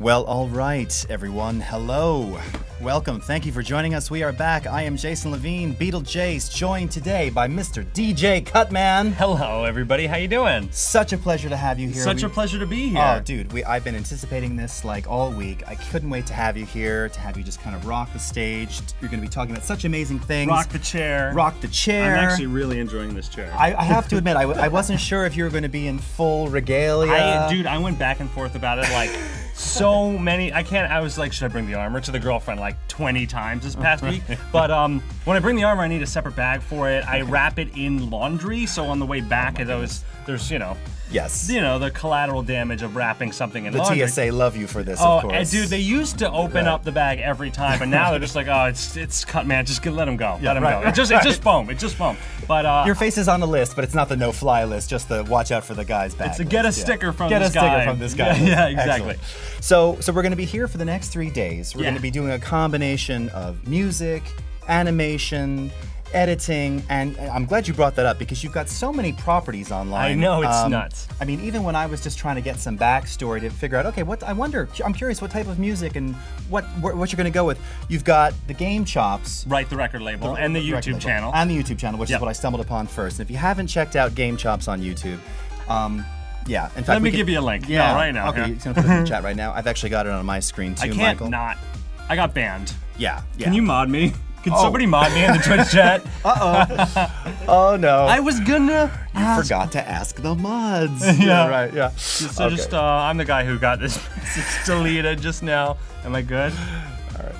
Well, all right, everyone. Hello. Welcome. Thank you for joining us. We are back. I am Jason Levine, Beetle Jace, joined today by Mr. DJ Cutman. Hello, everybody. How you doing? Such a pleasure to have you here. Such a pleasure to be here. Oh, dude, I've been anticipating this like all week. I couldn't wait to have you here, to have you just kind of rock the stage. You're going to be talking about such amazing things. Rock the chair. Rock the chair. I'm actually really enjoying this chair. I have to admit, I wasn't sure if you were going to be in full regalia. Dude, I went back and forth about it like so many. I was like, should I bring the armor to the girlfriend like 20 times this past week? But when I bring the armor, I need a separate bag for it. I wrap it in laundry, so on the way back, there's Yes. the collateral damage of wrapping something in laundry. The TSA love you for this, of course. Dude, they used to open up the bag every time, but now they're just like, oh, it's cut, man. Just let him go. Let him go. It's just foam. It's just foam. But your face is on the list, but it's not the no-fly list. Just the watch out for the guy's bag. It's a get a sticker from get this guy. Get a sticker from this guy. Yeah, exactly. Excellent. So we're going to be here for the next 3 days. We're going to be doing a combination of music, animation, editing, and I'm glad you brought that up because you've got so many properties online. I know, it's nuts. I mean, even when I was just trying to get some backstory to figure out, okay, I'm curious what type of music and what you're going to go with. You've got the Game Chops. Right, the record label, and the YouTube channel. And the YouTube channel, which is what I stumbled upon first. And if you haven't checked out Game Chops on YouTube, yeah, in fact, let me give you a link. Yeah, right now. Okay, you're gonna put it in the chat right now. I've actually got it on my screen too, I can't Michael. not. I got banned. Yeah. Can you mod me? Can somebody mod me in the Twitch chat? Oh no. I was gonna. You forgot to ask the mods. Yeah. Right. Yeah. So I'm the guy who got this message deleted just now. Am I good? All right.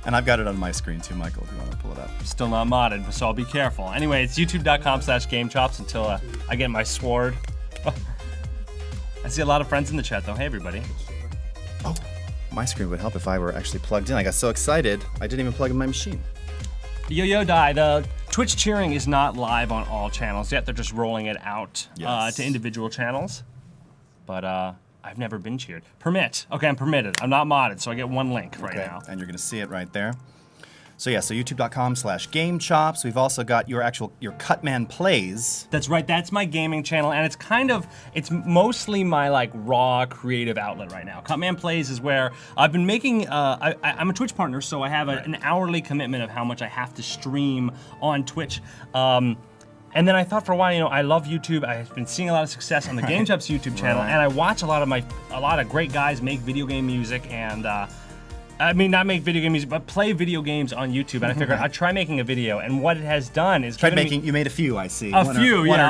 And I've got it on my screen too, Michael. If you want to pull it up. Still not modded, so I'll be careful. Anyway, it's youtube.com/GameChops until I get my sword. I see a lot of friends in the chat though. Hey everybody. Oh, my screen would help if I were actually plugged in. I got so excited I didn't even plug in my machine. Yo Die, the Twitch cheering is not live on all channels yet. They're just rolling it out to individual channels. But I've never been cheered. Permit. Okay, I'm permitted. I'm not modded, so I get one link right now. And you're gonna see it right there. So yeah, so youtube.com/GameChops. We've also got your Cutman Plays. That's right, that's my gaming channel, and it's mostly my like raw creative outlet right now. Cutman Plays is where I've been making, I'm a Twitch partner, so I have an hourly commitment of how much I have to stream on Twitch. And then I thought for a while, I love YouTube. I've been seeing a lot of success on the Game Chops YouTube channel, and I watch a lot of great guys make video game music and I mean, not make video game music, but play video games on YouTube. And I figured I'd try making a video. And what it has done is you made a few, I see. One or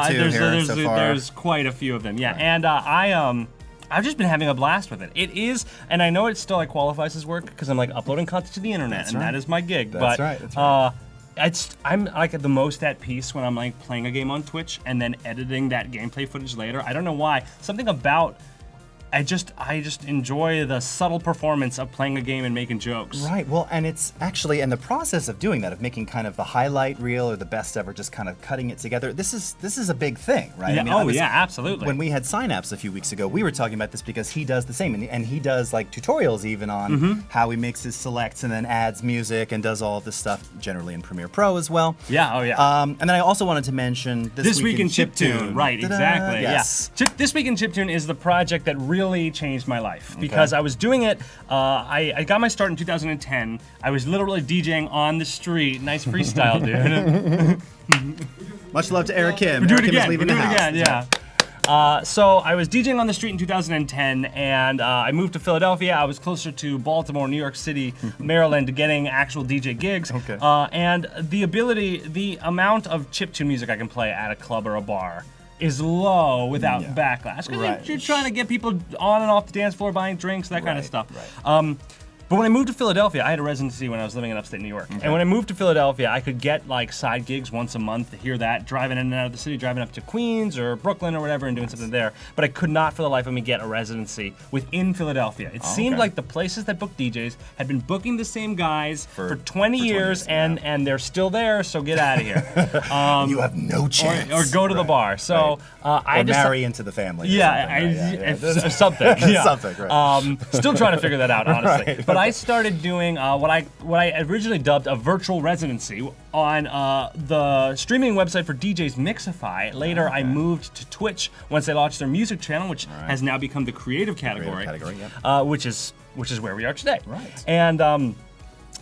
two so far. There's quite a few of them, yeah. And I've just been having a blast with it. It is, and I know it still like qualifies as work because I'm like uploading content to the internet, that is my gig. That's right. I'm like the most at peace when I'm like playing a game on Twitch and then editing that gameplay footage later. I don't know why. Something about I just enjoy the subtle performance of playing a game and making jokes. Right, well, and it's actually, and the process of doing that, of making kind of the highlight reel or the best ever, just kind of cutting it together, this is a big thing, right? Yeah, I mean, yeah, absolutely. When we had Synapse a few weeks ago, we were talking about this because he does the same, and he does like tutorials even on how he makes his selects and then adds music and does all of this stuff, generally in Premiere Pro as well. Yeah, and then I also wanted to mention This Week in Chiptune. Right, exactly. Yes. Yeah. This Week in Chiptune is the project that really changed my life because I was doing it. I got my start in 2010. I was literally DJing on the street. Nice freestyle, dude. Much love to Eric Kim. Do it Eric Kim again. is leaving the house. Again, yeah. So I was DJing on the street in 2010, and I moved to Philadelphia. I was closer to Baltimore, New York City, Maryland, getting actual DJ gigs. Okay. And the amount of chiptune music I can play at a club or a bar is low without backlash. Because you're trying to get people on and off the dance floor, buying drinks, that kind of stuff. Right. But when I moved to Philadelphia, I had a residency when I was living in upstate New York. And when I moved to Philadelphia, I could get like side gigs once a month to hear that, driving in and out of the city, driving up to Queens or Brooklyn or whatever and doing something there. But I could not for the life of me get a residency within Philadelphia. It seemed like the places that booked DJs had been booking the same guys for 20 years and they're still there, so get out of here. You have no chance. Or go to the bar. So I just marry into the family. Something. Yeah. Something, right. Still trying to figure that out, honestly. But But I started doing what I originally dubbed a virtual residency on the streaming website for DJs, Mixify. Later, I moved to Twitch once they launched their music channel, which has now become the creative category, which is where we are today. Right. And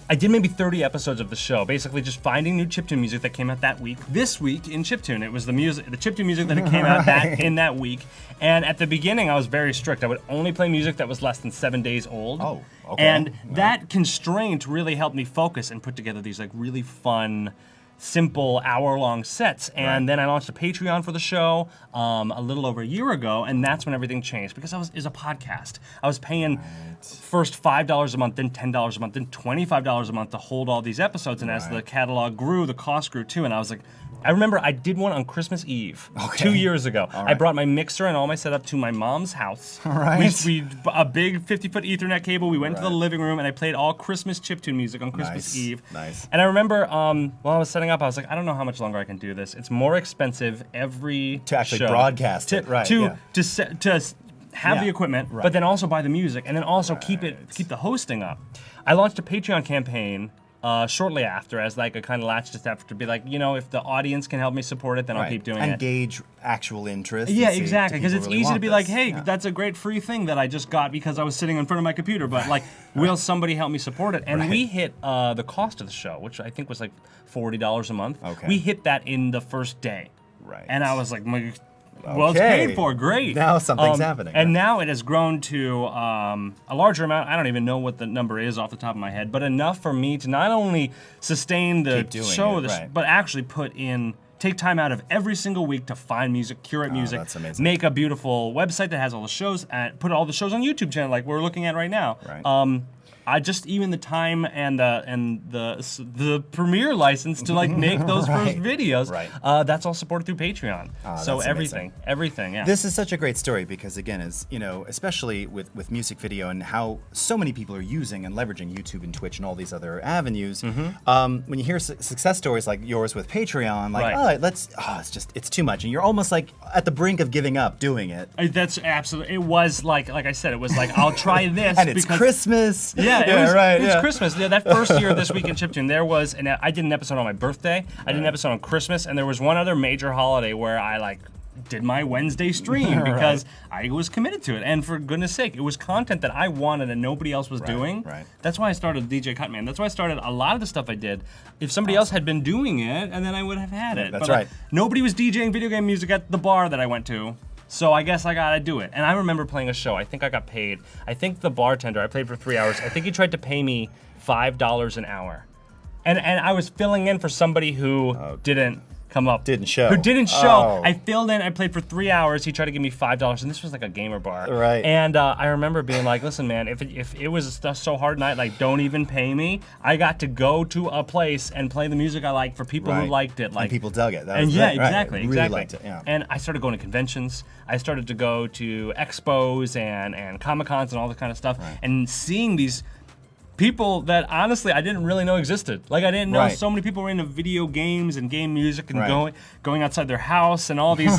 I did maybe 30 episodes of the show, basically just finding new chiptune music that came out that week. This week in chiptune, it was the chiptune music that came out in that week. And at the beginning, I was very strict. I would only play music that was less than 7 days old. Oh, okay. And that constraint really helped me focus and put together these like really fun, simple hour-long sets. And then I launched a Patreon for the show a little over a year ago, and that's when everything changed because it was a podcast. I was paying first $5 a month, then $10 a month, then $25 a month to hold all these episodes. And as the catalog grew, the cost grew too. And I was like, I remember I did one on Christmas Eve 2 years ago. I brought my mixer and all my setup to my mom's house. We a big 50-foot Ethernet cable. We went to the living room and I played all Christmas chiptune music on Christmas Eve. Nice. And I remember while I was setting up, I was like, I don't know how much longer I can do this. It's more expensive every to actually show broadcast it, right? To have the equipment, but then also buy the music, and then also keep the hosting up. I launched a Patreon campaign shortly after as like a kind of latch step to be like, if the audience can help me support it, then I'll keep doing it. Engage actual interest. Yeah, exactly, because it's easy to be like, hey, that's a great free thing that I just got because I was sitting in front of my computer, but like, will somebody help me support it? And we hit the cost of the show, which I think was like $40 a month. Okay. We hit that in the first day. Right. And I was like, well, it's paid for, great. Now something's happening. And now it has grown to a larger amount. I don't even know what the number is off the top of my head, but enough for me to not only sustain the show, but actually take time out of every single week to find music, curate music, that's amazing. make a beautiful website that has all the shows, and put all the shows on YouTube channel like we're looking at right now. Right. I just even the time and the premiere license to like make those first videos. That's all supported through Patreon. So everything. Yeah. This is such a great story because again, especially with music video and how so many people are using and leveraging YouTube and Twitch and all these other avenues. When you hear success stories like yours with Patreon, like it's too much, and you're almost like at the brink of giving up doing it. That's absolutely. It was like I said, it was like I'll try this and it's Christmas. Yeah, it's Christmas. Yeah, that first year This Week in Chiptune, I did an episode on my birthday, I did an episode on Christmas, and there was one other major holiday where I did my Wednesday stream because I was committed to it. And for goodness sake, it was content that I wanted and nobody else was doing. Right. That's why I started DJ Cutman. That's why I started a lot of the stuff I did. If somebody else had been doing it, and then I would have had it. That's but right. Nobody was DJing video game music at the bar that I went to. So I guess I gotta do it. And I remember playing a show. I think I got paid. I think the bartender, I played for 3 hours. I think he tried to pay me $5 an hour. And I was filling in for somebody who didn't come up. Didn't show. Who didn't show. I filled in, I played for 3 hours. He tried to give me $5, and this was like a gamer bar. Right. And I remember being like, listen, man, if it was a so hard night, like, don't even pay me. I got to go to a place and play the music I like for people who liked it. And people dug it. Exactly. Really liked it, yeah. And I started going to conventions. I started to go to expos and Comic-Cons and all that kind of stuff, and seeing these people that honestly I didn't really know existed. Like I didn't know so many people were into video games and game music and going outside their house and all these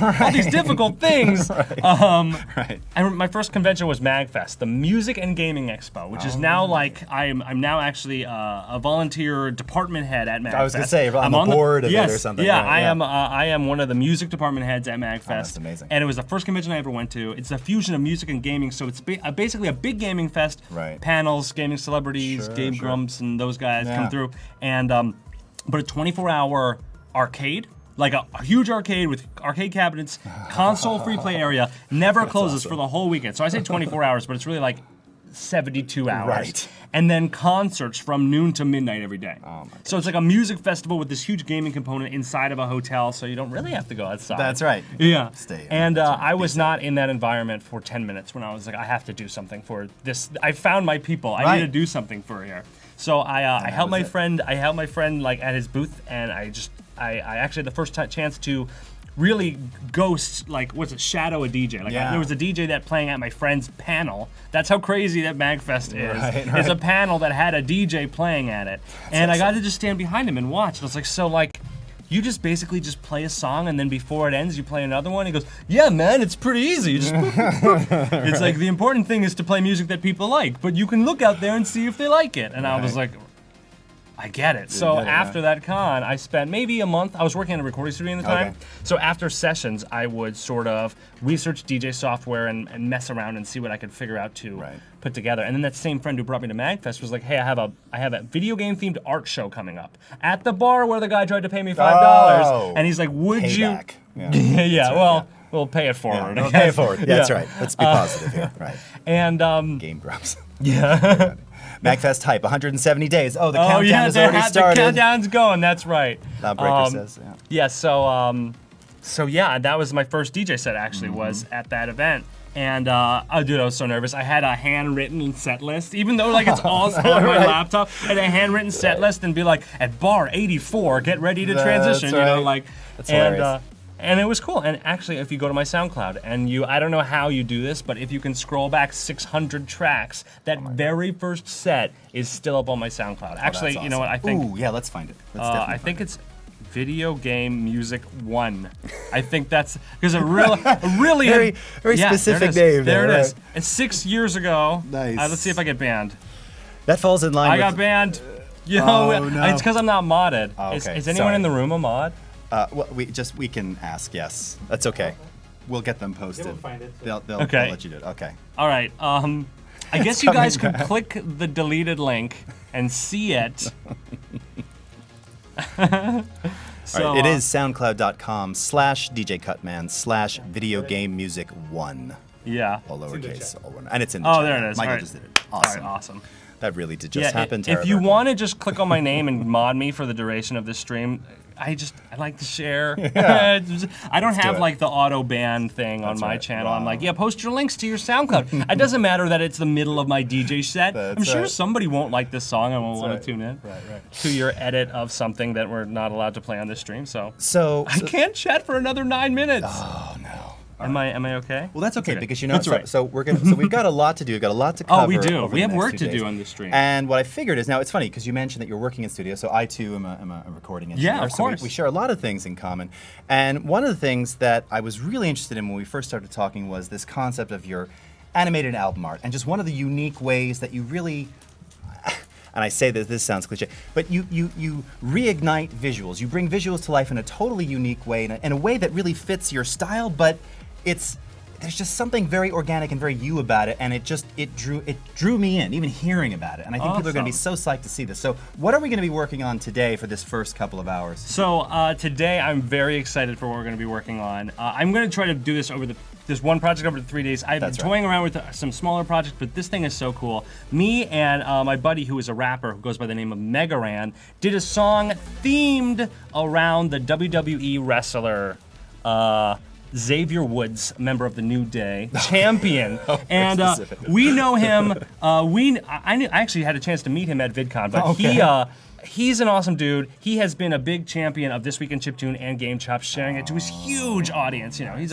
difficult things. My first convention was Magfest, the Music and Gaming Expo, which is now like I'm now actually a volunteer department head at Magfest. I was gonna say I'm on the board of it or something. Yeah, I am one of the music department heads at Magfest. That's amazing. And it was the first convention I ever went to. It's a fusion of music and gaming, so it's basically a big gaming fest. Panels, gaming celebrities. Game Grumps and those guys come through, and but a 24-hour arcade, like a huge arcade with arcade cabinets, console free play area, never closes for the whole weekend. So I say 24 hours, but it's really like 72 hours. And then concerts from noon to midnight every day. So it's like a music festival with this huge gaming component inside of a hotel, so you don't really have to go outside. That's right. Yeah. And I was not in that environment for 10 minutes when I was like, I have to do something for this. I found my people. I need to do something for here. So I helped my friend. I helped my friend like at his booth, and I actually had the first chance to really ghost, like, shadow a DJ. Like, there was a DJ that playing at my friend's panel. That's how crazy that Magfest is. It's a panel that had a DJ playing at it. And I got to just stand behind him and watch. And I was like, so, like, you just basically just play a song, and then before it ends, you play another one. He goes, yeah, man, it's pretty easy. You just it's like the important thing is to play music that people like, but you can look out there and see if they like it. And I was like, I get it. So after that con, I spent maybe a month. I was working in a recording studio at the time. Okay. So after sessions, I would sort of research DJ software and mess around and see what I could figure out to put together. And then that same friend who brought me to Magfest was like, hey, I have a video game themed art show coming up at the bar where the guy tried to pay me $5. And he's like, would Payback. you? Yeah, well, we'll pay it forward. We'll pay it forward. Yeah, that's right. Let's be positive here. Right. And Game grumps. yeah. Magfest hype, 170 days. Oh, the countdown has already started. The countdown's going. That's right. Breaker says. Yeah. So yeah, that was my first DJ set. Actually, was at that event. And oh, dude, I was so nervous. I had a handwritten set list, even though like it's all on my laptop. I had a handwritten set list and be like, at bar 84, get ready to transition. Right. You know, like, That's hilarious. And it was cool. And actually, if you go to my SoundCloud and I don't know how you do this, but if you can scroll back 600 tracks, that very first set is still up on my SoundCloud. Actually, That's you know what? I think. Ooh, yeah, let's find it. Let's definitely I think find it's Video Game Music 1. I think that's because a really very specific name. There it is. And 6 years ago. Nice. Let's see if I get banned. That falls in line. I got banned. You know, no. it's because I'm not modded. Oh, okay. Is anyone Sorry. in the room a mod? Well, we can ask. Yes, that's okay. We'll get them posted. We'll find it. They'll Okay. let you do it. Okay. All right. I guess you guys could click the deleted link and see it. So, All right, it is soundcloud.com/DJ Cutman/videogamemusic1. Yeah. All lowercase, all one. And it's in the Oh, chat. there it is. Michael All right. just did it. All Awesome. right. Awesome. That really did just happen. If you want to just click on my name and mod me for the duration of this stream, I like to share. I don't have it. like the auto ban thing on my right. channel. Wow. I'm like, yeah, post your links to your SoundCloud. It doesn't matter that it's the middle of my DJ set. I'm That's sure right. somebody won't like this song and won't want right. to tune in Right. to your edit of something that we're not allowed to play on this stream. So I So can't chat for another 9 minutes. oh no. Am I okay? Well, that's okay because you know. That's so, right. so we've got a lot to do. We've got a lot to cover. Oh, we do. over We the have next work 2 to days. do on this stream. And what I figured is now it's funny because you mentioned that you're working in studio. So I too am a recording engineer. Yeah, of so course. we share a lot of things in common. And one of the things that I was really interested in when we first started talking was this concept of your animated album art and just one of the unique ways that you really. And I say that this sounds cliche, but you reignite visuals. You bring visuals to life in a totally unique way, in a way that really fits your style, but there's just something very organic and very you about it, and it drew me in, even hearing about it. And I think people are going to be so psyched to see this. So what are we going to be working on today for this first couple of hours? So today I'm very excited for what we're going to be working on. I'm going to try to do this over this one project over the 3 days. I've been toying around with some smaller projects, but this thing is so cool. Me and my buddy, who is a rapper who goes by the name of Megaran, did a song themed around the WWE wrestler Xavier Woods, member of the New Day, champion, and we know him. I actually had a chance to meet him at VidCon, but he's an awesome dude. He has been a big champion of This Week in Chiptune and Game Chops, sharing it to his huge audience. You know, he's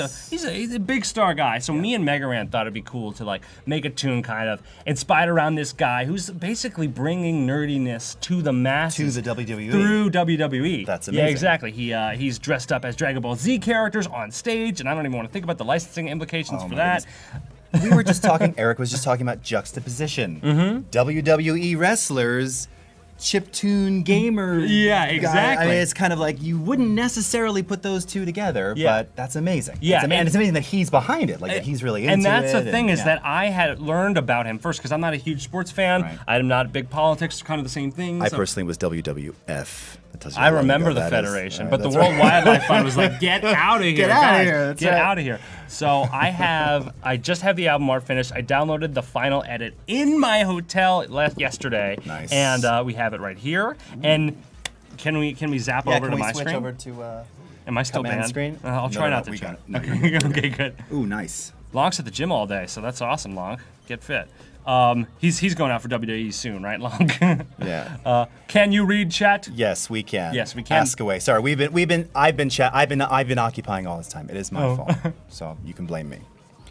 a big star guy. So me and Megaran thought it'd be cool to like make a tune kind of inspired around this guy who's basically bringing nerdiness to the masses To the WWE. through WWE. That's amazing. Yeah, exactly. He's dressed up as Dragon Ball Z characters on stage, and I don't even want to think about the licensing implications for that. We were just talking, Eric was just talking about juxtaposition. WWE wrestlers, chiptune gamer. Yeah, guy. exactly. I mean, it's kind of like you wouldn't necessarily put those two together, but that's amazing. Yeah, and it's amazing that he's behind it, like that he's really into it. And that's the thing is that I had learned about him first because I'm not a huge sports fan. Right. I'm not big politics, kind of the same thing. I personally was WWF. That tells you I how long remember ago the that is. Federation, Right, but the that's World right. Wildlife Fund was like, get out of here, Get out of guys. here, that's Get right. out of here. So I just have the album art finished. I downloaded the final edit in my hotel yesterday. Nice. And we have it right here. And can we zap over to my switch screen? over to Am I still Cutman banned? screen? I'll try No, not to we chat. got it. No, you're Okay, good. Ooh, nice. Long's at the gym all day, so that's awesome, Long. Get fit. He's going out for WWE soon, right, Long? Yeah. Can you read chat? Yes, we can. Yes, we can. Ask away. Sorry, I've been occupying all this time. It is my fault, so you can blame me.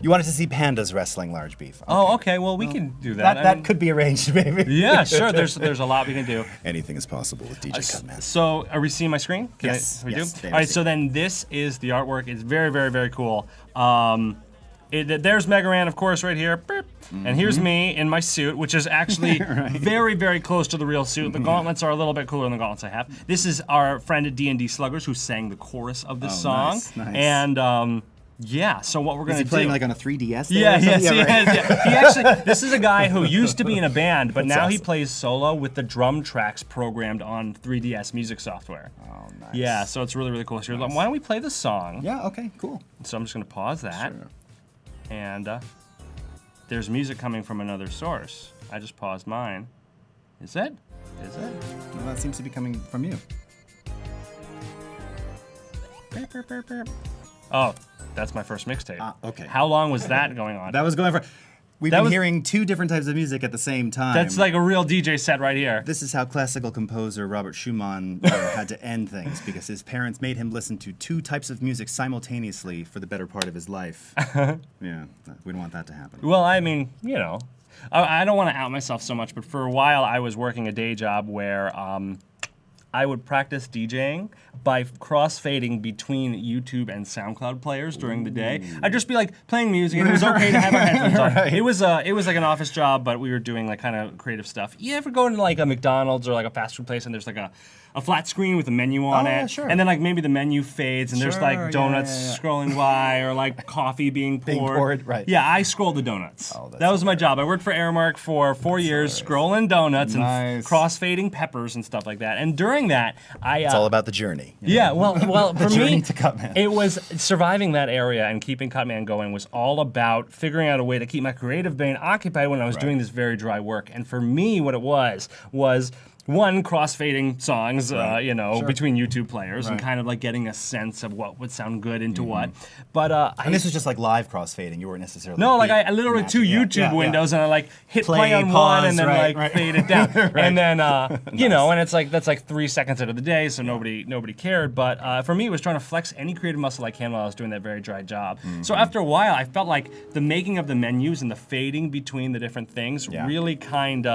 You wanted to see pandas wrestling large beef. Okay. Oh, okay. Well, we can do that. That could be arranged, maybe. Yeah, sure. There's a lot we can do. Anything is possible with DJ Cutman. So, are we seeing my screen? Yes. We yes, do. All right. So then, this is the artwork. It's very, very, very cool. There's Megaran, of course, right here. Beep. And here's me in my suit, which is actually very, very close to the real suit. The gauntlets are a little bit cooler than the gauntlets I have. This is our friend at D&D Sluggers who sang the chorus of this song. Nice. And yeah, so what we're going to do... Is he playing like on a 3DS? Yeah, yes, yeah. He actually, this is a guy who used to be in a band, but now he plays solo with the drum tracks programmed on 3DS music software. Oh, nice. Yeah, so it's really, really cool. So why don't we play the song? Yeah, okay, cool. So I'm just going to pause that. Sure. And there's music coming from another source. I just paused mine. Is it? Is it? Well, that seems to be coming from you. Oh, that's my first mixtape. Okay. How long was that going on? That was going for... We've been hearing two different types of music at the same time. That's like a real DJ set right here. This is how classical composer Robert Schumann had to end things, because his parents made him listen to two types of music simultaneously for the better part of his life. Yeah, we don't want that to happen. Well, I mean, you know, I don't want to out myself so much, but for a while I was working a day job where I would practice DJing by cross-fading between YouTube and SoundCloud players during the day. I'd just be like playing music, and it was okay to have our headphones on. Right. It was like an office job, but we were doing like kind of creative stuff. You ever go into like a McDonald's or like a fast food place and there's like a flat screen with a menu on it, yeah, sure. and then like maybe the menu fades and there's Sure, like donuts scrolling by or like coffee being poured. Right. Yeah, I scrolled the donuts. Oh, that's that was my job. I worked for Aramark for 4 years, scrolling donuts and Nice. cross-fading peppers and stuff like that. And during that, It's all about the journey. yeah, well, for journey me, to Cutman. it was surviving that area and keeping Cutman going was all about figuring out a way to keep my creative brain occupied when I was doing this very dry work. And for me, what it was one, cross-fading songs, between YouTube players and kind of like getting a sense of what would sound good into what. But And this was just like live crossfading. You weren't necessarily... no, like I literally two matching. YouTube windows and I like hit play on one pause, and then fade it down. And then and it's like that's like 3 seconds out of the day, so nobody cared. But for me, it was trying to flex any creative muscle I can while I was doing that very dry job. So after a while, I felt like the making of the menus and the fading between the different things really kind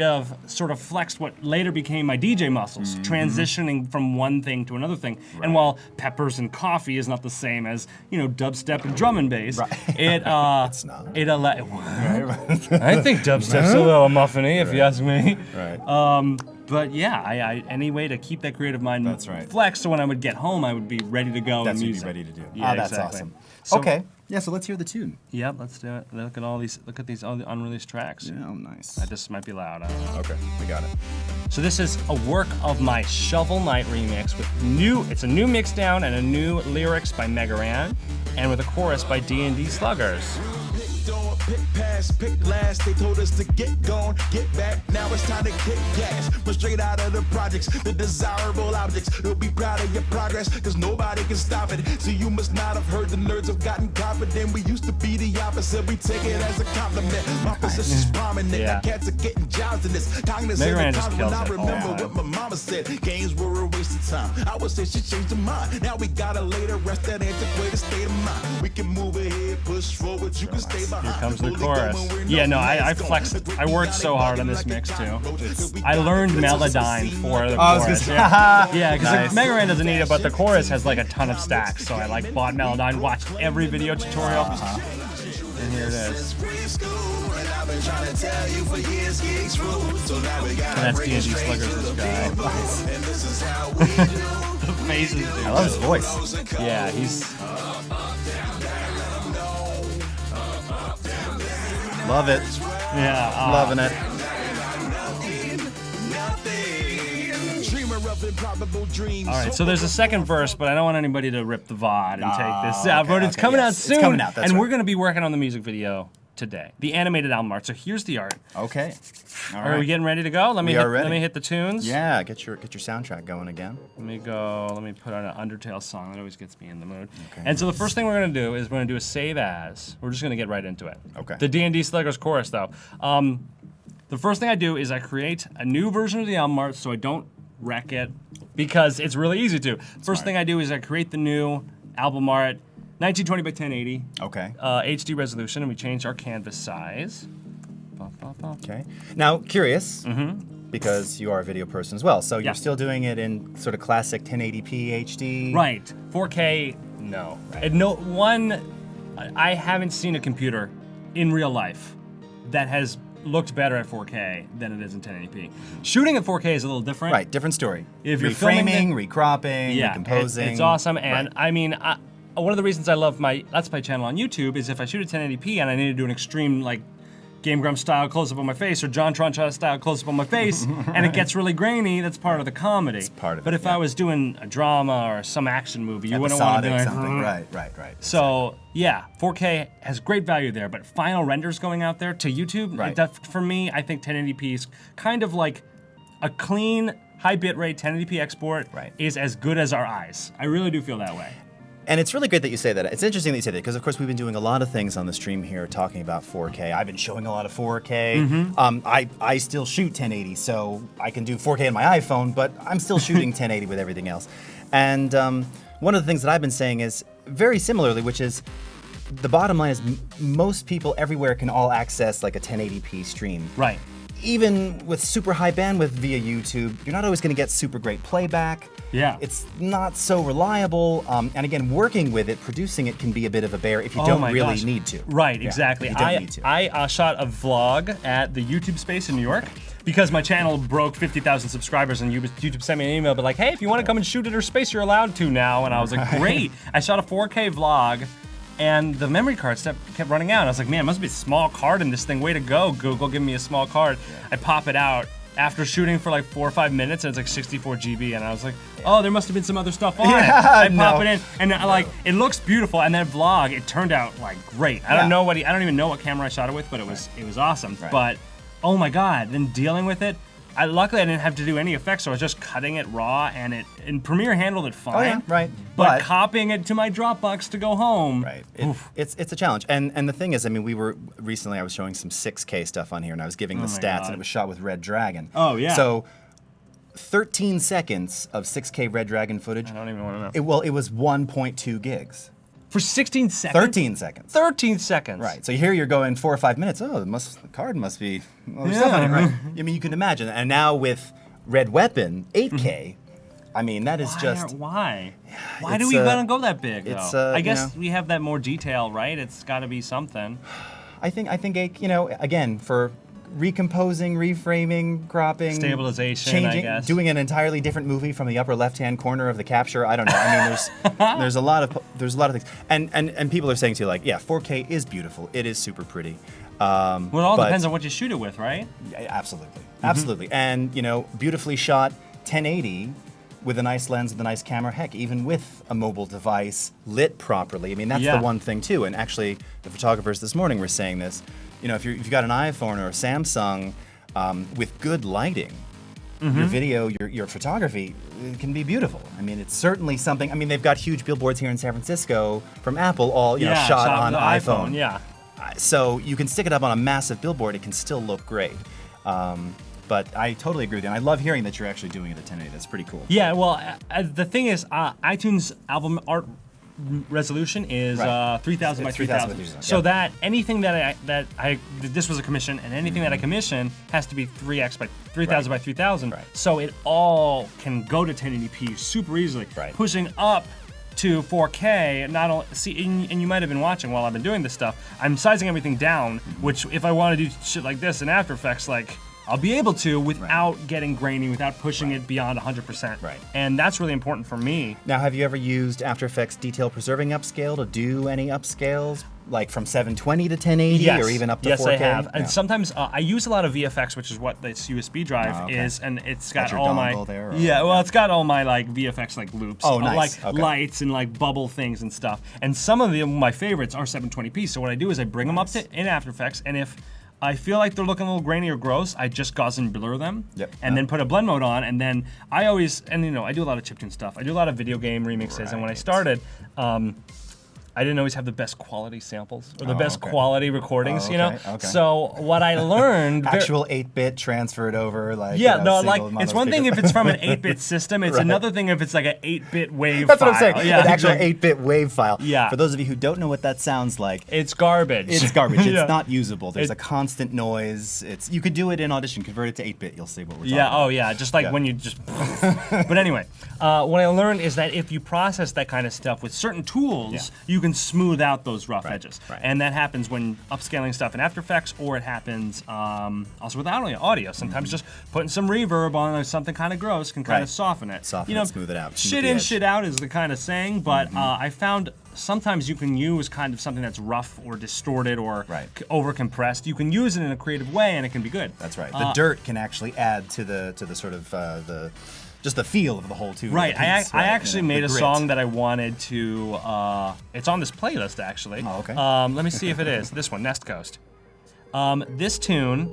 of sort of flexed what later became my DJ muscles, transitioning from one thing to another thing. Right. And while peppers and coffee is not the same as, dubstep and drum and bass, it's not. I think dubstep's a little muffiny, if you ask me. Right. But yeah, I any way to keep that creative mind flexed, so when I would get home, I would be ready to go. That's and what music. you'd be ready to do. Yeah, that's exactly. awesome. So, okay. Yeah, so let's hear the tune. Yep, let's do it. Look at these all the unreleased tracks. Yeah, oh, nice. This might be loud. I don't know. Okay, we got it. So this is a work of my Shovel Knight remix with it's a new mix down and a new lyrics by Megaran, and with a chorus by D&D Sluggers. Pick pass, pick last. They told us to get gone, get back. Now it's time to kick gas. But straight out of the projects, the desirable objects. You'll be proud of your progress, cause nobody can stop it. So you must not have heard the nerds have gotten confident. We used to be the opposite, we take it as a compliment. My position's prominent, now cats are getting jobs in this. Cognizant of times when I remember what my mama said. Games were a waste of time. I would say she changed her mind. Now we gotta lay to rest that antiquated state of mind. We can move ahead, push forward, you can stay behind. The chorus. Yeah, no, I flexed. I worked so hard on this mix too. I learned Melodyne for the chorus. Yeah, because Megaran doesn't need it, but the chorus has like a ton of stacks. So I like bought Melodyne, watched every video tutorial, and here it is. And that's D&D Sluggers, this guy. The faces, dude. I love his voice. Yeah, he's. Love it. Yeah. Loving it. All right, so there's a second verse, but I don't want anybody to rip the VOD and take this out. But it's coming out soon. It's coming out, and we're going to be working on the music video today, the animated album art. So here's the art. Okay. Are we getting ready to go? Let me hit the tunes. Yeah, get your soundtrack going again. Let me go. Let me put on an Undertale song. That always gets me in the mood. Okay. And so the first thing we're gonna do is we're gonna do a save as. We're just gonna get right into it. Okay. The D&D Sluggers chorus though. The first thing I do is I create a new version of the album art so I don't wreck it, because it's really easy to. First thing I do is I create the new album art. 1920 by 1080. Okay. HD resolution, and we changed our canvas size. Okay. Now, curious, because you are a video person as well, so Yeah. you're still doing it in sort of classic 1080p HD? Right. 4K, no. And no one, I haven't seen a computer in real life that has looked better at 4K than it is in 1080p. Shooting at 4K is a little different. Right, different story. If you're filming Reframing, recropping, recomposing. It's awesome. And Right. I mean, one of the reasons I love my Let's Play channel on YouTube is if I shoot at 1080p and I need to do an extreme, like, Game Grumps style close-up on my face or John Tron style close-up on my face, and it gets really grainy, that's part of the comedy. It's part of but it, if yeah. I was doing a drama or some action movie, you wouldn't want to be Episodic like, something. Right. So, yeah, 4K has great value there, but final renders going out there to YouTube, Right. for me, I think 1080p is kind of like a clean, high bitrate 1080p export Right. is as good as our eyes. I really do feel that way. And it's really great that you say that. It's interesting that you say that because, of course, we've been doing a lot of things on the stream here talking about 4K. I've been showing a lot of 4K. I still shoot 1080, so I can do 4K on my iPhone, but I'm still shooting 1080 with everything else. And one of the things that I've been saying is very similarly, which is the bottom line is most people everywhere can all access like a 1080p stream. Right. Even with super high bandwidth via YouTube, you're not always going to get super great playback. Yeah. It's not so reliable. And again, working with it, producing it can be a bit of a bear if you don't my really gosh. need to. Right, Yeah, exactly. if you don't need to. I shot a vlog at the YouTube space in New York because my channel broke 50,000 subscribers and YouTube sent me an email, but like, hey, if you want to come and shoot at our space, you're allowed to now. And I was like, great. I shot a 4K vlog. And the memory card kept running out. I was like, man, it must be a small card in this thing. Way to go, Google, give me a small card. I pop it out after shooting for like 4 or 5 minutes, and it's like 64 GB. And I was like, oh, there must have been some other stuff on it. I pop it in, and like it looks beautiful. And that vlog, it turned out like great. I don't know I don't even know what camera I shot it with, but it was awesome. Right. But oh my god, then dealing with it. Luckily, I didn't have to do any effects, so I was just cutting it raw, and Premiere handled it fine. Oh, yeah, right. But copying it to my Dropbox to go home. Right. It's a challenge. And the thing is, I mean, recently I was showing some 6K stuff on here, and I was giving the stats, God. and it was shot with Red Dragon. Oh, yeah. So 13 seconds of 6K Red Dragon footage. I don't even want to know. It was 1.2 gigs. For 16 seconds? 13 seconds. 13 seconds. Right. So here you're going 4 or 5 minutes. Oh, the card must be. Well, there's stuff on it, right? I mean, you can imagine. And now with Red Weapon 8K, I mean, that is just. Why? Why do it's, we gotta go that big? it's, Though? I you guess know. we have that more detail, right? It's got to be something. I think again, for recomposing, reframing, cropping, Stabilization, I changing, guess. doing an entirely different movie from the upper left-hand corner of the capture. I don't know. I mean, there's a lot of things, and people are saying too, like, yeah, 4K is beautiful. It is super pretty. Well, it all depends on what you shoot it with, right? Yeah, absolutely, and beautifully shot 1080 with a nice lens, with a nice camera. Heck, even with a mobile device lit properly. I mean, that's Yeah. the one thing too. And actually, the photographers this morning were saying this. If you've got an iPhone or a Samsung with good lighting, your video, your photography, it can be beautiful. I mean, it's certainly something. I mean, they've got huge billboards here in San Francisco from Apple, all shot on the iPhone. Yeah. So you can stick it up on a massive billboard; it can still look great. But I totally agree with you, and I love hearing that you're actually doing it at 1080. That's pretty cool. Yeah. Well, the thing is, iTunes album art resolution is Right. 3,000 by It's 3,000 by 3,000. 3,000, So yeah. that anything that I this was a commission, and anything that I commission has to be 3x by 3,000 by 3,000. Right. So it all can go to 1080p super easily. Right. Pushing up to 4K, not only and you might have been watching while I've been doing this stuff. I'm sizing everything down, which if I want to do shit like this in After Effects, like I'll be able to without getting grainy, without pushing it beyond 100%. Right. And that's really important for me. Now, have you ever used After Effects detail preserving upscale to do any upscales, like from 720 to 1080, or even up to 4K? Yes, I have. And Yeah. sometimes I use a lot of VFX, which is what this USB drive Oh, okay. is, and it's Got got your all my dongle there, or- it's got all my like VFX like loops, Oh, nice. like Okay. lights and like bubble things and stuff. And some of my favorites are 720p. So what I do is I bring them up to in After Effects, and if I feel like they're looking a little grainy or gross, I just Gaussian blur them, Yep. and then put a blend mode on, and then I always, I do a lot of chiptune stuff. I do a lot of video game remixes, and when I started, I didn't always have the best quality samples or the Oh, best okay. quality recordings, Oh, you know? okay. So what I learned... Actual 8-bit transferred over, like Yeah, you know, no, single like, mono it's one thing speaker. if it's from an 8-bit system, it's Right. another thing if it's like an 8-bit wave That's file. what I'm saying. Yeah, An actual exactly. 8-bit wave file. Yeah. For those of you who don't know what that sounds like, It's garbage. it's garbage. It's Yeah. not usable. There's It- a constant noise. You could do it in Audition, convert it to 8-bit. You'll see what we're talking Yeah, about. oh yeah, just like Yeah. when you just... But anyway, what I learned is that if you process that kind of stuff with certain tools, Yeah. you can smooth out those rough edges. right. And that happens when upscaling stuff in After Effects, or it happens also with audio. Sometimes just putting some reverb on something kind of gross can kind Right. of soften it. Soften it, smooth it out, smooth Shit the in, edge. shit out is the kind of saying, but I found sometimes you can use kind of something that's rough or distorted or Right. over compressed. You can use it in a creative way and it can be good. That's right. The dirt can actually add to the sort of just the feel of the whole tune. Right, I piece, actually you know, made the a grit. song that I wanted to. It's on this playlist actually. Oh, okay. Let me see if it is this one, Nest Coast. This tune,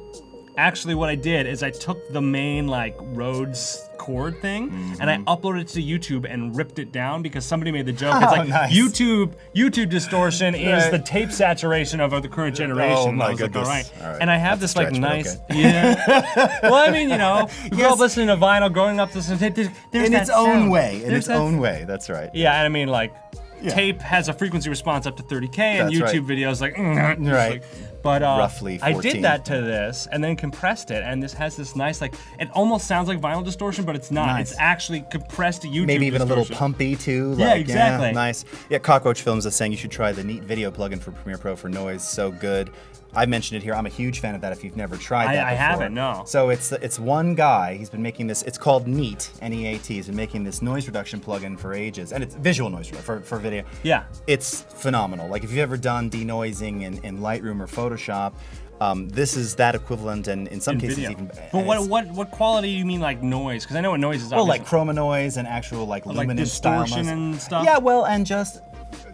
actually, what I did is I took the main like Rhodes chord thing and I uploaded it to YouTube and ripped it down because somebody made the joke. It's like nice. YouTube distortion is Right. the tape saturation of the current generation. Oh, And my I was like, goodness. all right. All right. And I have That's this a like stretch, but nice, yeah. Well, I mean, you know, we grew up Yes. listening to vinyl, growing up to some tape. There's In that its own sound. way. In There's its that own way. That's right. Yeah, and I mean, like, Yeah. tape has a frequency response up to 30K, and That's YouTube right. videos like, Right. But Roughly I 14. did that to this, and then compressed it, and this has this nice, like, it almost sounds like vinyl distortion, but it's not. Nice. It's actually compressed YouTube Maybe even distortion. a little pumpy too. Yeah, Like, exactly. nice. Yeah, Cockroach Films is saying you should try the Neat video plugin for Premiere Pro for noise. So good. I mentioned it here. I'm a huge fan of that. If you've never tried that I before. haven't, no. So it's one guy. He's been making this. It's called Neat, N-E-A-T. He's been making this noise reduction plugin for ages, and it's visual noise reduction for video. Yeah. It's phenomenal. Like if you've ever done denoising in Lightroom or Photoshop, this is that equivalent, and in some In cases video. even. But and it's- what quality do you mean, like noise? Because I know what noise is. Well, like obviously. chroma noise and actual like luminance style distortion noise. and stuff? Yeah, well, and just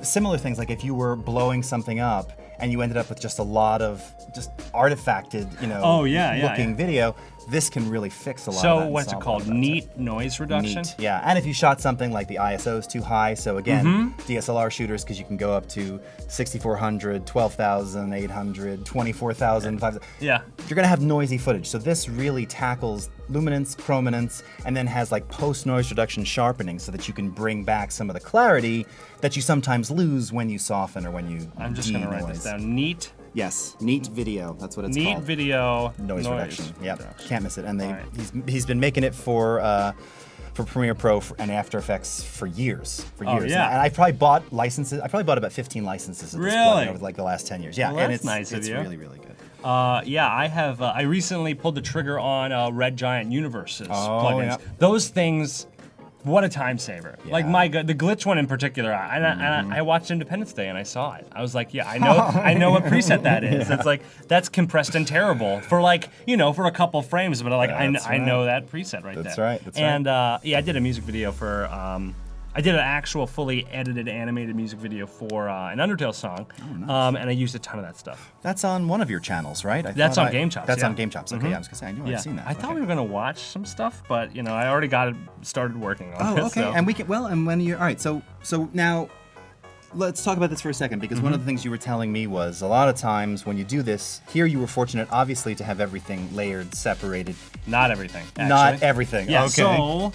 similar things. Like if you were blowing something up and you ended up with just a lot of just artifacted, you know, Oh, yeah, looking video, this can really fix a lot of that. So and what's it solve a lot called? of that Neat stuff. noise reduction. Neat, yeah. And if you shot something like the ISO is too high, so again, Mm-hmm. DSLR shooters, because you can go up to 6400, 12,800, 24,000, 5,000. Yeah. You're gonna have noisy footage. So this really tackles luminance, chrominance, and then has like post-noise reduction sharpening so that you can bring back some of the clarity that you sometimes lose when you soften or when you I'm just gonna write this denoise. down. Neat, Yes, Neat video. That's what it's neat called. video Noise reduction. Yep, reduction. can't miss it. And Alright. he's been making it for Premiere Pro and After Effects for years. Oh, yeah. And I probably bought licenses. I probably bought about 15 licenses of this Really? plugin over like the last 10 years. Yeah, Well, and that's nice of it's you. really, really good. Yeah, I have. I recently pulled the trigger on Red Giant Universe's plugins. yeah. Those things, what a time saver! Like Yeah. my god, the glitch one in particular. I watched Independence Day and I saw it. I was like, yeah, I know what preset that is. It's like that's compressed and terrible for like for a couple frames, but like That's I know that preset right That's there. right, that's and yeah, I did a music video for. I did an actual fully edited animated music video for an Undertale song, and I used a ton of that stuff. That's on one of your channels, right? That's on Game Chops, That's yeah. on Game Chops. Okay, I was gonna say I knew I'd seen that. I thought Okay. we were gonna watch some stuff, but I already got it started working on it. Oh, okay. so- And we can and when you all right, so now let's talk about this for a second because one of the things you were telling me was a lot of times when you do this, here you were fortunate obviously to have everything layered, separated. Not everything. Actually. Not everything. Yeah. Okay. So,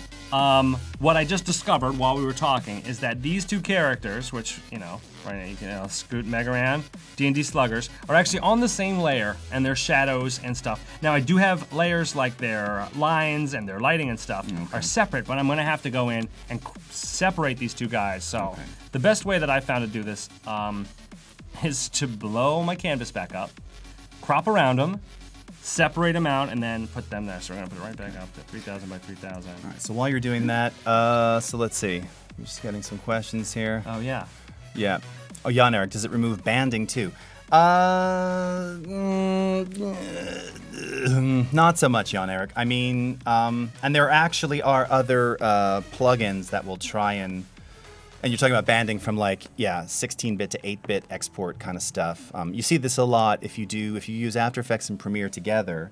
what I just discovered while we were talking is that these two characters, which right now you can Scoot, Megaran, D&D Sluggers, are actually on the same layer, and their shadows and stuff. Now I do have layers like their lines and their lighting and stuff are separate, but I'm gonna have to go in and separate these two guys. So the best way that I found to do this is to blow my canvas back up, crop around them, separate them out, and then put them there. So we're gonna put it right back up to 3,000 by 3,000. All right, so while you're doing that, so let's see. I'm just getting some questions here. Oh yeah. Yeah. Oh, Jan Eric, does it remove banding too? Not so much, Jan Eric. I mean, and there actually are other plugins that will try and you're talking about banding from 16-bit to 8-bit export kind of stuff. You see this a lot if you use After Effects and Premiere together,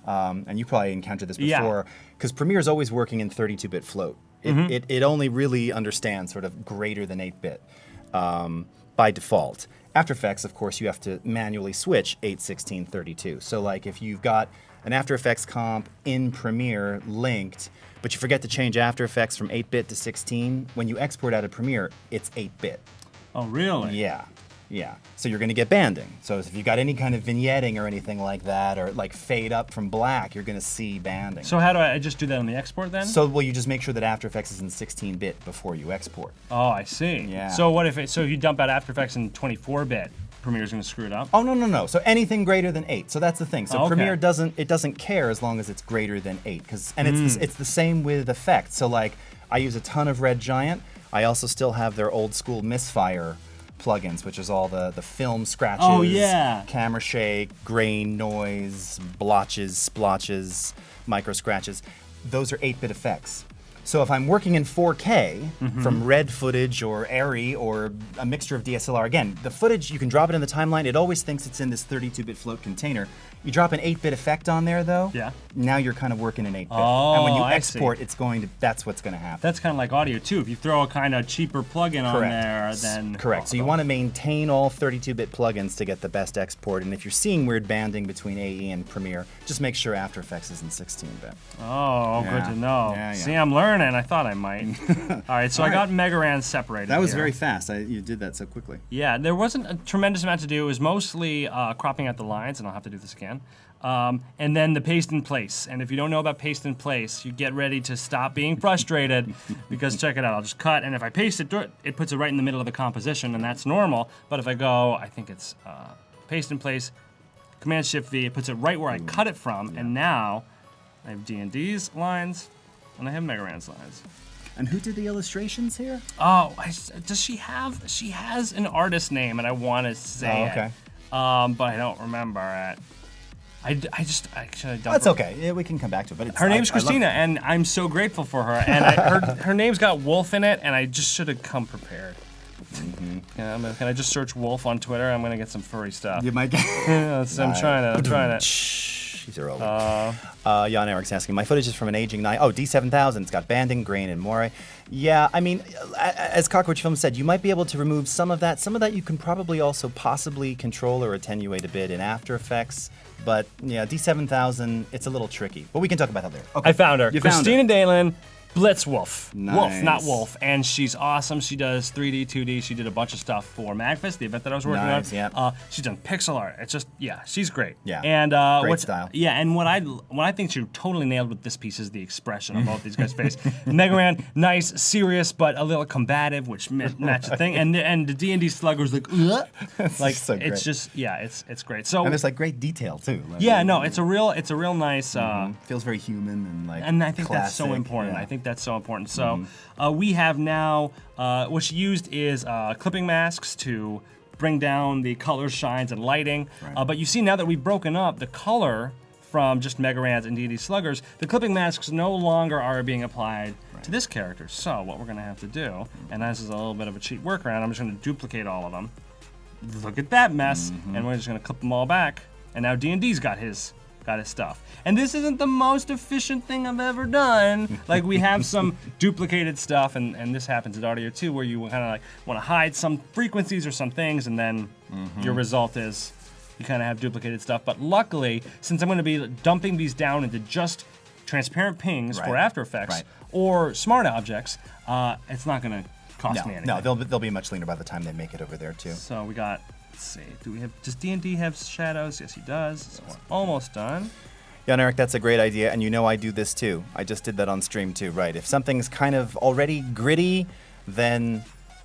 and you probably encountered this Yeah. before, because Premiere is always working in 32-bit float. It only really understands sort of greater than 8-bit. by default. After Effects, of course, you have to manually switch 8, 16, 32. So like if you've got an After Effects comp in Premiere linked, but you forget to change After Effects from 8-bit to 16, when you export out of Premiere, it's 8-bit. Oh, really? Yeah. So you're going to get banding. So if you got any kind of vignetting or anything like that, or like fade up from black, you're going to see banding. So how do I just do that on the export then? So well, you just make sure that After Effects is in 16-bit before you export. Oh, I see. Yeah. So what if so if you dump out After Effects in 24-bit, Premiere's going to screw it up? Oh no. So anything greater than 8. So that's the thing. So Okay. Premiere doesn't care as long as it's greater than 8. It's the same with effects. So like I use a ton of Red Giant. I also still have their old school Misfire plugins, which is all the film scratches, Oh, yeah. camera shake, grain noise, blotches, splotches, micro scratches. Those are 8-bit effects. So if I'm working in 4K from red footage or ARRI or a mixture of DSLR, again, the footage, you can drop it in the timeline. It always thinks it's in this 32-bit float container. You drop an 8-bit effect on there, though. Yeah. Now you're kind of working in 8-bit. Oh, and when you I see. export, that's what's going to happen. That's kind of like audio too. If you throw a kind of cheaper plugin on there, then Correct. So you want to maintain all 32-bit plugins to get the best export. And if you're seeing weird banding between AE and Premiere, just make sure After Effects is in 16-bit. Oh, Yeah. good to know. Yeah. See, I'm learning. I thought I might. All right, so I got Megaran separated. That was here. very fast. You did that so quickly. Yeah, there wasn't a tremendous amount to do. It was mostly cropping out the lines, and I'll have to do this again. And then the paste in place. And if you don't know about paste in place, you get ready to stop being frustrated because check it out. I'll just cut, and if I paste it, it puts it right in the middle of the composition, and that's normal. But if I go, I think it's paste in place, Command-Shift-V, it puts it right where I cut it from, and now I have D&D's lines, and I have Megaran's lines. And who did the illustrations here? Oh, does she have? She has an artist name, and I want to say okay. it, but I don't remember it. I actually don't. That's okay. Yeah, we can come back to it. But Her name's Christina, and I'm so grateful for her. And her name's got wolf in it, and I just should have come prepared. Yeah, can I just search wolf on Twitter? I'm gonna get some furry stuff. You might get. Yeah, I'm trying to. She's early. Jan Eric's asking, my footage is from an aging 9. Oh, D7000. It's got banding, grain, and more. Yeah, I mean, as Cockroach Film said, you might be able to remove some of that. Some of that you can probably also possibly control or attenuate a bit in After Effects. But yeah, D7000, it's a little tricky. But we can talk about that later. Okay. I found her. You found Christina her. Dalen. Blitzwolf. Nice. Wolf, not Wolf. And she's awesome. She does 3D, 2D. She did a bunch of stuff for Magfest, the event that I was working Nice, on. yeah. She's done pixel art. It's just, yeah, she's great. Yeah. And Great style. Yeah, and what I think she totally nailed with this piece is the expression on both these guys' face. Megaran, nice, serious, but a little combative, which matched the thing. And the D&D slugger's like, like so great. it's just, yeah, it's great. So And there's like great detail too. Like, yeah, no, it's a real nice. feels very human and like. And I think that's so classic, important. yeah. I think that's so important. So we have now, what's used is clipping masks to bring down the colors, shines, and lighting. Right. But you see now that we've broken up the color from just Megarans and D&D Sluggers, the clipping masks no longer are being applied to this character. So what we're going to have to do, and this is a little bit of a cheap workaround, I'm just going to duplicate all of them. Look at that mess, and we're just going to clip them all back. And now D&D's got his stuff. And this isn't the most efficient thing I've ever done. Like we have some duplicated stuff, and this happens at audio too, where you kind of like want to hide some frequencies or some things, and then your result is you kind of have duplicated stuff. But luckily, since I'm going to be dumping these down into just transparent pings for After Effects or smart objects, it's not going to cost me anything. No, they'll be much leaner by the time they make it over there too. So we got. Let's see. Does D&D have shadows? Yes, he does. So we're almost done. Jan Eric, that's a great idea, and you know I do this too. I just did that on stream too, right? If something's kind of already gritty, then,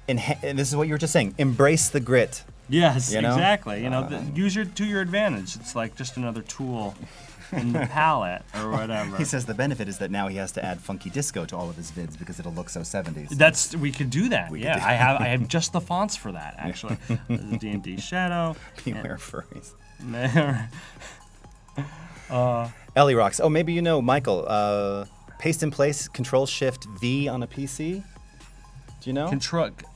and this is what you were just saying, embrace the grit. Yes, You know? exactly. Use to your advantage. It's like just another tool in the palette or whatever. He says the benefit is that now he has to add funky disco to all of his vids because it'll look so 70s. We could do that. could Yeah, do I have just the fonts for that actually. The D&D shadow. Beware furries. Ellie rocks. Oh, maybe you know, Michael. Paste in place, Control-Shift-V on a PC. Do you know? On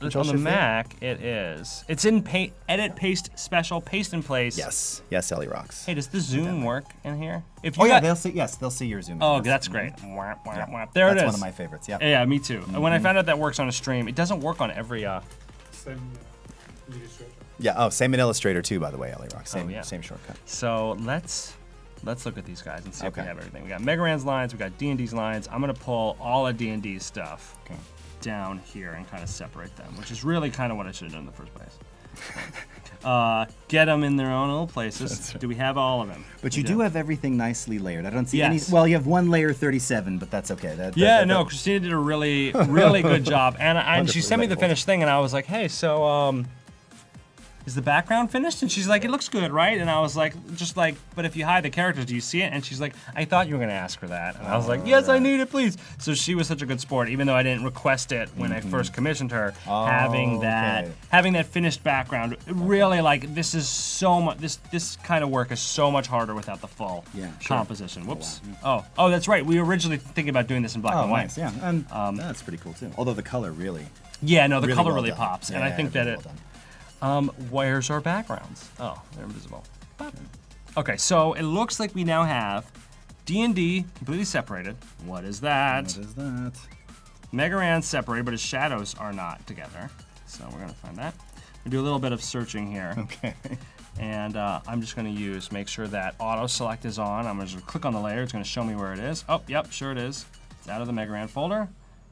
the Shift-V? Mac, it is. It's in Edit, Paste, Special, Paste in Place. Yes, Ellie rocks. Hey, does the zoom work in here? If Oh yeah, they'll see your zoom. Oh, Yes. that's great. Wah, wah, wah. There it That's is. one of my favorites. Yeah. Yeah, me too. When I found out that works on a stream, it doesn't work on every. Yeah. Oh, same in Illustrator too, by the way, Ellie Rock. Same, yeah. same shortcut. So let's look at these guys and see if we Okay. have everything. We got Megaran's lines, we got D&D's lines. I'm gonna pull all of D&D's stuff down here and kind of separate them, which is really kind of what I should have done in the first place. Get them in their own little places. Do we have all of them? But you do have everything nicely layered. I don't see Yes. any. Well, you have one layer 37, but that's okay. No, Christina did a really, really good job. And she sent me the Wonderfully finished thing, and I was like, hey, so is the background finished? And she's like, it looks good, right? And I was like, just like, but if you hide the characters, do you see it? And she's like, I thought you were gonna ask for that. And I was like, yes, I need it, please. So she was such a good sport, even though I didn't request it when I first commissioned her. Having that finished background, really like this is so much. This kind of work is so much harder without the full composition. Whoops. Oh, that's right. We were originally thinking about doing this in black and white. Nice, yeah, and that's pretty cool too. Although the color really. Yeah, no, the color well really done. pops, Yeah, and I think that really it. well done. Where's our backgrounds? Oh, they're invisible. Okay, so it looks like we now have D&D completely separated. What is that? What is that? Megaran separated, but his shadows are not together. So we're gonna find that. We do a little bit of searching here. Okay. And I'm just gonna make sure that auto select is on. I'm gonna click on the layer. It's gonna show me where it is. Oh, yep, sure it is. It's out of the Megaran folder.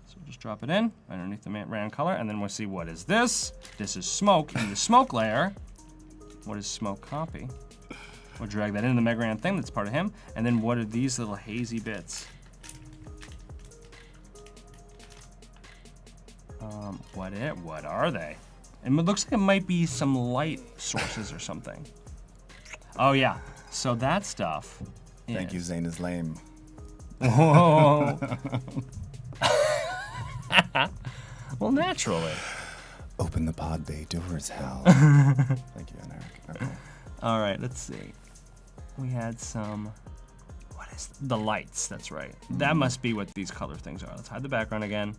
So just drop it in underneath the Megaran color, and then we'll see what is this. This is smoke in the smoke layer. What is smoke copy? We'll drag that into the Megaran thing. That's part of him. And then what are these little hazy bits? What are they? And it looks like it might be some light sources or something. Oh yeah. So that stuff. Thank you, Zane is lame. Whoa. Well, naturally. Open the pod bay doors, Hal. Thank you, Eric. Okay. All right, let's see. We had some. What is the lights? That's right. That must be what these color things are. Let's hide the background again.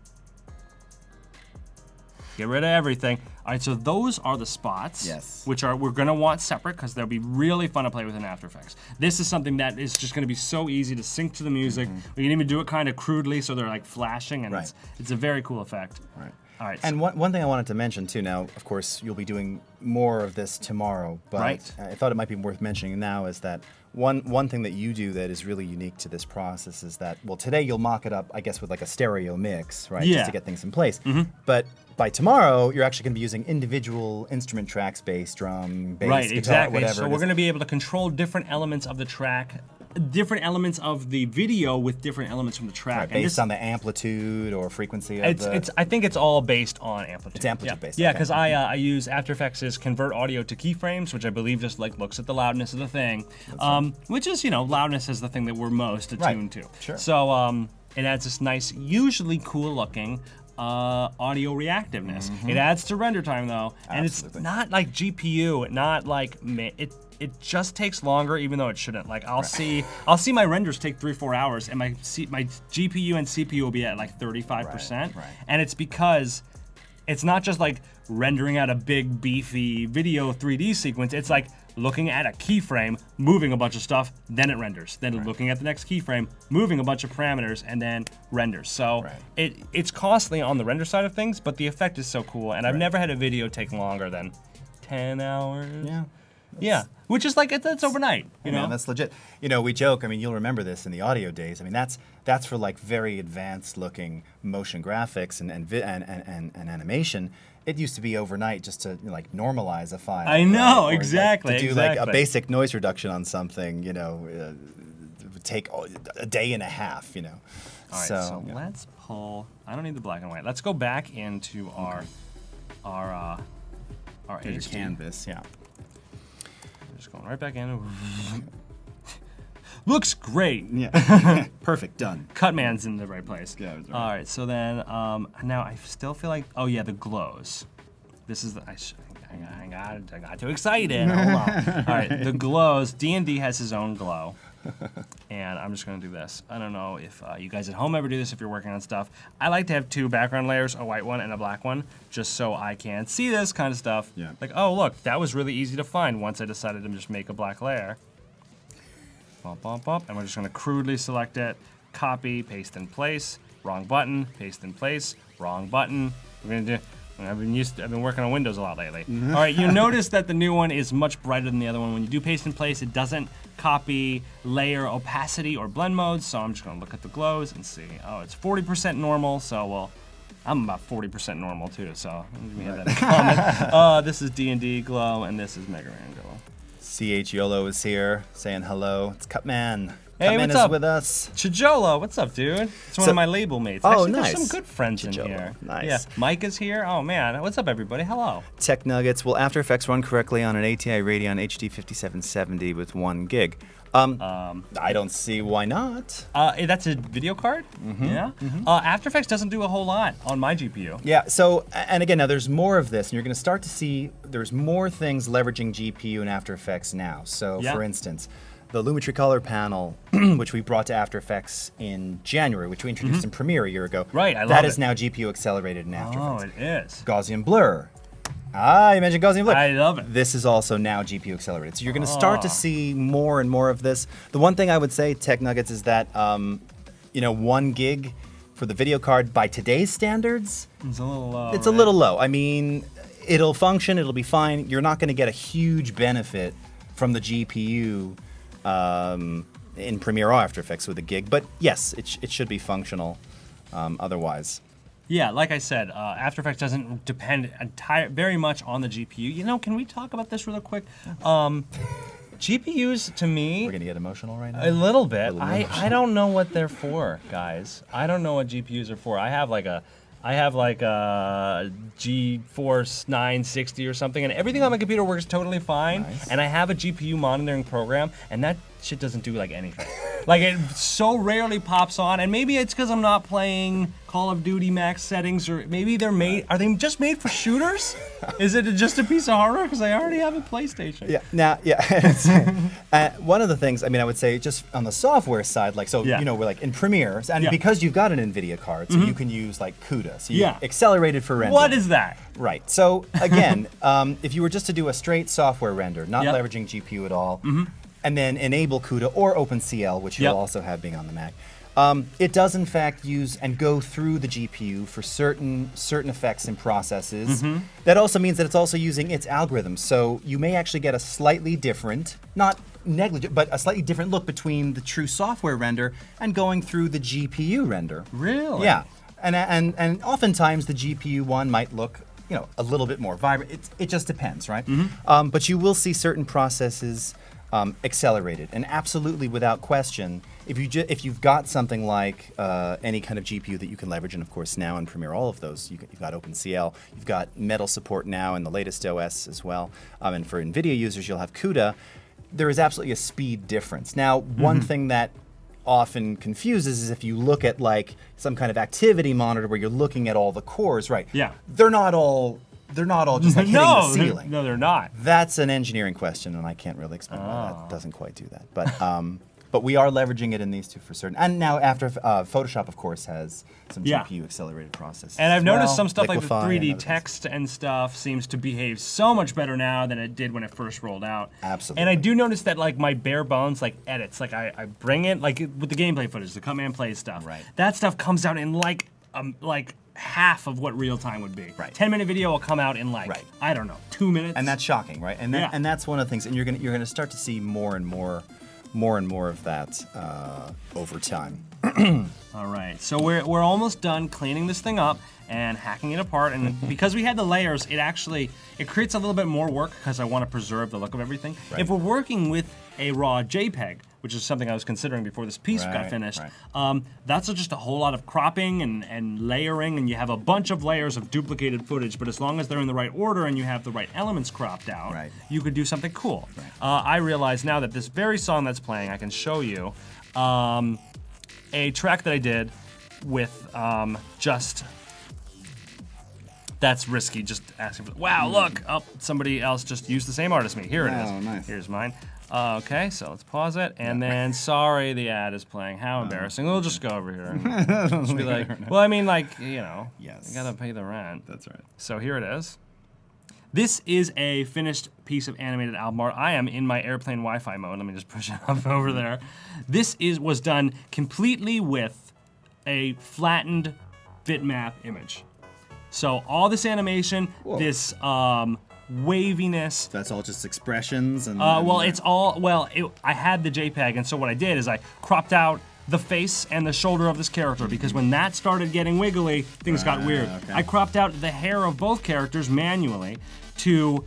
Get rid of everything. All right, so those are the spots. Yes. Which we're gonna want separate because they'll be really fun to play with in After Effects. This is something that is just gonna be so easy to sync to the music. We can even do it kind of crudely, so they're like flashing, and Right. it's a very cool effect. Right. All right. And one thing I wanted to mention too. Now, of course, you'll be doing more of this tomorrow, but Right. I thought it might be worth mentioning now is that one thing that you do that is really unique to this process is that, well, today you'll mock it up, I guess, with like a stereo mix, right? Yeah. Just to get things in place. But by tomorrow, you're actually going to be using individual instrument tracks, bass, drum, bass, Right, guitar, exactly. whatever. So it we're is. going to be able to control different elements of the track, different elements of the video with different elements from the track. Right, based on the amplitude or frequency of the... I think it's all based on amplitude. It's amplitude based, Yeah, okay. because I use After Effects' convert audio to keyframes, which I believe just like looks at the loudness of the thing, which is, loudness is the thing that we're most attuned to. Sure. So it adds this nice, usually cool looking audio reactiveness. It adds to render time though, and Absolutely. it's not like GPU, not like it just takes longer, even though it shouldn't. Like I'll see my renders take 3-4 hours, and my GPU and CPU will be at like 35%, Right. and it's because it's not just like rendering out a big beefy video 3D sequence. It's like looking at a keyframe, moving a bunch of stuff, then it renders. Then looking at the next keyframe, moving a bunch of parameters, and then renders. So it's costly on the render side of things, but the effect is so cool. And I've never had a video take longer than 10 hours. Yeah, which is like it's overnight. You know, that's legit. We joke. I mean, you'll remember this in the audio days. I mean, that's for like very advanced looking motion graphics and animation. It used to be overnight just to like normalize a file. I know, or, exactly. Like, to do exactly. like a basic noise reduction on something, it would take a day and a half. All right, So let's pull. I don't need the black and white. Let's go back into our Your HD. canvas, yeah. Just going right back in. Looks great. Yeah. Perfect. Done. Cutman's in the right place. Yeah, that's right. All right. So then, now I still feel like, oh yeah, the glows. This is the. I got too excited. Hold on. All right, the glows. D&D has his own glow, and I'm just gonna do this. I don't know if you guys at home ever do this if you're working on stuff. I like to have 2 background layers, a white one and a black one, just so I can see this kind of stuff. Yeah. Like, oh look, that was really easy to find once I decided to just make a black layer. Bump, bump, bump, and we're just gonna crudely select it, copy, paste in place, wrong button, paste in place, wrong button. We're I've been working on Windows a lot lately. All right, you notice that the new one is much brighter than the other one. When you do paste in place, it doesn't copy layer opacity or blend modes. So I'm just gonna look at the glows and see. Oh, it's 40% normal. So well, I'm about 40% normal too. So let me have that in comment. This is D&D glow, and this is Mega Man glow. CH YOLO is here saying hello. It's Cutman. Hey, Cutman what's is up? with us. Chijolo, what's up, dude? It's one So- of my label mates. Oh, Actually, nice. There's some good friends in Chijolo, here. nice. Yeah, Mike is here. Oh man, what's up, everybody? Hello. Tech Nuggets. Will After Effects run correctly on an ATI Radeon HD 5770 with 1 gig? I don't see why not. That's a video card. Yeah. After Effects doesn't do a whole lot on my GPU. Yeah, so, and again, now there's more of this, and you're going to start to see there's more things leveraging GPU in After Effects now. So, Yeah. for instance, the Lumetri Color panel, which we brought to After Effects in January, which we introduced in Premiere a year ago. Right, I love That it. is now GPU accelerated in After Oh, Effects. it is. Gaussian blur. You mentioned Gaussian blur. I love it. This is also now GPU accelerated. So you're going to start to see more and more of this. The one thing I would say, Tech Nuggets, is that 1 gig for the video card by today's standards, It's a little low. it's a little low. I mean, it'll function, it'll be fine. You're not going to get a huge benefit from the GPU in Premiere or After Effects with a gig. But yes, it should be functional otherwise. Yeah, like I said, After Effects doesn't depend very much on the GPU. You know, can we talk about this real quick? GPUs, to me, We're going to get emotional right now. a little bit. little I don't know what they're for, guys. I don't know what GPUs are for. I have like a GeForce 960 or something, and everything on my computer works totally fine. Nice. And I have a GPU monitoring program, and that shit doesn't do like anything. Like it so rarely pops on, and maybe it's because I'm not playing Call of Duty max settings, or maybe they're made. Are they just made for shooters? Is it just a piece of hardware? Because I already have a PlayStation. Yeah. Now, one of the things, I mean, I would say just on the software side, like, so, Yeah. we're like in Premiere, and Yeah. because you've got an NVIDIA card, so you can use like CUDA, so you Yeah. accelerated for rendering. What is that? Right. So again, if you were just to do a straight software render, not Yep. leveraging GPU at all, and then enable CUDA or OpenCL, which you'll Yep. also have being on the Mac, it does in fact use and go through the GPU for certain effects and processes. That also means that it's also using its algorithms. So you may actually get a slightly different, not negligent, but a slightly different look between the true software render and going through the GPU render. Really? Yeah. And oftentimes the GPU one might look, a little bit more vibrant. It just depends, right? But you will see certain processes accelerated, and absolutely without question, if you've got something like any kind of GPU that you can leverage, and of course now in Premiere, all of those, you've got OpenCL, you've got Metal support now in the latest OS as well, and for NVIDIA users, you'll have CUDA. There is absolutely a speed difference. Now, one thing that often confuses is if you look at like some kind of activity monitor where you're looking at all the cores, right? Yeah. They're not all just like hitting the ceiling. No, they're not. That's an engineering question, and I can't really explain why that doesn't quite do that. But we are leveraging it in these two for certain. And now after Photoshop, of course, has some Yeah. GPU accelerated processes. And I've as noticed well, some stuff like the Liquify and 3D other things. text and stuff seems to behave so much better now than it did when it first rolled out. Absolutely. And I do notice that like my bare bones like edits, like I bring it like with the gameplay footage, the Cutman plays stuff. Right. That stuff comes out in like half of what real time would be. Right. 10-minute video will come out in like Right. I don't know 2 minutes. And that's shocking, right? And Yeah. and that's one of the things. And you're gonna start to see more and more of that over time. All right, so we're almost done cleaning this thing up and hacking it apart. And because we had the layers, it creates a little bit more work because I want to preserve the look of everything. Right. If we're working with a raw JPEG, which is something I was considering before this piece got Right, finished, right. that's just a whole lot of cropping and layering, and you have a bunch of layers of duplicated footage. But as long as they're in the right order and you have the right elements cropped out, Right. you could do something cool. I realize now that this very song that's playing, I can show you a track that I did with just. That's risky, just asking for. Wow, look! Oh, somebody else just used the same artist as me. Here it is. Oh, nice. Here's mine. Okay, so let's pause it, and then sorry, the ad is playing. How embarrassing! We'll just go over here. And just be like, well, I mean, like Yes. you gotta pay the rent. That's right. So here it is. This is a finished piece of animated album art. I am in my airplane Wi-Fi mode. Let me just push it up over there. This was done completely with a flattened bitmap image. So all this animation, this waviness. That's all just expressions and. Well, it's all I had the JPEG, and so what I did is I cropped out the face and the shoulder of this character because when that started getting wiggly, things got weird. Okay. I cropped out the hair of both characters manually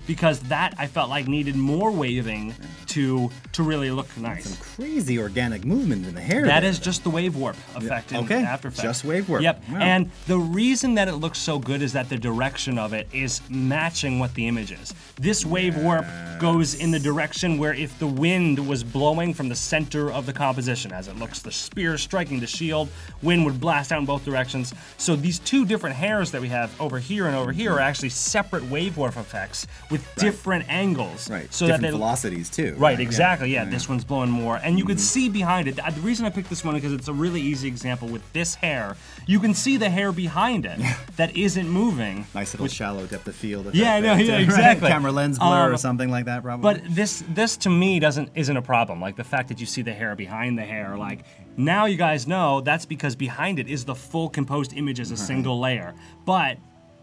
because that I felt like needed more waving to really look nice. Some crazy organic movement in the hair. That is just the wave warp effect in After Effects. Just wave warp. Yep. Wow. And the reason that it looks so good is that the direction of it is matching what the image is. This wave warp goes in the direction where if the wind was blowing from the center of the composition, as it looks, the spear striking the shield, wind would blast out in both directions. So these two different hairs that we have over here and over here are actually separate wave warp effects with different angles. Right. So different that velocities too. Right, exactly. Yeah, this one's blowing more. And you can see behind it. The reason I picked this one is because it's a really easy example with this hair. You can see the hair behind it that isn't moving. Nice little shallow depth of field. Yeah, I know, yeah, exactly. Camera lens blur or something like that, probably. But this to me isn't a problem. Like the fact that you see the hair behind the hair, like now you guys know that's because behind it is the full composed image as a single layer. But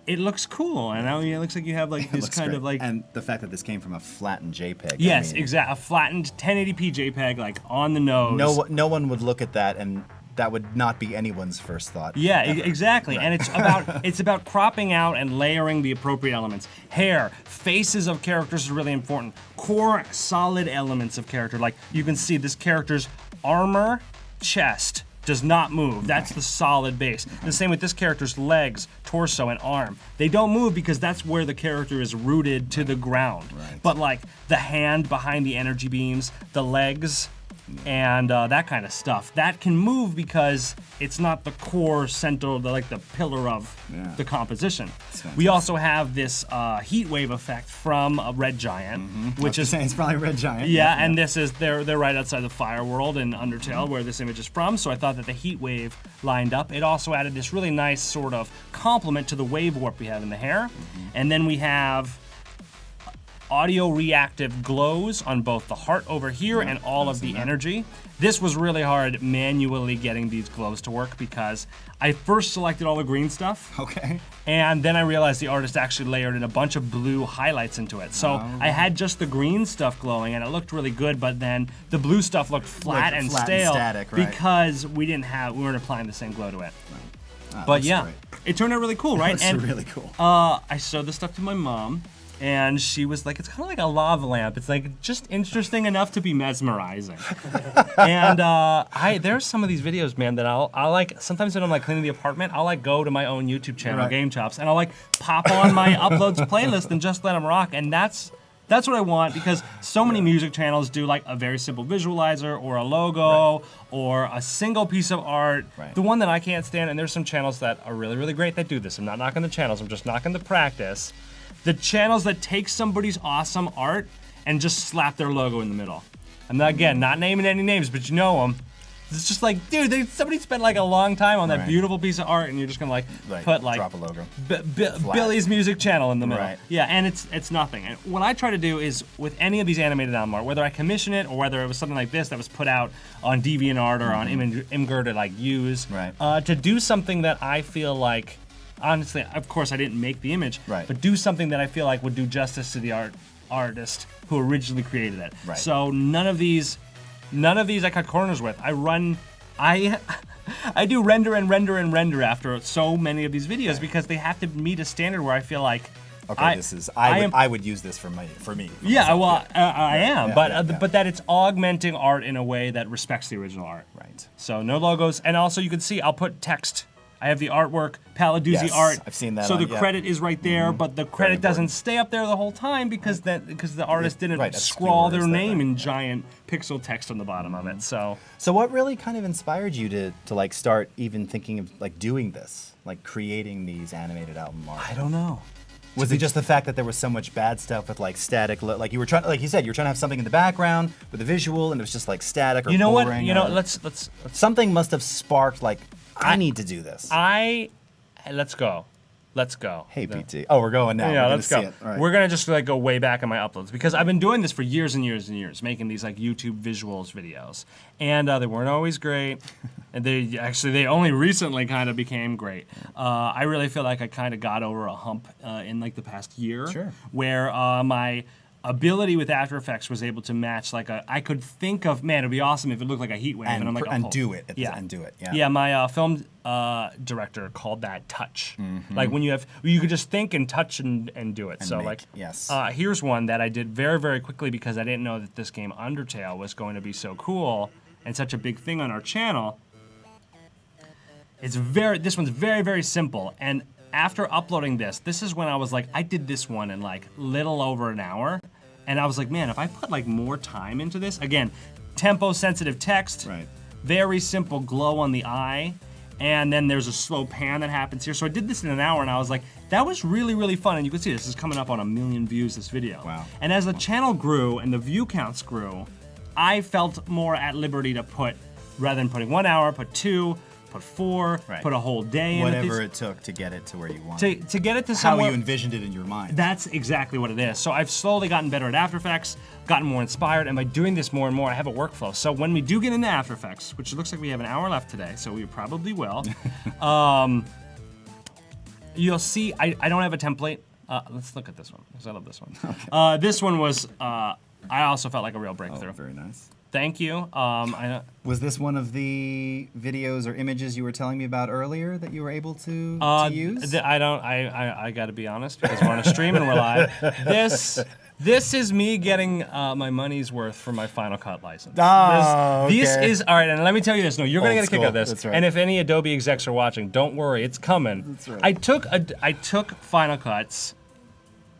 it looks cool, and now it looks like you have like this kind great. of like. And the fact that this came from a flattened JPEG. Yes, exactly. A flattened 1080p JPEG, like on the nose. No one would look at that, and that would not be anyone's first thought. Yeah, ever. exactly. Right. And it's about cropping out and layering the appropriate elements. Hair, faces of characters is really important. Core, solid elements of character. Like you can see this character's armor, chest does not move. That's the solid base. The same with this character's legs, torso, and arm. They don't move because that's where the character is rooted to the ground. Right. But like the hand behind the energy beams, the legs, and that kind of stuff, that can move because it's not the core center, the pillar of the composition. We also have this heat wave effect from a Red Giant, which is it's probably Red Giant. yeah, and this is they're right outside the Fire World in Undertale where this image is from. So I thought that the heat wave lined up. It also added this really nice sort of complement to the wave warp we have in the hair, and then we have audio reactive glows on both the heart over here and all of the energy. This was really hard manually getting these glows to work because I first selected all the green stuff. Okay. And then I realized the artist actually layered in a bunch of blue highlights into it. So I had just the green stuff glowing and it looked really good, but then the blue stuff looked flat and stale static, right. because we weren't applying the same glow to it. Right. But yeah, it turned out really cool, right? That's really cool. I showed this stuff to my mom, and she was like, it's kind of like a lava lamp. It's like just interesting enough to be mesmerizing. And there's some of these videos, man, that I'll like, sometimes when I'm like cleaning the apartment, I'll like go to my own YouTube channel, Game Chops, and I'll like pop on my uploads playlist and just let them rock. And that's what I want because so many music channels do like a very simple visualizer or a logo or a single piece of art. Right. The one that I can't stand, and there's some channels that are really, really great that do this. I'm not knocking the channels, I'm just knocking the practice. The channels that take somebody's awesome art and just slap their logo in the middle. I'm not naming any names, but you know them. It's just like, dude, somebody spent like a long time on that beautiful piece of art, and you're just gonna put like drop a logo, Billy's music channel in the middle. Right. Yeah, and it's nothing. And what I try to do is with any of these animated album art, whether I commission it or whether it was something like this that was put out on DeviantArt or on Imgur to like use, to do something that I feel like. Honestly, of course, I didn't make the image, but do something that I feel like would do justice to the artist who originally created it. Right. So none of these I cut corners with. I do render and render and render after so many of these videos because they have to meet a standard where I feel like I would use this for me. Yeah, well, I am, but that it's augmenting art in a way that respects the original art. Right. So no logos, and also you can see I'll put text. I have the artwork, Paladuzzi art. I've seen that. So the credit is right there, but the credit doesn't stay up there the whole time because the artist didn't scrawl their name in giant pixel text on the bottom of it. So what really kind of inspired you to like start even thinking of like doing this, like creating these animated album art? I don't know. Was it just the fact that there was so much bad stuff with like static, like you were trying, like you said, you were trying to have something in the background with a visual, and it was just like static or you know boring? What? You know, let's something must have sparked like I need to do this. Let's go. Let's go. Hey, PT. Oh, we're going now. Yeah, We're let's gonna go. see it. All right. We're gonna just like go way back in my uploads because I've been doing this for years and years and years, making these like YouTube visuals videos, and they weren't always great, and they only recently kind of became great. I really feel like I kind of got over a hump in like the past year, Sure. where my ability with After Effects was able to match like I could think of, man, it'd be awesome if it looked like a heat wave, and I'm like, and do it. Yeah. Yeah, my film director called that touch. Like when you could just think and touch and do it. So make, like, yes. Here's one that I did very, very quickly because I didn't know that this game Undertale was going to be so cool and such a big thing on our channel. This one's very, very simple. And after uploading this is when I was like, I did this one in like little over an hour. And I was like, man, if I put like more time into this, again, tempo sensitive text, Right. very simple glow on the eye, and then there's a slow pan that happens here. So I did this in an hour, and I was like, that was really, really fun. And you can see this is coming up on 1 million views, this video. Wow. And as the channel grew and the view counts grew, I felt more at liberty to put, rather than putting 1 hour, put 2, put 4, Right. put a whole day in Whatever it. it took to get it to where you want. To get it to How somewhere. you envisioned it in your mind. That's exactly what it is. So I've slowly gotten better at After Effects, gotten more inspired, and by doing this more and more, I have a workflow. So when we do get into After Effects, which it looks like we have an hour left today, so we probably will, you'll see I don't have a template. Let's look at this one, because I love this one. Okay. This one was, I also felt like a real breakthrough. Oh, very nice. Thank you. Was this one of the videos or images you were telling me about earlier that you were able to use? I got to be honest because we're on a stream and we're live. This is me getting my money's worth for my Final Cut license. Oh, This okay. is all right, and let me tell you this. No, you're gonna Old get a kick school. out of this. That's right. And if any Adobe execs are watching, don't worry, it's coming. That's right. I took Final Cut's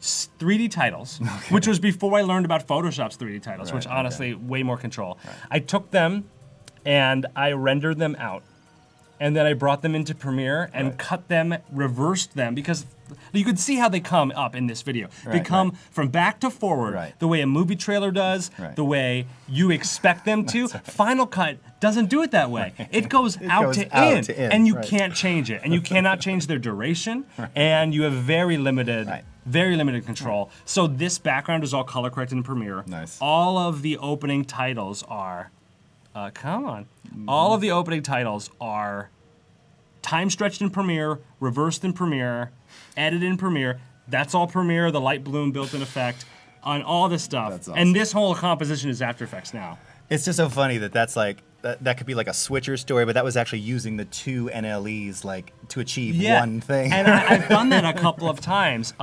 3D titles, which was before I learned about Photoshop's 3D titles, which Right, honestly, way more control. Right. I took them and I rendered them out. And then I brought them into Premiere and cut them, reversed them, because you could see how they come up in this video. They come from back to forward, the way a movie trailer does, the way you expect them to. Final Cut doesn't do it that way. It goes out to in, and you can't change it. And you cannot change their duration, and you have very limited control. So this background is all color corrected in Premiere. Nice. All of the opening titles are, all of the opening titles are time stretched in Premiere, reversed in Premiere, edited in Premiere. That's all Premiere, the light bloom built-in effect, on all this stuff. That's awesome. And this whole composition is After Effects now. It's just so funny that's like that could be like a switcher story, but that was actually using the 2 NLEs like to achieve one thing. And I've done that a couple of times.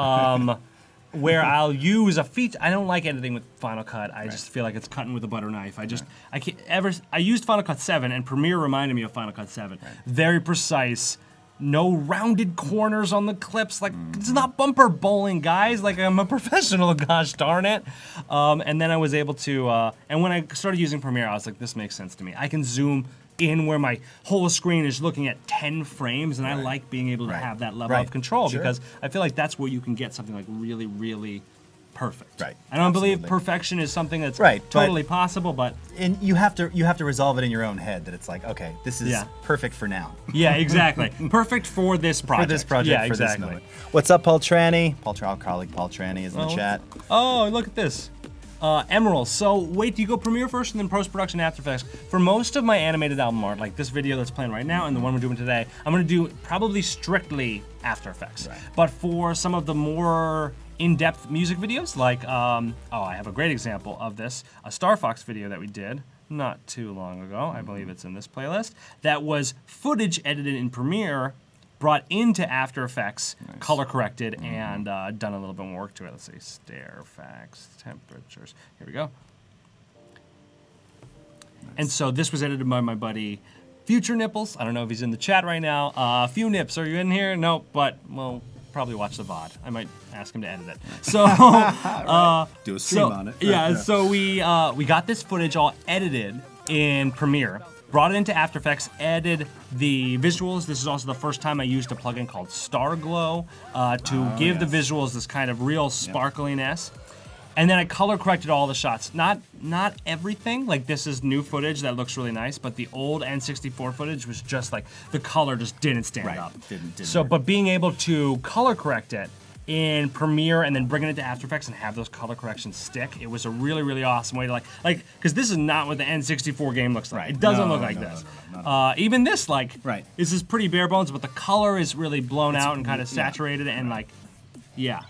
Where I'll use a feature. I don't like editing with Final Cut. I just feel like it's cutting with a butter knife. I used Final Cut 7, and Premiere reminded me of Final Cut 7. Very precise, no rounded corners on the clips. Like, it's not bumper bowling, guys. Like, I'm a professional, gosh darn it. And then I was able to, and when I started using Premiere, I was like, this makes sense to me. I can zoom in where my whole screen is looking at 10 frames, and I like being able to have that level of control because I feel like that's where you can get something like really, really perfect. Right. I don't believe perfection is something that's totally possible, but and you have to resolve it in your own head that it's like, okay, this is perfect for now. Yeah, exactly. Perfect for this project. For this project, yeah, for exactly. this moment. What's up, Paul Tranny? Our colleague Paul Tranny is in the chat. Oh, look at this. Emerald. So wait, do you go Premiere first and then post-production After Effects? For most of my animated album art, like this video that's playing right now and the one we're doing today, I'm gonna do probably strictly After Effects. Right. But for some of the more in-depth music videos, like, I have a great example of this, a Star Fox video that we did not too long ago, I believe it's in this playlist, that was footage edited in Premiere, brought into After Effects, color corrected, and done a little bit more work to it. Let's see, Fairfax, temperatures. Here we go. And so this was edited by my buddy Future Nipples. I don't know if he's in the chat right now. Few Nips, are you in here? No, but we'll probably watch the VOD. I might ask him to edit it. So do a stream on it. Yeah, so we got this footage all edited in Premiere. Brought it into After Effects, added the visuals. This is also the first time I used a plugin called Star Glow to give the visuals this kind of real sparkliness. And then I color corrected all the shots. Not everything. Like this is new footage that looks really nice, but the old N64 footage was just like the color just didn't stand up. Didn't so, work. but being able to color correct it in Premiere and then bringing it to After Effects and have those color corrections stick, it was a really, really awesome way to like because this is not what the N64 game looks like. Right. It doesn't No, look like no, this. no. Even this, like, Right. this is pretty bare bones, but the color is really blown out and kind of saturated and like. Yeah,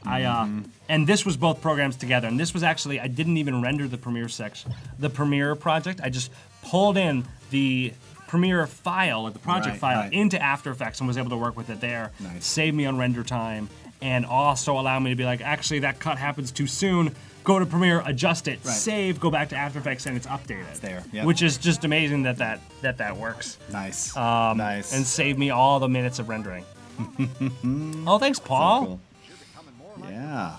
and this was both programs together, and this was actually, I didn't even render the Premiere project. I just pulled in the Premiere file, or the project file, into After Effects and was able to work with it there. Nice. Save me on render time, and also allow me to be like, actually, that cut happens too soon. Go to Premiere, adjust it, save, go back to After Effects, and it's updated. It's there, yep. Which is just amazing that works. Nice. Nice. And save me all the minutes of rendering. Oh, thanks, Paul. So cool. Yeah.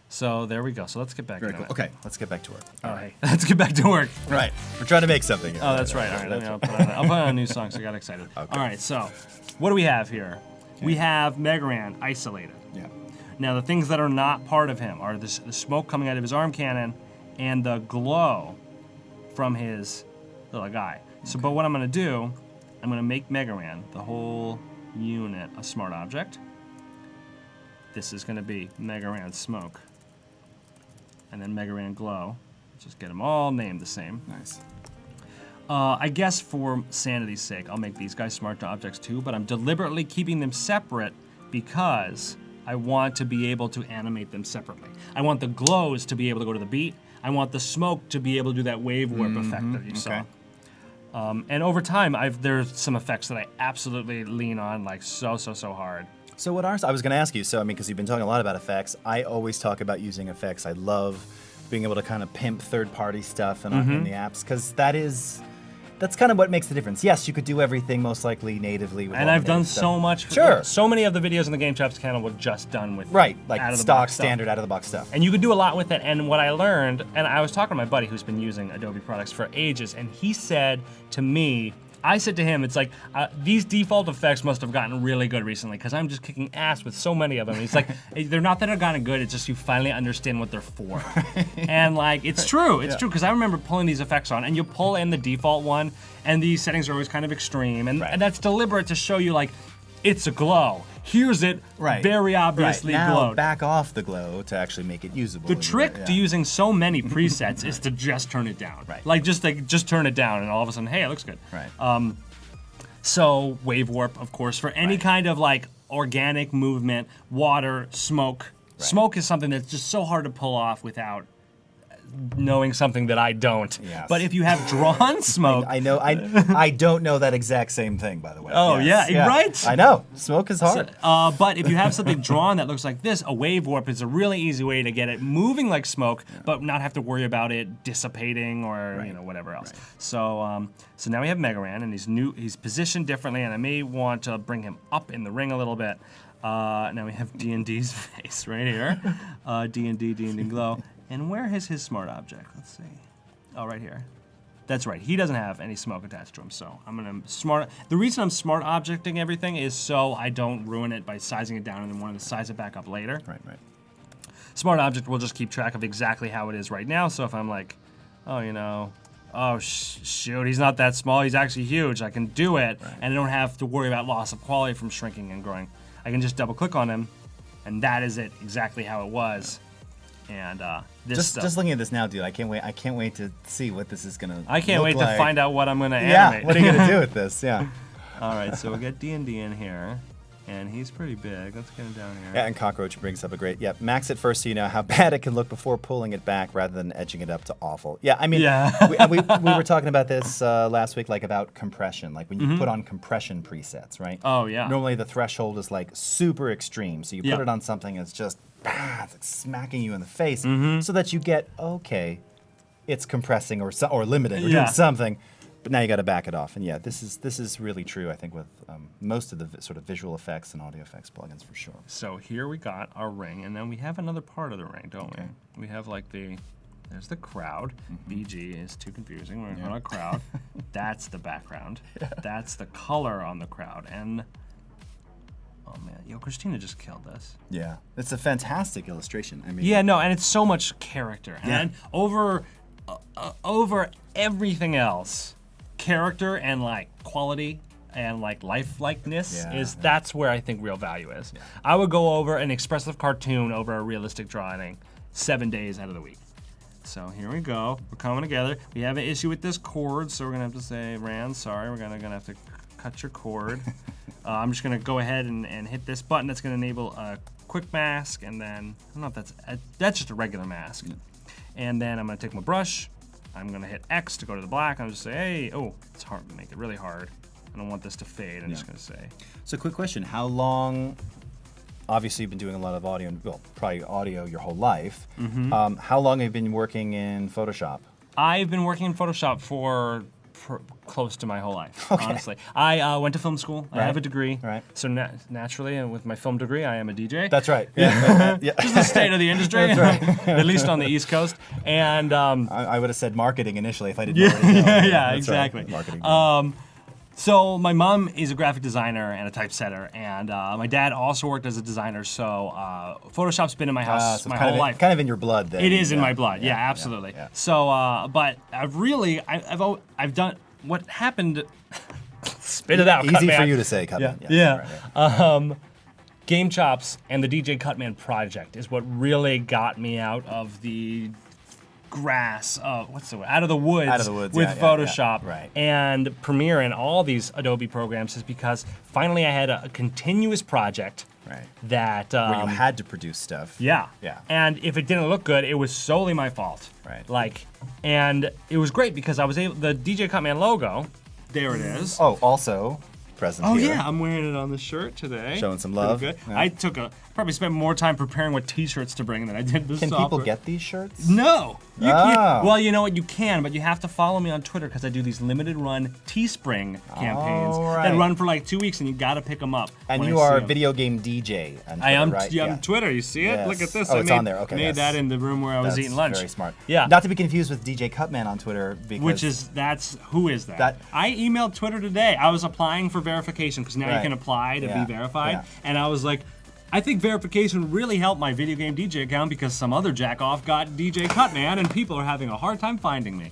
So there we go. So let's get back Very to cool. it. Okay, let's get back to work. All right, let's get back to work. Right. We're trying to make something. Oh, that's right. All right, I'll put on a new song, so I got excited. Okay. All right, so what do we have here? We have Megaran isolated. Yeah. Now, the things that are not part of him are the smoke coming out of his arm cannon and the glow from his little guy. So, but what I'm going to do, I'm going to make Megaran, the whole unit, a smart object. This is going to be Megaran Smoke. And then Megaran Glow. Just get them all named the same. Nice. I guess for sanity's sake, I'll make these guys smart objects too, but I'm deliberately keeping them separate because I want to be able to animate them separately. I want the glows to be able to go to the beat. I want the smoke to be able to do that wave warp effect that you saw. And over time, there's some effects that I absolutely lean on like so hard. So what I was going to ask you, so I mean, because you've been talking a lot about effects, I always talk about using effects. I love being able to kind of pimp third-party stuff in the apps, because that's kind of what makes the difference. Yes, you could do everything most likely natively. With and all I've the done native so stuff. much. Sure. So many of the videos on the Game Chops channel were just done with like out-of-the-box stock, stuff. standard, out-of-the-box stuff. And you could do a lot with it. And what I learned, and I was talking to my buddy who's been using Adobe products for ages, and he said to me, I said to him, it's like, these default effects must have gotten really good recently because I'm just kicking ass with so many of them. And he's like, they're not that they're gotten good, it's just you finally understand what they're for. And like, it's true, true, because I remember pulling these effects on, and you pull in the default one, and these settings are always kind of extreme, and that's deliberate to show you like, it's a glow. Here's it, very obviously now, glowed. back off the glow to actually make it usable. The trick to using so many presets is to just turn it down. Like just turn it down, and all of a sudden, hey, it looks good. So wave warp, of course, for any kind of like organic movement, water, smoke. Smoke is something that's just so hard to pull off without knowing something that I don't. Yes. But if you have drawn smoke, I know. I don't know that exact same thing, by the way. Oh, Yes, yeah, right? I know. Smoke is hard. but if you have something drawn that looks like this, a wave warp is a really easy way to get it moving like smoke, but not have to worry about it dissipating or whatever else. So so now we have Megaran, and he's positioned differently, and I may want to bring him up in the ring a little bit. Now we have D&D's face right here. D&D Glow. And where is his smart object? Let's see. Oh, right here. That's right. He doesn't have any smoke attached to him, so I'm gonna smart. The reason I'm smart objecting everything is so I don't ruin it by sizing it down and then wanting to size it back up later. Right. Smart object will just keep track of exactly how it is right now. So if I'm like, shoot, he's not that small. He's actually huge. I can do it, and I don't have to worry about loss of quality from shrinking and growing. I can just double click on him, and that is it, exactly how it was. And this just looking at this now, dude, I can't wait to see what this is gonna. I can't wait like. to find out what I'm gonna Yeah, animate. what are you gonna do with this? Yeah. All right, so we got D&D in here, and he's pretty big. Let's get him down here. Yeah, and Cockroach brings up a great. Yeah, max it first so you know how bad it can look before pulling it back, rather than edging it up to awful. Yeah, I mean, we were talking about this last week, like about compression, like when you put on compression presets, right? Oh yeah. Normally the threshold is like super extreme, so you put it on something that's just. It's like smacking you in the face, so that you get it's compressing or limiting or doing something, but now you got to back it off. And yeah, this is really true. I think with most of the sort of visual effects and audio effects plugins for sure. So here we got our ring, and then we have another part of the ring, don't we? We have like there's the crowd. BG is too confusing. We're on a crowd. That's the background. That's the color on the crowd, and Oh man, yo, Christina just killed this. Yeah, it's a fantastic illustration. I mean, Yeah, no, and it's so much character. Yeah. And over everything else, character and like quality and like lifelikeness that's where I think real value is. Yeah. I would go over an expressive cartoon over a realistic drawing 7 days out of the week. So here we go. We're coming together. We have an issue with this cord, so we're gonna have to say, Rand, sorry, we're gonna have to cut your cord. I'm just gonna go ahead and hit this button that's gonna enable a quick mask, and then I don't know if that's just a regular mask. And then I'm gonna take my brush. I'm gonna hit X to go to the black. I'm just say, hey, oh, it's hard to make it really hard. I don't want this to fade. I'm just gonna say. So, quick question: how long? Obviously, you've been doing a lot of audio, well, probably audio your whole life. How long have you been working in Photoshop? I've been working in Photoshop for close to my whole life, honestly. I went to film school. I have a degree. Right. So naturally, and with my film degree, I am a DJ. That's right. Yeah. Just the state of the industry, at least on the East Coast. And I would have said marketing initially if I didn't already know. yeah, That's exactly. Right. Marketing. So my mom is a graphic designer and a typesetter, and my dad also worked as a designer. So Photoshop's been in my house So my it's whole life. Kind of in your blood, then. It is in my blood. Yeah, absolutely. Yeah. So, but I've done what happened. Spit it out. Easy Cutman. for you to say, Cutman. Yeah. Right. Game Chops and the DJ Cutman project is what really got me out of the grass. What's the word? Out of the woods with Photoshop Right. and Premiere and all these Adobe programs is because finally I had a continuous project. Right. That Where you had to produce stuff. Yeah. Yeah. And if it didn't look good, it was solely my fault. Right. Like, and it was great because I was able, the DJ Cutman logo, there it is. Oh, also present Oh here. yeah, I'm wearing it on the shirt today. Showing some love. Pretty good. Yeah. I probably spent more time preparing what T-shirts to bring than I did the Can software. people get these shirts? No. You Oh. can't. Well, you know what? You can, but you have to follow me on Twitter because I do these limited run Teespring campaigns right. that run for like 2 weeks, and you got to pick them up. And when you I see are a 'em. video game DJ on Twitter, I am. right? Yeah, on Twitter. You see it? Yes. Look at this. Oh, I it's made, on there. Okay, made yes. that in the room where I was That's eating lunch. Very smart. Yeah. Not to be confused with DJ Cutman on Twitter, because Who is that? I emailed Twitter today. I was applying for verification because now you Right. can apply to Yeah. be verified, Yeah. and I was like, I think verification really helped my video game DJ account because some other jackoff got DJ Cutman, and people are having a hard time finding me.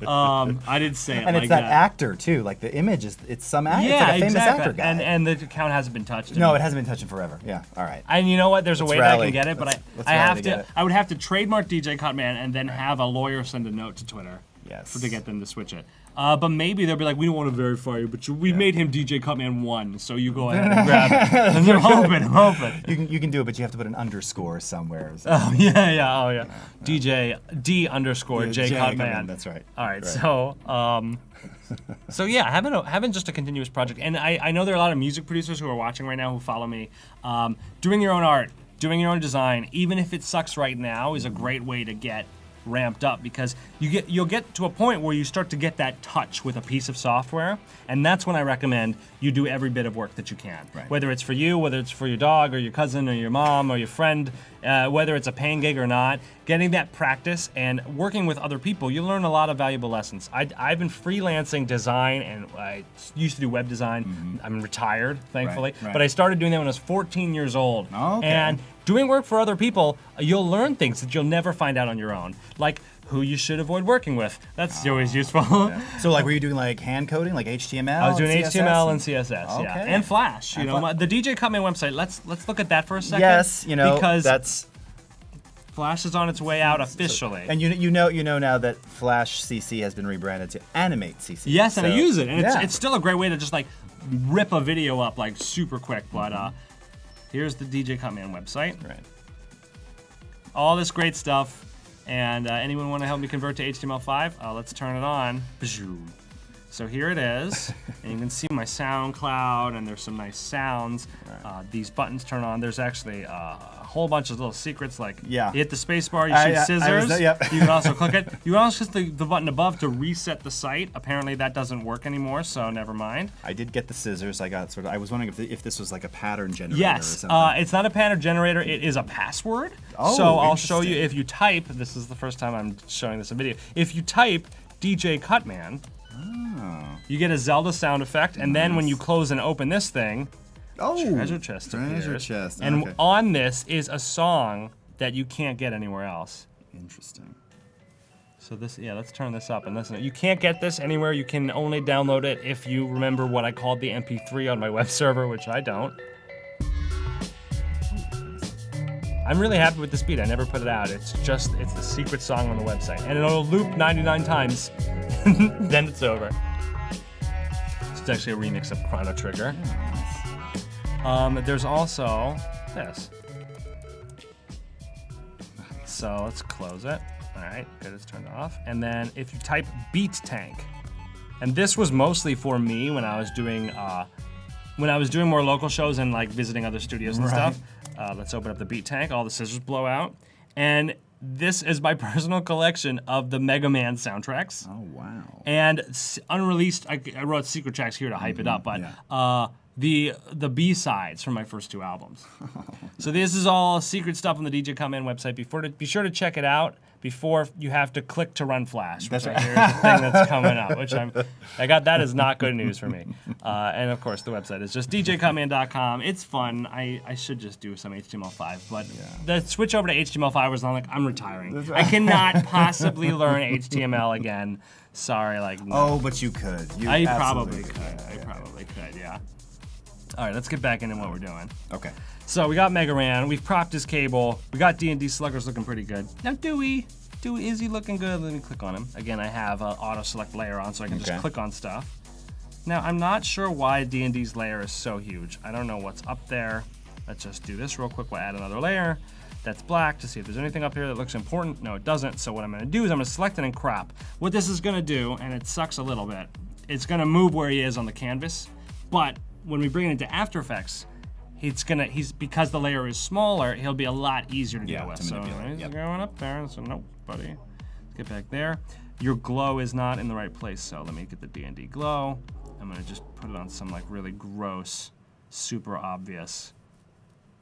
I did say it and like it's that actor too. Like the image it's some actor. Yeah, it's like a famous exactly. actor guy. And the account hasn't been touched. No, it hasn't been touched in forever. Yeah. All right. And you know what? There's a way that I rally. can get it, but Let's I rally have to get to. it. I would have to trademark DJ Cutman and then have a lawyer send a note to Twitter. Yes. To get them to switch it. But maybe they'll be like, we don't want to verify you, but we made him DJ Cutman 1, so you go ahead and grab it. And I'm hoping. You can do it, but you have to put an underscore somewhere. So. Oh yeah. DJ D underscore J Cutman. That's right. All right. So so yeah, having just a continuous project, and I know there are a lot of music producers who are watching right now who follow me. Doing your own art, doing your own design, even if it sucks right now, is a great way to get ramped up because you'll get to a point where you start to get that touch with a piece of software, and that's when I recommend you do every bit of work that you can. Right. Whether it's for you, whether it's for your dog or your cousin or your mom or your friend, whether it's a paying gig or not, getting that practice and working with other people, you learn a lot of valuable lessons. I've been freelancing design, and I used to do web design. Mm-hmm. I'm retired, thankfully, Right. but I started doing that when I was 14 years old. Oh, okay. And doing work for other people, you'll learn things that you'll never find out on your own, like who you should avoid working with. That's always useful. So like, were you doing like hand coding, like HTML? I was doing and HTML and CSS? CSS, yeah, Okay. and Flash. You And know, the DJ Cutman website. Let's look at that for a second. Yes, because that's. Flash is on its way out officially. And you know now that Flash CC has been rebranded to Animate CC. Yes, and I So, use it, and yeah. it's still a great way to just like rip a video up like super quick. But here's the DJ Cutman website. Right. All this great stuff. And anyone want to help me convert to HTML5? Let's turn it on. So here it is, and you can see my SoundCloud, and there's some nice sounds. These buttons turn on. There's actually a whole bunch of little secrets, like you hit the space bar, you shoot scissors. Yep. You can also click it. You can also hit the button above to reset the site. Apparently that doesn't work anymore, so never mind. I did get the scissors. I was wondering if this was like a pattern generator or Yes, something. it's not a pattern generator. It is a password. Oh, so I'll show you interesting. if you type. This is the first time I'm showing this in video. If you type DJ Cutman, you get a Zelda sound effect, and then when you close and open this thing, Oh, treasure chest treasure appears. chest. And Okay. on this is a song that you can't get anywhere else. Interesting. So this, yeah, let's turn this up and listen. You can't get this anywhere. You can only download it if you remember what I called the MP3 on my web server, which I don't. I'm really happy with the speed. I never put it out. It's the secret song on the website. And it'll loop 99 times, then it's over. It's actually a remix of Chrono Trigger. There's also this. So let's close it. All right, good, it's turned off. And then if you type Beat Tank, and this was mostly for me when I was doing more local shows and like visiting other studios and stuff. Let's open up the Beat Tank. All the scissors blow out, and this is my personal collection of the Mega Man soundtracks. Oh wow. And unreleased, I wrote secret tracks here to hype it up, but the B-sides from my first 2 albums. So this is all secret stuff on the DJ Cutman website. Be sure to check it out before you have to click to run Flash, which I hear is the thing that's coming up, which that is not good news for me. And of course the website is just djcutman.com. It's fun. I should just do some HTML5, but the switch over to HTML5 was not like, I'm retiring. I cannot possibly learn HTML again. Sorry, like no. Oh, but you could. I probably could, yeah. All right, let's get back into what we're doing. Okay. So we got Mega Man, we've propped his cable, we got D&D Sluggers looking pretty good. Now Dewey, is he looking good? Let me click on him. Again, I have an auto select layer on so I can just click on stuff. Now I'm not sure why D&D's layer is so huge. I don't know what's up there. Let's just do this real quick. We'll add another layer that's black to see if there's anything up here that looks important. No, it doesn't. So what I'm gonna do is I'm gonna select it and crop. What this is gonna do, and it sucks a little bit, it's gonna move where he is on the canvas, but when we bring it into After Effects, because the layer is smaller, he'll be a lot easier to deal with. to So manipulate. he's going up there. So nope, buddy. Let's get back there. Your glow is not in the right place, so let me get the D&D glow. I'm gonna just put it on some like really gross, super obvious.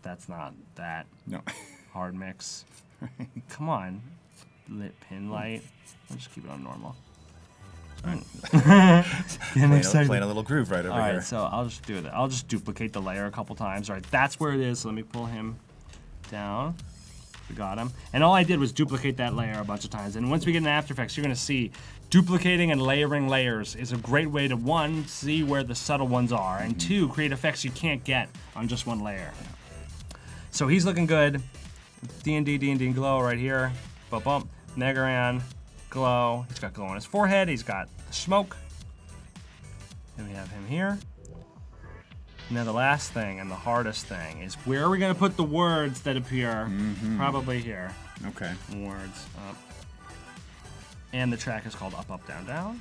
That's not that. No. Hard mix. Come on, lit pin light. I'll just keep it on normal. Playing a little groove right over All here. right, so I'll just do that. I'll just duplicate the layer a couple times. All right, that's where it is. So let me pull him down. We got him. And all I did was duplicate that layer a bunch of times. And once we get into After Effects, you're gonna see duplicating and layering layers is a great way to, 1, see where the subtle ones are, and 2, create effects you can't get on just one layer. So he's looking good. D&D glow right here. Bump, bump. Mega Man. Glow. He's got glow on his forehead. He's got the smoke. Then we have him here. Now the last thing and the hardest thing is where are we gonna put the words that appear? Probably here. Okay. Words up. And the track is called Up, Up, Down, Down.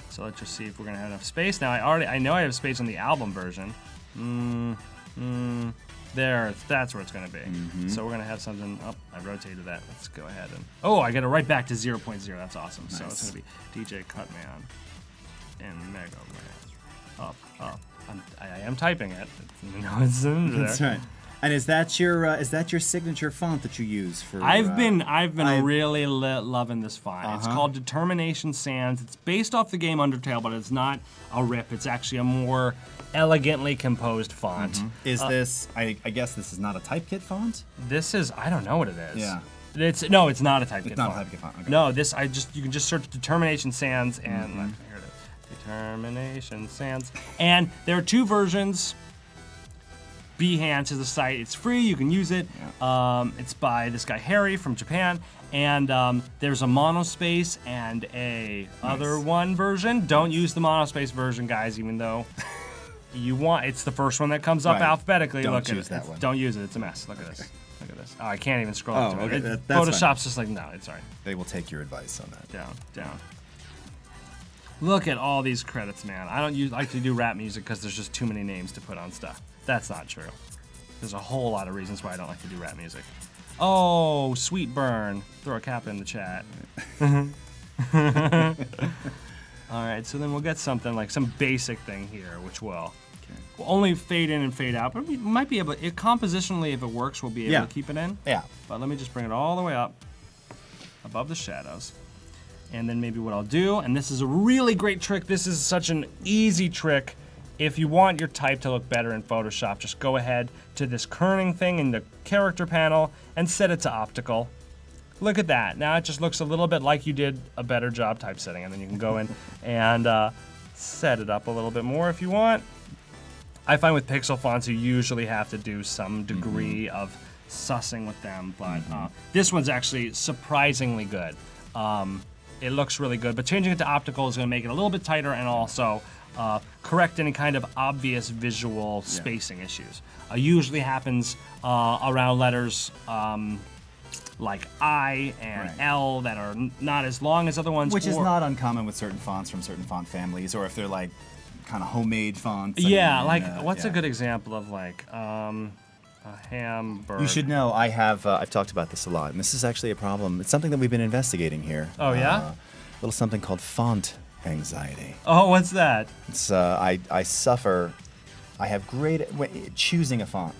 So let's just see if we're gonna have enough space. Now I know I have space on the album version. There, that's where it's gonna be. So we're gonna have something, I rotated that. Let's go ahead and, I get it right back to 0.0, that's awesome. Nice. So it's gonna be DJ Cutman and Mega Man. Up, up. I am typing it. You know, it's in there. That's right. And is that your signature font that you use for? I've been really loving this font. It's called Determination Sands. It's based off the game Undertale, but it's not a rip. It's actually a more elegantly composed font. Is this? I guess this is not a Typekit font. This is, I don't know what it is. Yeah. It's not a Typekit font. It's not a Typekit font. Okay. No, you can just search Determination Sands and here it is. Determination Sands. And there are 2 versions. Behance is the site. It's free. You can use it. Yeah. It's by this guy Harry from Japan, and there's a monospace and a other one version. Don't use the monospace version, guys. Even though you want, it's the first one that comes up alphabetically. Don't Look use at it. that one. Don't use it. It's a mess. Look at this. Look at this. Oh, I can't even scroll up to okay. it. That's Photoshop's fine. just like, no, it's all right. They will take your advice on that. Down, down. Look at all these credits, man. I don't like to do rap music because there's just too many names to put on stuff. That's not true. There's a whole lot of reasons why I don't like to do rap music. Oh, Sweet Burn. Throw a cap in the chat. All right, so then we'll get something like some basic thing here, which will only fade in and fade out, but we might be able to, compositionally, if it works, we'll be able to keep it in. Yeah. But let me just bring it all the way up above the shadows. And then maybe what I'll do, and this is a really great trick, this is such an easy trick, if you want your type to look better in Photoshop, just go ahead to this kerning thing in the character panel and set it to optical. Look at that. Now it just looks a little bit like you did a better job typesetting, and then you can go in and set it up a little bit more if you want. I find with pixel fonts you usually have to do some degree of sussing with them, but this one's actually surprisingly good. It looks really good, but changing it to optical is going to make it a little bit tighter and also correct any kind of obvious visual spacing issues. Usually happens around letters like I and L that are not as long as other ones. Which is not uncommon with certain fonts from certain font families, or if they're like kind of homemade fonts. What's a good example of like a Hamburg? You should know I've talked about this a lot, and this is actually a problem. It's something that we've been investigating here. Oh yeah? A little something called font anxiety. Oh, what's that? It's I suffer. I have great choosing a font.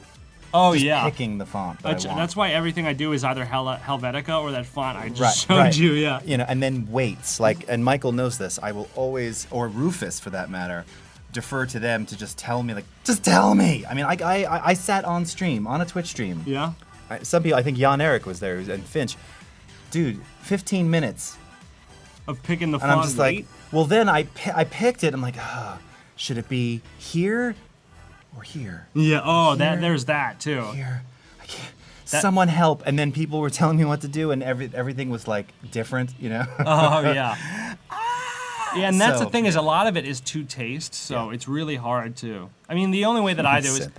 Oh Just yeah, picking the font. That's why everything I do is either Helvetica or that font I just showed you. Yeah. You know, and then weights and Michael knows this. I will always, or Rufus for that matter, defer to them to just tell me. Just tell me. I mean, I sat on stream on a Twitch stream. Yeah. Some people, I think Jan Eric was there and Finch. Dude, 15 minutes of picking the and font. I'm just like, well, then I picked it. I'm like, should it be here? Or here. Yeah. Oh, here, there's that too. Here, I can't. Someone help! And then people were telling me what to do, and everything was like different, you know. Oh yeah. Yeah, and that's the thing is a lot of it is to taste, so it's really hard to. I mean, the only way that I do is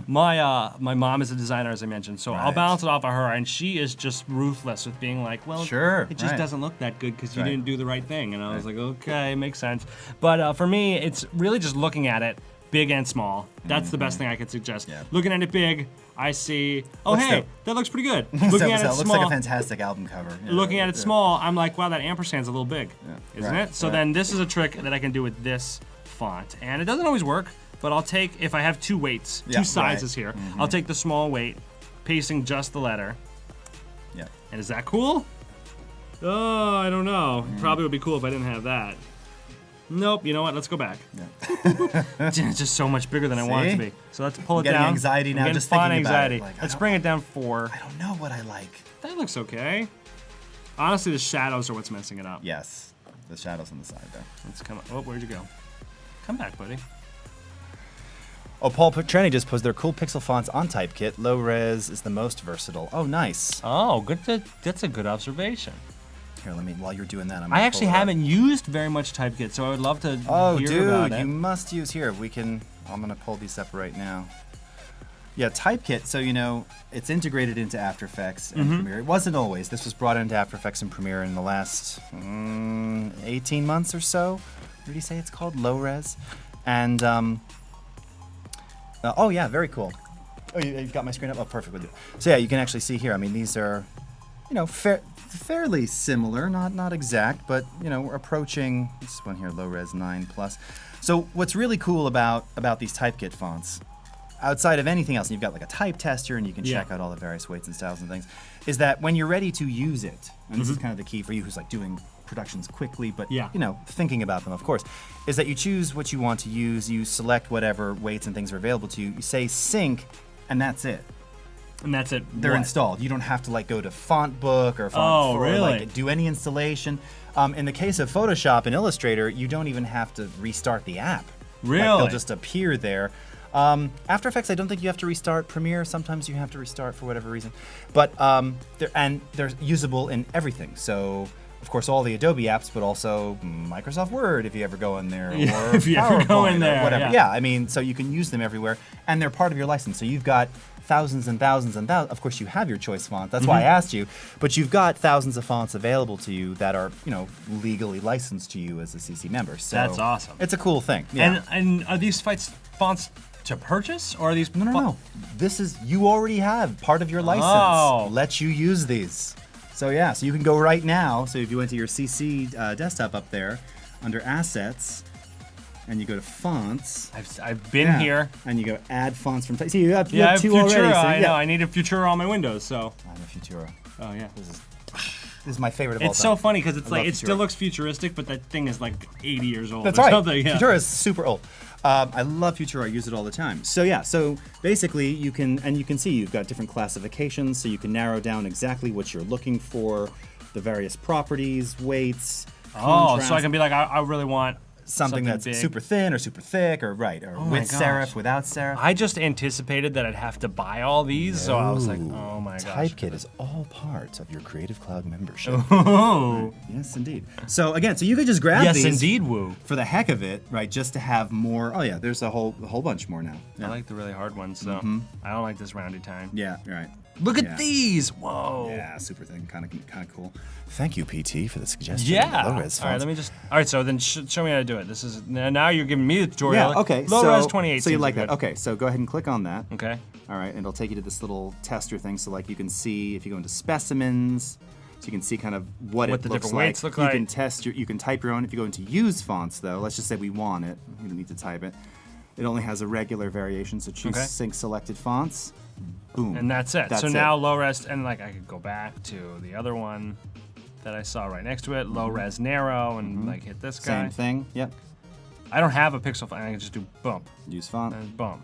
my mom is a designer, as I mentioned, so I'll bounce it off of her, and she is just ruthless with being like, well, it just doesn't look that good because you didn't do the right thing, and I was like, okay, makes sense. But for me, it's really just looking at it. Big and small. That's the best thing I could suggest. Yeah. Looking at it big, I see, that looks pretty good. Looking at it small. Looks like a fantastic album cover. Yeah, looking at it small, I'm like, wow, that ampersand's a little big, isn't it? So then this is a trick that I can do with this font. And it doesn't always work, but I'll take, if I have two weights, two sizes here, I'll take the small weight, pasting just the letter. Yeah. And is that cool? Oh, I don't know. Probably would be cool if I didn't have that. Nope, you know what? Let's go back. Yeah. It's just so much bigger than I want it to be. So let's pull it down. Getting anxiety now, just thinking anxiety. about it. Like, let's bring it down 4. I don't know what I like. That looks okay. Honestly, the shadows are what's messing it up. Yes, the shadows on the side there. Let's come up. Oh, where'd you go? Come back, buddy. Oh, Paul Trenny just posted their cool pixel fonts on Typekit. Low res is the most versatile. Oh, nice. Oh, good. That's a good observation. Here, while you're doing that, I actually haven't used very much Typekit, so I would love to hear about it. Oh, dude, you must use here. I'm gonna pull these up right now. Yeah, Typekit, so it's integrated into After Effects and Premiere. It wasn't always. This was brought into After Effects and Premiere in the last 18 months or so. What did he say it's called? Low res. And, oh yeah, very cool. Oh, you've got my screen up? Oh, perfect. So yeah, you can actually see here. I mean, these are, fairly similar, not exact, but we're approaching this one here, low res 9+. So what's really cool about these Typekit fonts, outside of anything else, and you've got like a type tester and you can check out all the various weights and styles and things, is that when you're ready to use it, and this is kind of the key for you who's like doing productions quickly, but thinking about them, of course, is that you choose what you want to use, you select whatever weights and things are available to you, you say sync, and that's it. And that's it. They're installed. You don't have to go to Fontbook or Font do any installation. In the case of Photoshop and Illustrator, you don't even have to restart the app. Really? They'll just appear there. After Effects, I don't think you have to restart. Premiere, sometimes you have to restart for whatever reason. But they're usable in everything. So, of course, all the Adobe apps, but also Microsoft Word if you ever go in there, or if you ever go in there, or whatever. Yeah, I mean, so you can use them everywhere, and they're part of your license. So you've got thousands and thousands and thousands. Of course, you have your choice font. That's why I asked you. But you've got thousands of fonts available to you that are, legally licensed to you as a CC member. So that's awesome. It's a cool thing. Yeah. And are these fonts to purchase, or are these? No. This is, you already have part of your license. Oh. Let you use these. So yeah, so you can go right now. So if you went to your CC desktop up there, under Assets, and you go to Fonts. I've been here. And you go Add Fonts from. See, you have two Futura, already. So I know. I need a Futura on my Windows, so. I have a Futura. Oh yeah. This is. is my favorite of all It's time. so funny because it's I like love it still Futura. looks futuristic, but that thing is like 80 years old. That's or right. something, yeah. Futura is super old. I love Futura. I use it all the time. So yeah. So basically, you can see you've got different classifications, so you can narrow down exactly what you're looking for, the various properties, weights. Oh, so I can be like, I really want something that's big. super thin or super thick or my with gosh. serif, without serif. I just anticipated that I'd have to buy all these, so I was like, oh my gosh. Typekit is all part of your Creative Cloud membership. Oh. Yes, indeed. So again, so you could just grab Yes, these indeed, woo. for the heck of it, right? Just to have more. Oh yeah, there's a whole bunch more now. I like the really hard ones, so I don't like this roundy time. Yeah, you're right. Look at Yeah. these! Whoa. Yeah, super thin, kind of cool. Thank you, PT, for the suggestion. Yeah. Low-res All right, fonts. let me just. All right, so then show me how to do it. This is now you're giving me the tutorial. Yeah. Okay. Low so, res 28. So you seems like good. that? Okay. So go ahead and click on that. Okay. All right, and it'll take you to this little tester thing. So like you can see if you go into specimens, so you can see kind of what it the looks different like. weights look you like. can test you can type your own. If you go into use fonts though, let's just say we want it. You don't need to type it. It only has a regular variation. So choose Okay. sync selected fonts. Boom. And that's it. That's so it. now low res, and like I could go back to the other one that I saw right next to it, low res narrow, and like hit this guy. Same thing. Yep. I don't have a pixel font. I can just do boom Use font. and boom.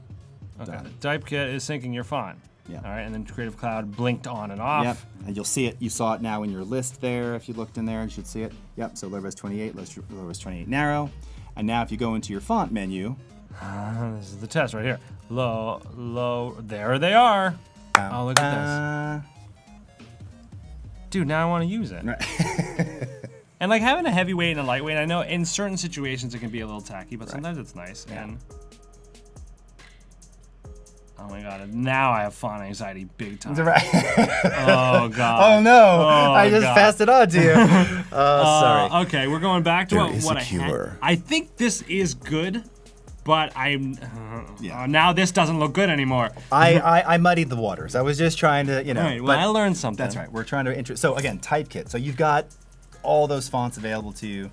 Okay. Done. Typekit is syncing your font. Yeah. All right, and then Creative Cloud blinked on and off. Yep. And you'll see it. You saw it now in your list there. If you looked in there, you should see it. Yep. So low res 28, low res 28 narrow. And now if you go into your font menu. This is the test right here. Low. There they are. Oh, look at this. Dude, now I want to use it. Right. And like having a heavyweight and a lightweight, I know in certain situations it can be a little tacky, but sometimes it's nice. Yeah. And oh my god, now I have font anxiety big time. Right. Oh god. Oh no! Oh, I just God. passed it on to you. Oh, sorry. Okay, we're going back to There what, is what a I had. cure. I think this is good, but I'm Yeah. now this doesn't look good anymore. I muddied the waters. I was just trying to, All right, well, but I learned something. that's right. We're trying to so again, Typekit. So you've got all those fonts available to you.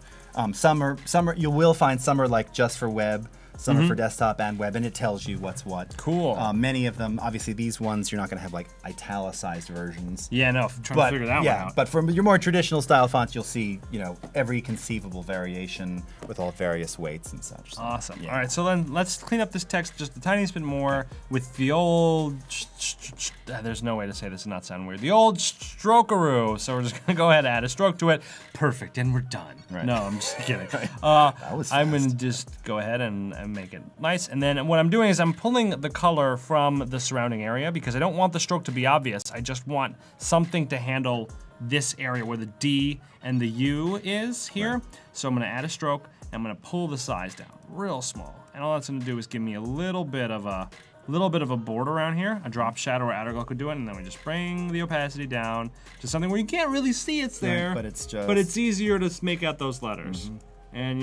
Some are you will find some are like just for web. Some are for desktop and web, and it tells you what's what. Cool. Many of them, obviously, these ones you're not going to have like italicized versions. Yeah, no, I'm trying But to figure that yeah, one out. but from your more traditional style fonts, you'll see every conceivable variation with all various weights and such. So, Awesome. yeah. All right, so then let's clean up this text just a tiniest bit more with the old. There's no way to say this and not sound weird. The old strokeroo. So we're just gonna go ahead and add a stroke to it. Perfect, and we're done. Right. No, I'm just kidding. was I'm gonna fast. just go ahead and make it nice. And then what I'm doing is I'm pulling the color from the surrounding area because I don't want the stroke to be obvious. I just want something to handle this area where the D and the U is here. Right. So I'm gonna add a stroke and I'm gonna pull the size down real small. And all that's gonna do is give me a little bit of a border around here. A drop shadow or outer glow could do it, and then we just bring the opacity down to something where you can't really see it's there. Right, but it's just- But it's easier to make out those letters. And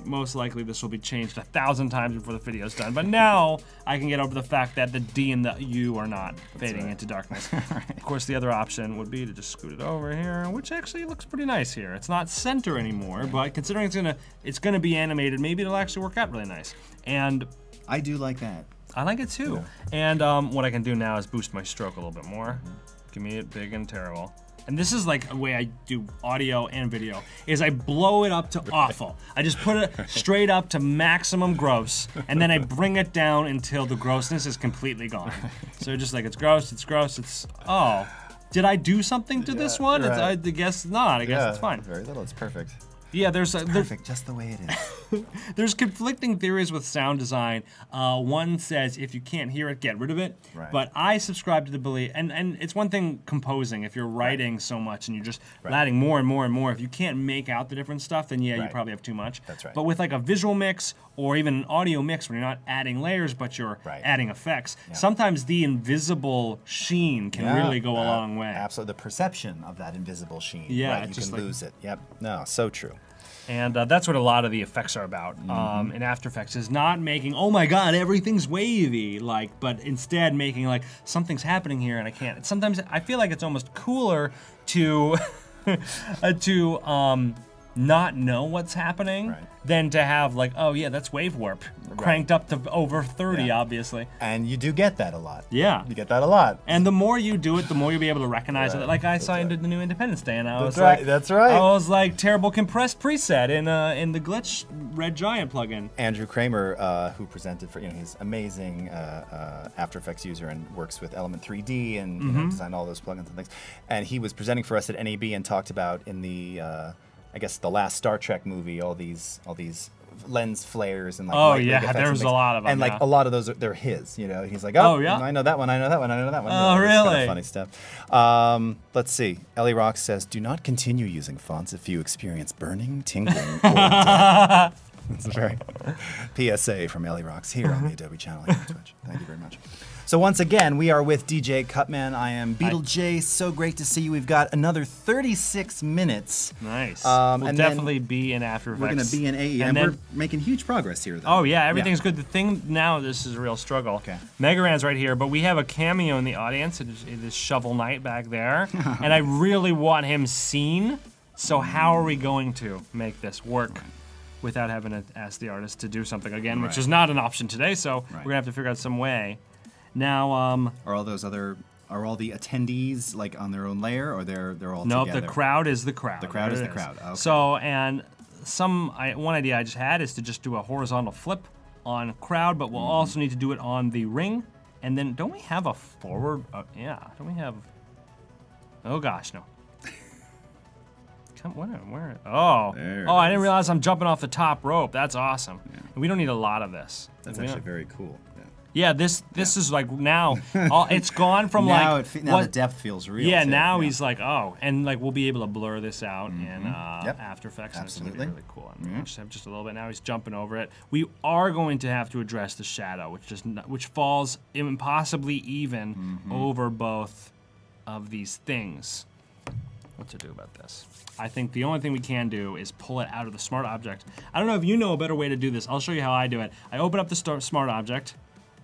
most likely this will be changed 1,000 times before the video's done. But now I can get over the fact that the D and the U are not fading right. into darkness. Of course, the other option would be to just scoot it over here, which actually looks pretty nice here. It's not center anymore, but considering it's gonna be animated, maybe it'll actually work out really nice. And I do like that. I like it too. Yeah. And what I can do now is boost my stroke a little bit more. Give me it big and terrible. And this is like a way I do audio and video, is I blow it up to awful. I just put it straight up to maximum gross, and then I bring it down until the grossness is completely gone. So just like it's gross, oh. Did I do something to this one? right. I guess not. I guess it's fine. Very little. It's perfect. Yeah, there's Perfect, just the way it is. there's conflicting theories with sound design. One says if you can't hear it, get rid of it. Right. But I subscribe to the belief, and it's one thing composing. If you're writing so much and you're just adding more and more and more, if you can't make out the different stuff, then yeah, you Right. probably have too much. That's right. But with like a visual mix or even an audio mix, when you're not adding layers but you're Right. adding effects, sometimes the invisible sheen can really go a long way. Absolutely, the perception of that invisible sheen. Yeah, right, it's you just can like- lose it. Yep. No, so true. And that's what a lot of the effects are about in After Effects, is not making, oh my god, everything's wavy, but instead making like something's happening here and I can't. Sometimes I feel like it's almost cooler to not know what's happening than to have like, oh yeah, that's wave warp cranked up to over 30, obviously. And you do get that a lot. Yeah. You get that a lot. And the more you do it, the more you'll be able to recognize it. Like I signed the new Independence Day, and I was That's right. I was like terrible compressed preset in the Glitch Red Giant plugin. Andrew Kramer, who presented for, he's amazing After Effects user and works with Element 3D and you know, designed all those plugins and things. And he was presenting for us at NAB and talked about in the, I guess the last Star Trek movie, all these lens flares and like light rig effects there's a lot of them. And like a lot of those they're his, He's like, oh yeah, I know that one, I know that one, I know that one. Oh, really? Kind of funny stuff. Let's see. Ellie Rock says, do not continue using fonts if you experience burning, tingling, or death. That's a very PSA from Ellie Rocks here on the Adobe channel here on Twitch. Thank you very much. So once again, we are with DJ Cutman. I am Beetle J. So great to see you. We've got another 36 minutes. Nice. And we'll definitely be in After Effects. We're going to be in AE, and we're making huge progress here, though. Oh, yeah, everything's good. The thing now, this is a real struggle. Okay. Megaran's right here, but we have a cameo in the audience. It is Shovel Knight back there, and I really want him seen. So how are we going to make this work without having to ask the artist to do something again, which is not an option today, so we're going to have to figure out some way. Now, are all the attendees like on their own layer, or they're all nope, together? The crowd is the crowd. The crowd is the crowd. Okay. So, and one idea I just had is to just do a horizontal flip on crowd, but we'll also need to do it on the ring. And then, don't we have a forward? Don't we have? Oh gosh, no. Where? Oh, I didn't realize I'm jumping off the top rope. That's awesome. Yeah. We don't need a lot of this. That's actually very cool. Yeah, this is like now, it's gone from now now the depth feels real. Yeah, too. now he's like, and like we'll be able to blur this out in After Effects. Absolutely. And it's gonna be really cool. I'm just have just a little bit. Now he's jumping over it. We are going to have to address the shadow, which falls impossibly even over both of these things. What to do about this? I think the only thing we can do is pull it out of the smart object. I don't know if you know a better way to do this. I'll show you how I do it. I open up the smart object.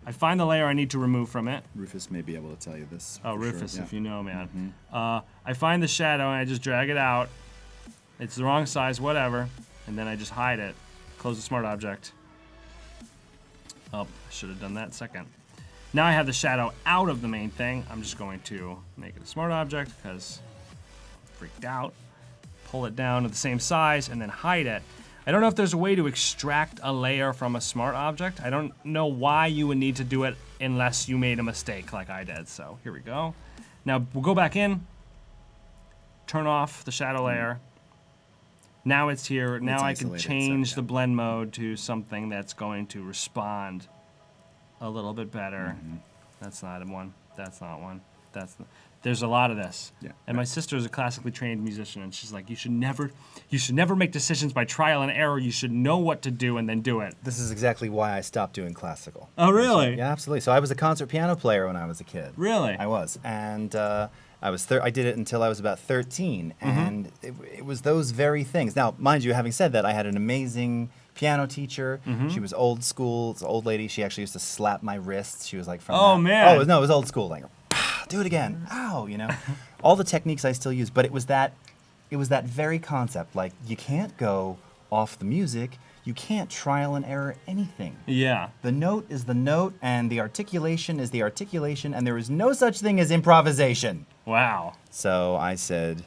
I find the layer I need to remove from it. Rufus may be able to tell you this. Oh, Rufus, if you know, man. I find the shadow and I just drag it out. It's the wrong size, whatever. And then I just hide it. Close the smart object. Oh, I should have done that second. Now I have the shadow out of the main thing. I'm just going to make it a smart object because I'm freaked out. Pull it down to the same size and then hide it. I don't know if there's a way to extract a layer from a smart object. I don't know why you would need to do it unless you made a mistake like I did. So here we go. Now we'll go back in, turn off the shadow layer. Now it's here. Now I can change the blend mode to something that's going to respond a little bit better. That's not one. That's not one. There's a lot of this. Yeah. And my sister is a classically trained musician, and she's like, you should never make decisions by trial and error. You should know what to do and then do it. This is exactly why I stopped doing classical. Oh, really? Yeah, absolutely. So I was a concert piano player when I was a kid. Really? I was, and I did it until I was about 13, and it was those very things. Now, mind you, having said that, I had an amazing piano teacher. She was old school. It's an old lady. She actually used to slap my wrists. She was like, man. Oh, no, it was old school. Like, do it again. Ow, all the techniques I still use, but it was that very concept. Like, you can't go off the music. You can't trial and error anything. Yeah. The note is the note, and the articulation is the articulation, and there is no such thing as improvisation. Wow. So I said,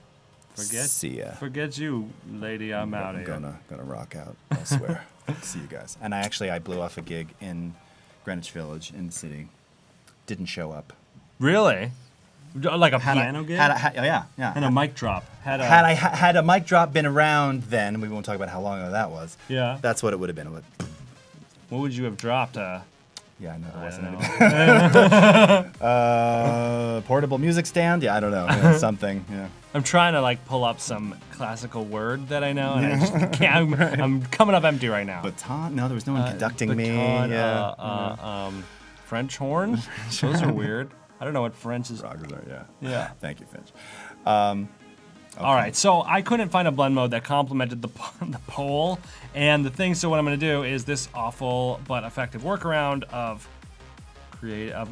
see ya. Forget you, lady. I'm out of here. I'm gonna rock out elsewhere. See you guys. And I blew off a gig in Greenwich Village in the city. Didn't show up. Really? Like a piano gig? Yeah. And a mic drop. Had a mic drop been around then, we won't talk about how long ago that was. Yeah. That's what it would have been. What would you have dropped? Yeah, I know there wasn't. Portable music stand? Yeah, I don't know. Something. Yeah. I'm trying to pull up some classical word that I know, and I just can't. I'm coming up empty right now. Baton? No, there was no one conducting me. Yeah. French horn? Those are weird. I don't know what French is. Rockers are, yeah. Yeah. Thank you, Finch. Okay. All right, so I couldn't find a blend mode that complemented the pole and the thing. So what I'm going to do is this awful but effective workaround of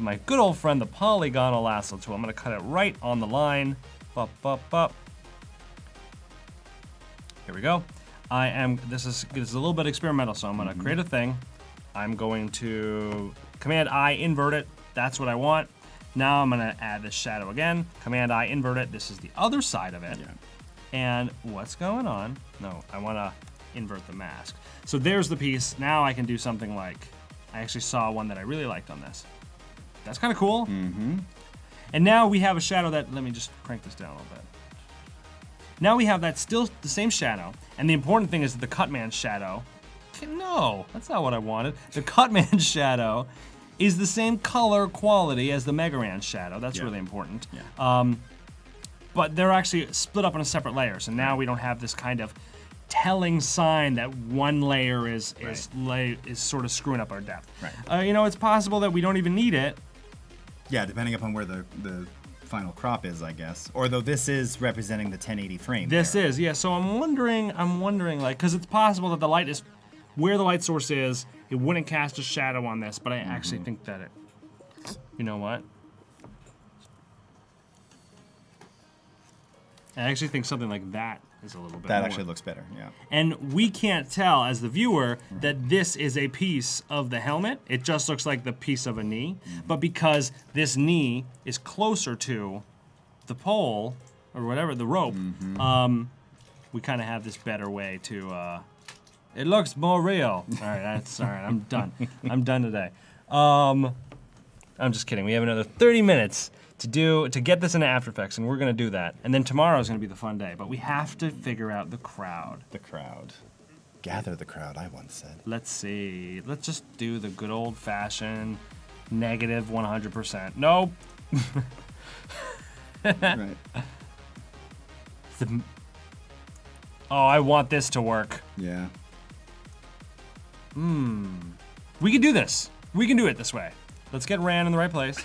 my good old friend the polygonal lasso tool. I'm going to cut it right on the line. Bup, bup, bup. Here we go. this is a little bit experimental, so I'm gonna create a thing. I'm going to Command-I, invert it. That's what I want. Now I'm gonna add this shadow again. Command-I, invert it. This is the other side of it. Yeah. And what's going on? No, I wanna invert the mask. So there's the piece. Now I can do something like, I actually saw one that I really liked on this. That's kind of cool. Mm-hmm. And now we have a shadow that, let me just crank this down a little bit. Now we have that still the same shadow, and the important thing is that the Cutman shadow, no, that's not what I wanted. The Cutman shadow is the same color quality as the Megaran shadow. That's really important. Yeah. But they're actually split up on a separate layer, so now we don't have this kind of telling sign that one layer is sort of screwing up our depth. Right. You know, it's possible that we don't even need it. Yeah, depending upon where the final crop is, I guess. Or though this is representing the 1080 frame. This is, yeah. So I'm wondering, like, because it's possible that the light is where the light source is. It wouldn't cast a shadow on this, but I actually think that it. You know what? I actually think something like that is a little bit. That more. actually looks better. Yeah. And we can't tell as the viewer that this is a piece of the helmet. It just looks like the piece of a knee. But because this knee is closer to the pole or whatever, the rope, we kind of have this better way to. It looks more real. All right, I'm done. I'm done today. I'm just kidding. We have another 30 minutes to get this into After Effects, and we're gonna do that. And then tomorrow's gonna be the fun day. But we have to figure out the crowd. The crowd. Gather the crowd, I once said. Let's see. Let's just do the good old-fashioned negative 100%. Nope. Right. Oh, I want this to work. Yeah. We can do this. We can do it this way. Let's get Rand in the right place.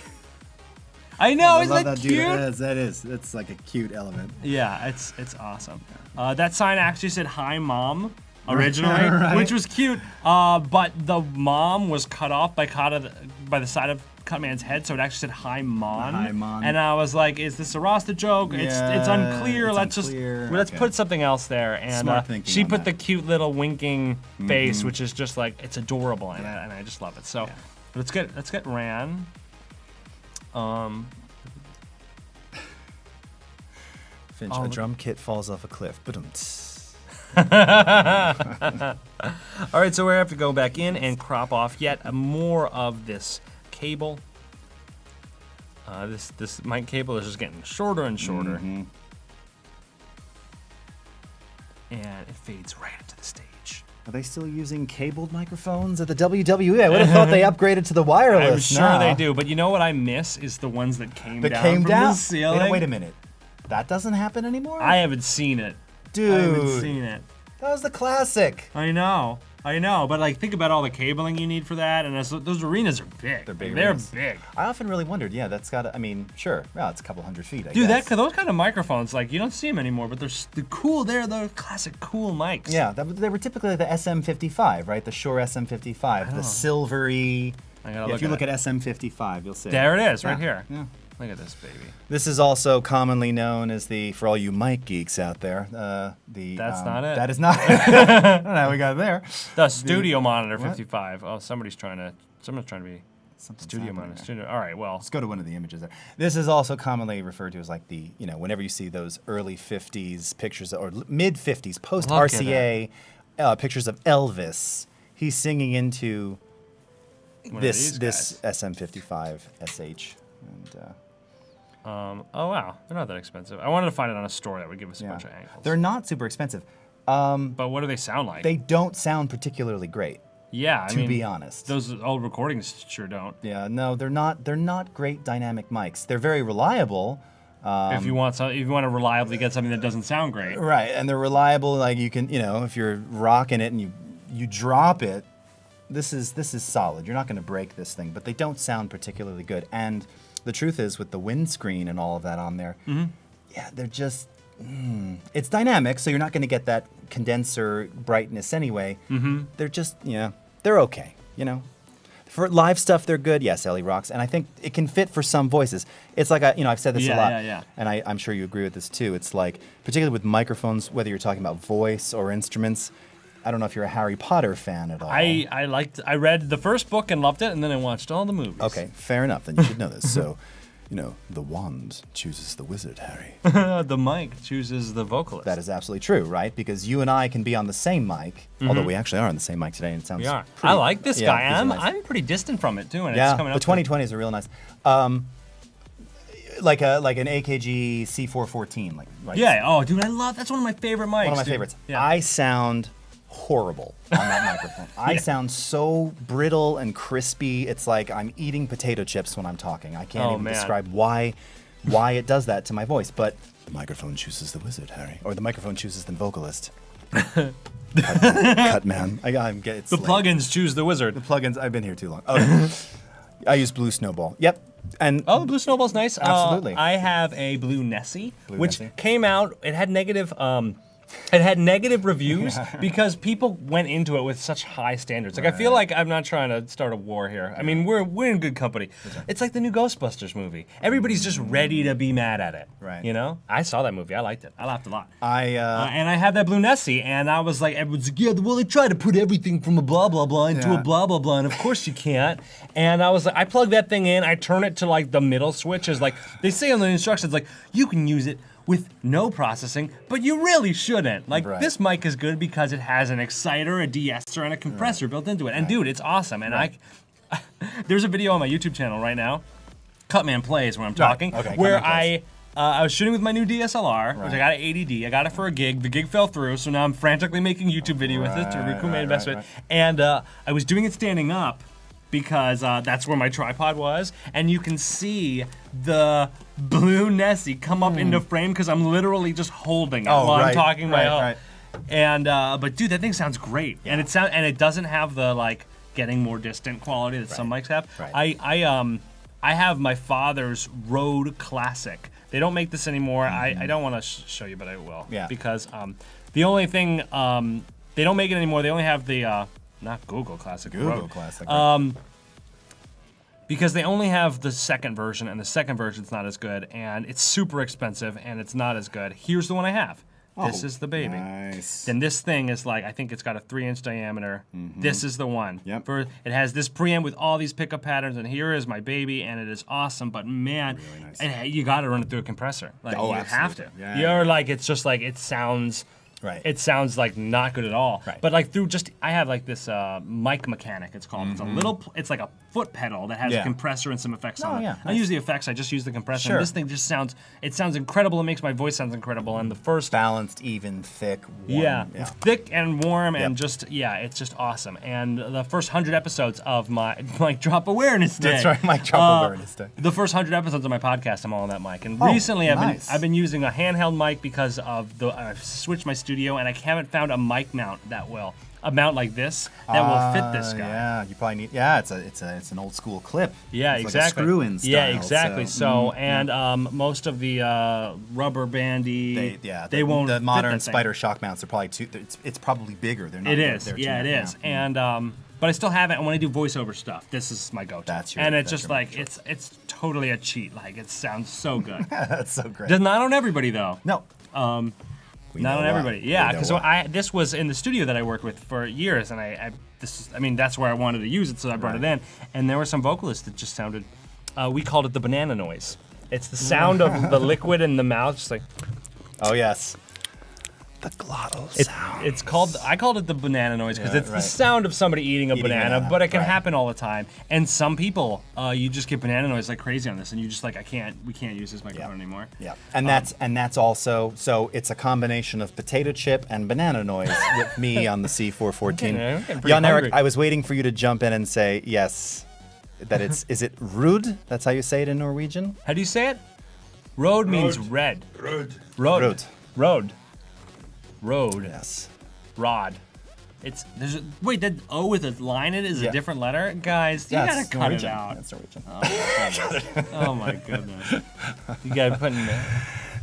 I know, I isn't love that dude. cute? That is. That's like a cute element. Yeah, it's awesome. That sign actually said "Hi, Mom" originally, Right. which was cute. But the mom was cut off by the side of Cutman's head, so it actually said "Hi, Mon." Hi, Mon. And I was like, "Is this a Rasta joke? It's unclear. It's let's unclear. let's Okay. put something else there." And Smart thinking she on put that. the cute little winking face, which is just like it's adorable, and I just love it. So let's get Ran. Finch, a drum kit falls off a cliff. All right, so we have to go back in and crop off yet more of this cable. This mic cable is just getting shorter and shorter. And it fades right into the stage. Are they still using cabled microphones at the WWE? I would have thought they upgraded to the wireless. I'm sure now. they do, but you know what I miss is the ones that came That down came from down. the ceiling. Wait a minute. That doesn't happen anymore? I haven't seen it. Dude. I haven't seen it. That was the classic. I know, but like think about all the cabling you need for that, and those arenas are big. They're big They're arenas. big. I often really wondered, that's got to, I mean, sure, well, it's a couple hundred feet, I Dude, guess. those kind of microphones, like you don't see them anymore, but they're cool. They're classic cool mics. Yeah, they were typically like the SM55, right? The Shure SM55, the silvery. If you look at SM55, you'll see. There it is, right Yeah, here. yeah. Look at this baby. This is also commonly known as for all you mic geeks out there, That's not it. That is not it. I don't know how we got there. The Studio Monitor 55. Oh, someone's trying to be Something's Studio happening Monitor. there. Studio. All right, well. Let's go to one of the images there. This is also commonly referred to as like whenever you see those early 50s pictures, or mid 50s, post RCA pictures of Elvis, he's singing into this SM55 SH. And, oh wow, they're not that expensive. I wanted to find it on a store that would give us a bunch of angles. They're not super expensive. But what do they sound like? They don't sound particularly great. Yeah, to be honest. Those old recordings sure don't. Yeah, no, they're not. They're not great dynamic mics. They're very reliable. If you want to reliably get something that doesn't sound great. Right, and they're reliable. Like you can, if you're rocking it and you drop it, this is solid. You're not going to break this thing. But they don't sound particularly good. And the truth is, with the windscreen and all of that on there, they're just. It's dynamic, so you're not going to get that condenser brightness anyway. They're just, they're okay. The For live stuff, they're good. Yes, Ellie rocks, and I think it can fit for some voices. It's like I've said this a lot, and I'm sure you agree with this too. It's like, particularly with microphones, whether you're talking about voice or instruments. I don't know if you're a Harry Potter fan at all. I read the first book and loved it, and then I watched all the movies. Okay, fair enough. Then you should know this. So, the wand chooses the wizard, Harry. The mic chooses the vocalist. That is absolutely true, right? Because you and I can be on the same mic, although we actually are on the same mic today, and it sounds. We are. Pretty, I like this guy. Nice. I'm pretty distant from it too, and yeah, it's coming up. The 2020 is a real nice. Like an AKG C414, like. Right? Yeah. Oh, dude, that's one of my favorite mics. One of my dude. favorites. Yeah. I sound horrible on that microphone. I sound so brittle and crispy. It's like I'm eating potato chips when I'm talking. I can't even describe why it does that to my voice. But the microphone chooses the wizard, Harry, or the microphone chooses the vocalist. Cutman. It's the late. plugins choose the wizard. The plugins. I've been here too long. Oh, I use Blue Snowball. Yep. And Blue Snowball's nice. Absolutely. I have a Blue Nessie, which Nessie. came out. It had negative. It had negative reviews because people went into it with such high standards. Like I feel like I'm not trying to start a war here. I mean, we're in good company. It's like the new Ghostbusters movie. Everybody's just ready to be mad at it. Right. You know? I saw that movie. I liked it. I laughed a lot. and I had that Blue Nessie, and I was like, everyone's like, yeah, well, they try to put everything from a blah blah blah into a blah blah blah, and of course you can't. And I was like, I plug that thing in, I turn it to like the middle switch, is like they say on the instructions, like you can use it with no processing, but you really shouldn't. Like this mic is good because it has an exciter, a de-esser, and a compressor built into it. And dude, it's awesome. And there's a video on my YouTube channel right now, Cutman Plays, where I'm talking, where I was shooting with my new DSLR, which I got at ADD. I got it for a gig. The gig fell through, so now I'm frantically making a YouTube video with it to recoup my investment. And I was doing it standing up, because that's where my tripod was, and you can see the Blue Nessie come up into frame because I'm literally just holding it while I'm talking And but dude, that thing sounds great, and it doesn't have the like getting more distant quality that some mics have. I have my father's Rode Classic. They don't make this anymore. I don't want to show you, but I will. Yeah. Because the only thing they don't make it anymore. They only have the not Google Classic. Google Classic. Because they only have the second version, and the second version's not as good, and it's super expensive, and it's not as good. Here's the one I have. This is the baby. Nice. Then this thing is like, I think it's got a 3-inch diameter. This is the one. Yep. It has this preamp with all these pickup patterns, and here is my baby, and it is awesome. But man, really nice. and you got to run it through a compressor. Like you have to. Yeah. You're like, it's just like it sounds. Right. It sounds like not good at all. Right. But like I have like this mic mechanic, it's called. It's like a foot pedal that has a compressor and some effects on it. Yeah, I don't use the effects, I just use the compressor. And this thing just sounds incredible. It makes my voice sound incredible. And the first balanced, even, thick, warm. Yeah. Thick and warm and just it's just awesome. And the first 100 episodes of my Mic Drop Awareness Day. That's right, Mic Drop Awareness Day. The first 100 episodes of my podcast, I'm all on that mic. And recently I've been using a handheld mic because of I've switched my studio, and I haven't found a mic mount a mount like this that will fit this guy. Yeah, you probably need. Yeah, it's an old school clip. Yeah, it's exactly. Like a screw-in style. Yeah, exactly. Most of the rubber bandy, they won't. The modern fit Spider shock mounts are probably too. It's probably bigger. They're not. It is. They're Yeah, it is. And but I still have it. And when I do voiceover stuff, this is my go-to. And it's just like it's totally a cheat. Like it sounds so good. That's so great. Does not on everybody though. No. Not on everybody. Yeah, because this was in the studio that I worked with for years, and that's where I wanted to use it, so I brought it in. And there were some vocalists that just sounded. We called it the banana noise. It's the sound of the liquid in the mouth, just like. Oh yes. The glottal sound. I called it the banana noise because it's the sound of somebody eating a banana, but it can happen all the time. And some people, you just get banana noise like crazy on this, and you just like, we can't use this microphone anymore. Yeah, and that's also, so it's a combination of potato chip and banana noise with me on the C414. Jan Erik, I was waiting for you to jump in and say yes, that is it Rud? That's how you say it in Norwegian? How do you say it? Road means red. Road. Yes. Rod. Wait, that O with a line in it is a different letter? Guys, you gotta cut Norwegian. it out. That's Norwegian. Oh my goodness. You gotta put in there.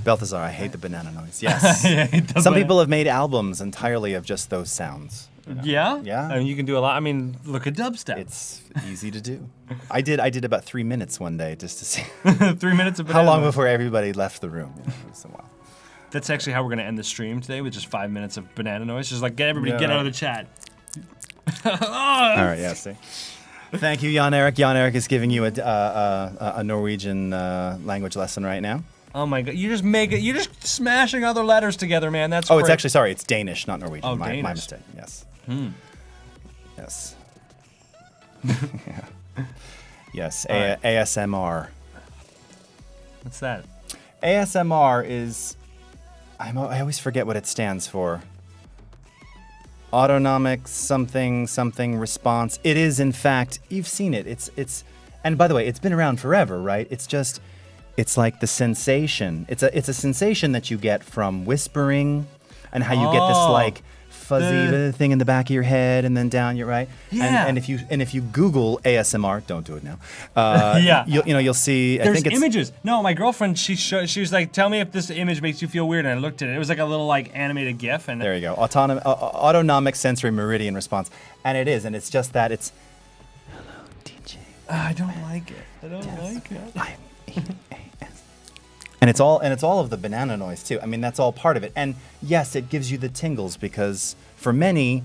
Balthazar, I hate the banana noise. Yes. Yeah, Some people have made albums entirely of just those sounds. You know? Yeah? Yeah. I mean, you can do a lot. I mean, look at dubstep. It's easy to do. I did about 3 minutes one day just to see 3 minutes of how long banana. before everybody left the room. You know, it was a while. That's actually how we're going to end the stream today, with just 5 minutes of banana noise. Just like, get everybody Yeah, get out right. of the chat. All right, yeah, see. Thank you, Jan Erik. Jan Erik is giving you a Norwegian language lesson right now. Oh my god, you're just smashing other letters together, man. That's Oh, great. it's actually, sorry, it's Danish, not Norwegian. Oh, my Danish. mistake, yes. Yes. Yes, All right. ASMR. What's that? ASMR is, I always forget what it stands for. Autonomic something response. It is, in fact, you've seen it. It's, and by the way, it's been around forever, right? It's like the sensation. It's a sensation that you get from whispering, and how you get this like fuzzy thing in the back of your head and then down your right. Yeah. And if you Google ASMR, don't do it now. Yeah. You'll see. There's I think it's images. No, my girlfriend, she was like, tell me if this image makes you feel weird, and I looked at it. It was like a little like animated GIF, and There you go. Autonomic sensory meridian response. And it is, and it's just that it's hello, DJ. I don't like it. I don't like it. I'm EAS. And it's all of the banana noise too. I mean, that's all part of it. And yes, it gives you the tingles because for many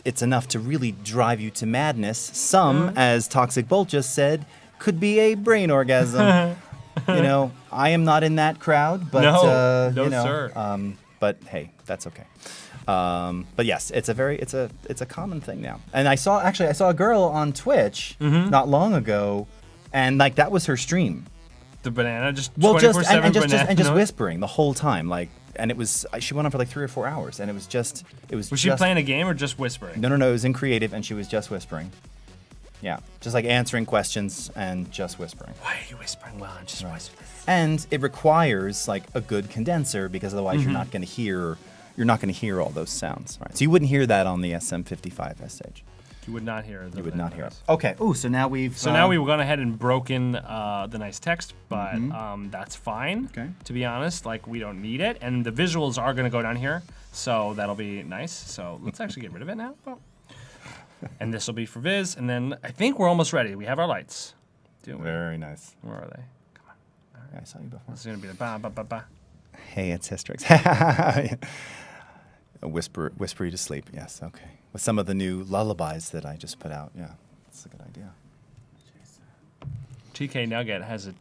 it's enough to really drive you to madness. Some, as Toxic Bolt just said, could be a brain orgasm. You know, I am not in that crowd, but No, you know, sir. but hey, that's okay. But yes, it's a common thing now. And I saw a girl on Twitch not long ago, and like that was her stream. The banana, just Well, 24/7 banana and just noise? whispering the whole time, like, and it was she went on for like 3 or 4 hours, and it was Was she playing a game or just whispering? No, it was in creative, and she was just whispering. Yeah, just like answering questions and just whispering. Why are you whispering? Well, I'm just whispering. And it requires like a good condenser because otherwise you're not going to hear all those sounds, right? So you wouldn't hear that on the SM55 SH. You would not hear it. You would not hear it. Okay. Ooh, so now we've Now we've gone ahead and broken the nice text, but that's fine. Okay. To be honest, like we don't need it, and the visuals are going to go down here, so that'll be nice. So let's actually get rid of it now. Well, and this will be for Viz, and then I think we're almost ready. We have our lights. Do we? Very nice. Where are they? Come on. Yeah, I saw you before. This is going to be the ba ba ba ba. Hey, it's Hystrix. Whisper you to sleep. Yes, okay. With some of the new lullabies that I just put out. Yeah, that's a good idea. TK Nugget has a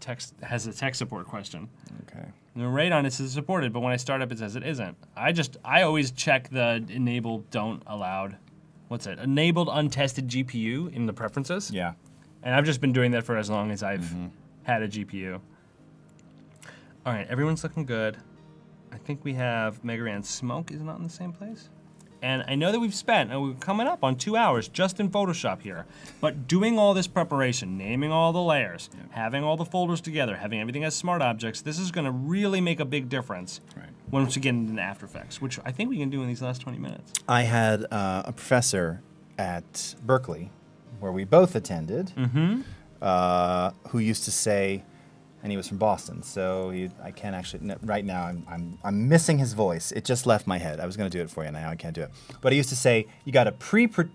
tech support question. Okay. The Radon, it says supported, but when I start up, it says it isn't. I always check the enable, don't allowed. What's it? Enabled untested GPU in the preferences. Yeah. And I've just been doing that for as long as I've had a GPU. All right, everyone's looking good. I think we have Megaran Smoke is not in the same place. And I know that we're coming up on 2 hours just in Photoshop here. But doing all this preparation, naming all the layers, having all the folders together, having everything as smart objects, this is going to really make a big difference once we get into After Effects, which I think we can do in these last 20 minutes. I had a professor at Berkeley, where we both attended, who used to say, and he was from Boston, so I can't actually, right now I'm missing his voice. It just left my head. I was going to do it for you, now I can't do it. But he used to say, you got to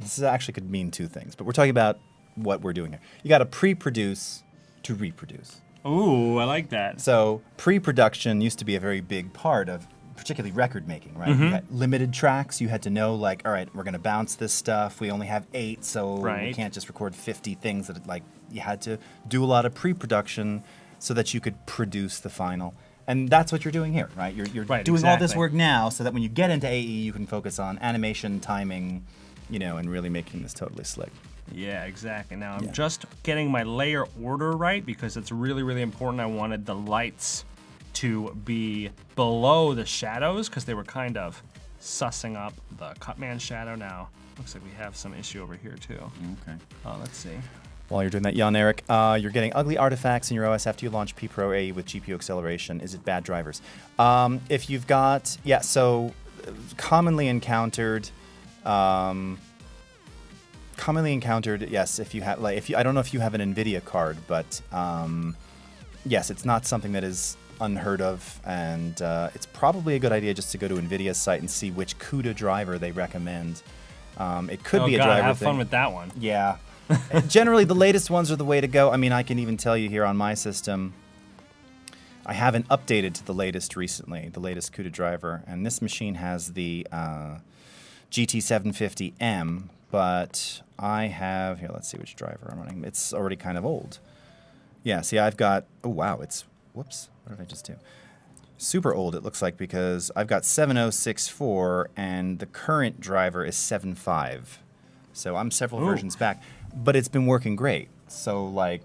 this actually could mean two things, but we're talking about what we're doing here. You got to pre-produce to reproduce. Ooh, I like that. So pre-production used to be a very big part of particularly record making, right? You had limited tracks. You had to know, like, all right, we're going to bounce this stuff. We only have 8, so we can't just record 50 things. That like you had to do a lot of pre-production so that you could produce the final. And that's what you're doing here, right? You're doing all this work now so that when you get into AE, you can focus on animation, timing, and really making this totally slick. Yeah, exactly. Now I'm just getting my layer order right because it's really, really important. I wanted the lights to be below the shadows because they were kind of sussing up the Cutman shadow. Now looks like we have some issue over here too. Okay. Let's see. While you're doing that, Jan Erik, you're getting ugly artifacts in your OS after you launch P Pro AE with GPU acceleration. Is it bad drivers? If you've got, so commonly encountered, yes. If you have, I don't know if you have an NVIDIA card, but yes, it's not something that is unheard of, and it's probably a good idea just to go to NVIDIA's site and see which CUDA driver they recommend. It could be a driver have thing. fun with that one. Yeah. Generally, the latest ones are the way to go. I mean, I can even tell you here on my system, I haven't updated to the latest recently, the latest CUDA driver, and this machine has the GT750M, but I have, here, let's see which driver I'm running. It's already kind of old. Yeah, see, I've got, oh, wow, it's, whoops, what did I just do? Super old, it looks like, because I've got 7064, and the current driver is 7.5. So I'm several versions back, but it's been working great. So, like,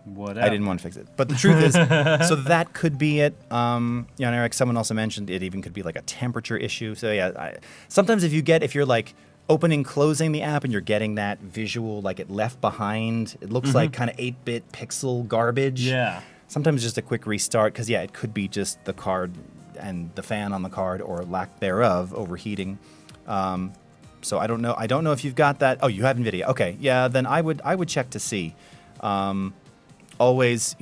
Whatever. I didn't want to fix it. But the truth is, so that could be it. And Eric, someone also mentioned it even could be like a temperature issue. So yeah, sometimes if you're like opening, closing the app and you're getting that visual, like it left behind, it looks like kind of 8-bit pixel garbage. Yeah. Sometimes just a quick restart, because yeah, it could be just the card and the fan on the card, or lack thereof, overheating. So I don't know if you've got that. Oh, you have NVIDIA. Okay, yeah, then I would check to see. Always,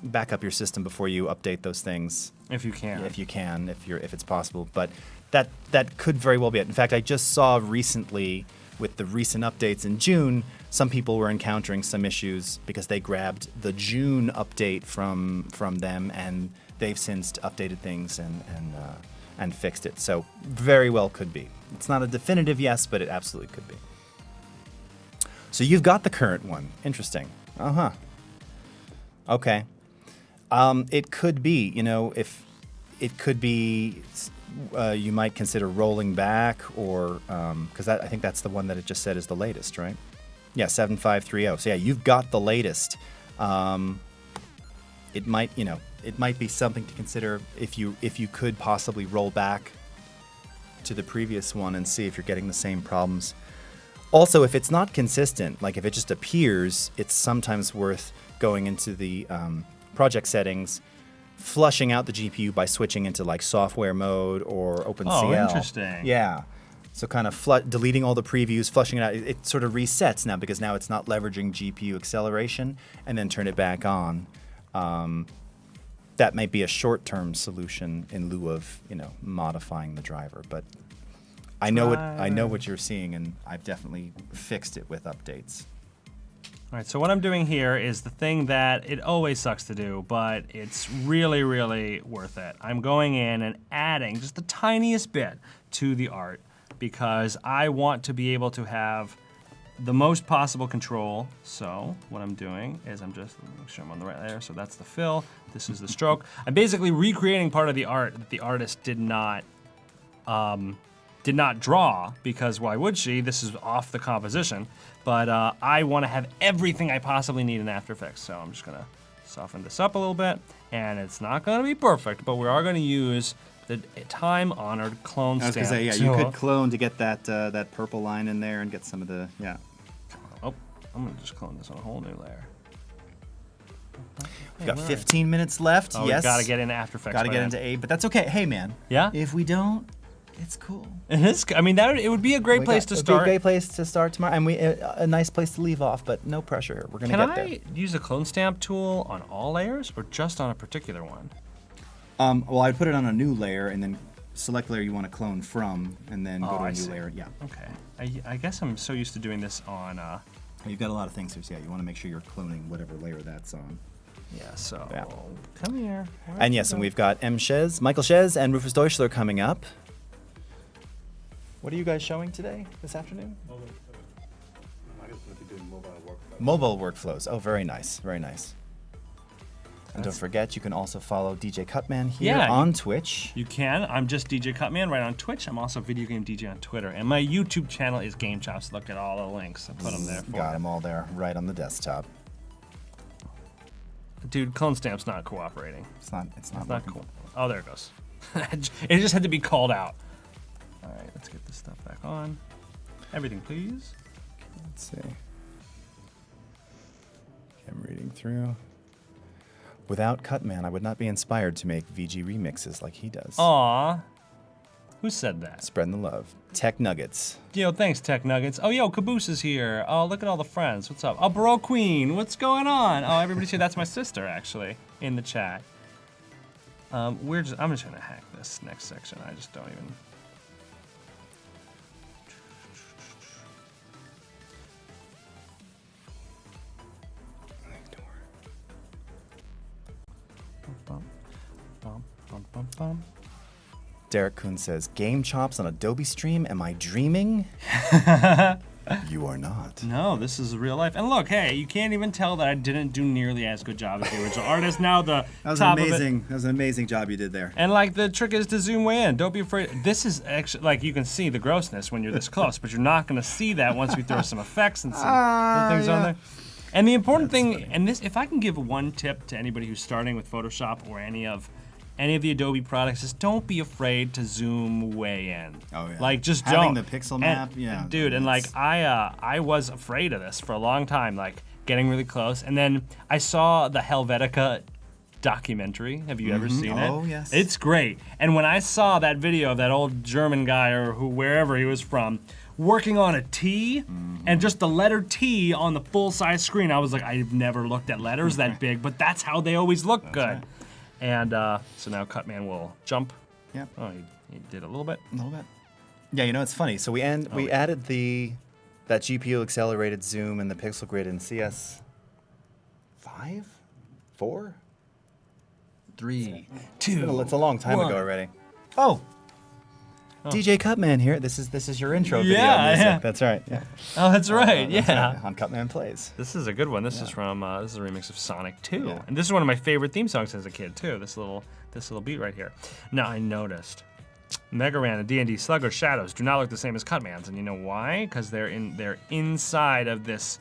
back up your system before you update those things. If you can. If it's possible. But that could very well be it. In fact, I just saw recently, with the recent updates in June, some people were encountering some issues because they grabbed the June update from them, and they've since updated things and fixed it. So very well could be. It's not a definitive yes, but it absolutely could be. So you've got the current one. Interesting. Uh-huh. Okay. It could be, if it could be, you might consider rolling back, or because I think that's the one that it just said is the latest, right? Yeah, 7530. So yeah, you've got the latest. It might be something to consider if you could possibly roll back to the previous one and see if you're getting the same problems. Also, if it's not consistent, like if it just appears, it's sometimes worth going into the project settings, flushing out the GPU by switching into like software mode or OpenCL. Oh, interesting. Yeah. So kind of deleting all the previews, flushing it out. It sort of resets now, because now it's not leveraging GPU acceleration, and then turn it back on. That might be a short-term solution in lieu of modifying the driver. But I know what you're seeing, and I've definitely fixed it with updates. All right, so what I'm doing here is the thing that it always sucks to do, but it's really, really worth it. I'm going in and adding just the tiniest bit to the art, because I want to be able to have the most possible control. So what I'm doing is I'm just make sure I'm on the right layer. So that's the fill. This is the stroke. I'm basically recreating part of the art that the artist did not draw, because why would she? This is off the composition. But I want to have everything I possibly need in After Effects. So I'm just gonna soften this up a little bit, and it's not gonna be perfect, but we are gonna use the time-honored clone stamp. I was gonna say, yeah, you could clone to get that purple line in there and get some of the, yeah. Oh, I'm gonna just clone this on a whole new layer. We've got 15 minutes left. Oh, yes. We gotta get into After Effects. Gotta get into 8, but that's okay. Hey, man. Yeah? If we don't, it's cool. It is. I mean, it would be a great place to It would start. be a great place to start tomorrow, and a nice place to leave off, but no pressure here. We're gonna get there. Can I use a clone stamp tool on all layers, or just on a particular one? Well, I'd put it on a new layer, and then select layer you want to clone from, and then go to a new layer. Yeah. Okay. I guess I'm so used to doing this on. You've got a lot of things here, so yeah, you want to make sure you're cloning whatever layer that's on. Yeah. So Yeah. come here. And yes, and we've got Michael Shez, and Rufus Deutschler coming up. What are you guys showing today, this afternoon? Mobile workflows. Oh, very nice, very nice. And don't forget, you can also follow DJ Cutman here on Twitch. You can. I'm just DJ Cutman right on Twitch. I'm also Video Game DJ on Twitter. And my YouTube channel is Game Chops. Look at all the links. I put them there for Got you. them all there, right on the desktop. Dude, clone stamp's not cooperating. It's not Not cool. Oh, there it goes. It just had to be called out. All right, let's get this stuff back on. Everything, please. Let's see. I'm reading through. Without Cutman, I would not be inspired to make VG remixes like he does. Aw. Who said that? Spreading the love. Tech Nuggets. Yo, thanks, Tech Nuggets. Oh, yo, Caboose is here. Oh, look at all the friends. What's up? Oh, Bro Queen, what's going on? Oh, everybody's here. That's my sister, actually, in the chat. I'm just gonna hack this next section. I just don't even. Derek Kuhn says, game chops on Adobe Stream. Am I dreaming? You are not. No, this is real life. And look, hey, you can't even tell that I didn't do nearly as good job as the original artist. Now the top of it. That was an amazing job you did there. And like the trick is to zoom way in. Don't be afraid. This is actually like you can see the grossness when you're this close, but you're not going to see that once we throw some effects and some little things on there. And the important thing, and this, if I can give one tip to anybody who's starting with Photoshop or any of the Adobe products, is don't be afraid to zoom way in. Oh yeah. Like just having don't. the pixel map, yeah. Dude, and like I was afraid of this for a long time, like getting really close. And then I saw the Helvetica documentary. Have you ever seen it? Oh yes. It's great. And when I saw that video of that old German guy or wherever he was from, working on a T and just the letter T on the full-size screen, I was like, I've never looked at letters that big, but that's how they always look good. Right. And so now Cutman will jump. Yep. Oh, he did a little bit. A little bit. Yeah, you know, it's funny. So we added that GPU accelerated zoom and the pixel grid in CS 5? 4? 3? 2. It's a long time ago already. Oh. DJ Cutman here. This is your intro video music. Yeah. That's right. Yeah. Oh, that's right. That's Yeah. right. On Cutman Plays. This is a good one. This is from this is a remix of Sonic 2, Yeah. and this is one of my favorite theme songs as a kid too. This little beat right here. Now I noticed Mega Ran and D&D Slugger shadows do not look the same as Cutman's, and you know why? Because they're inside of this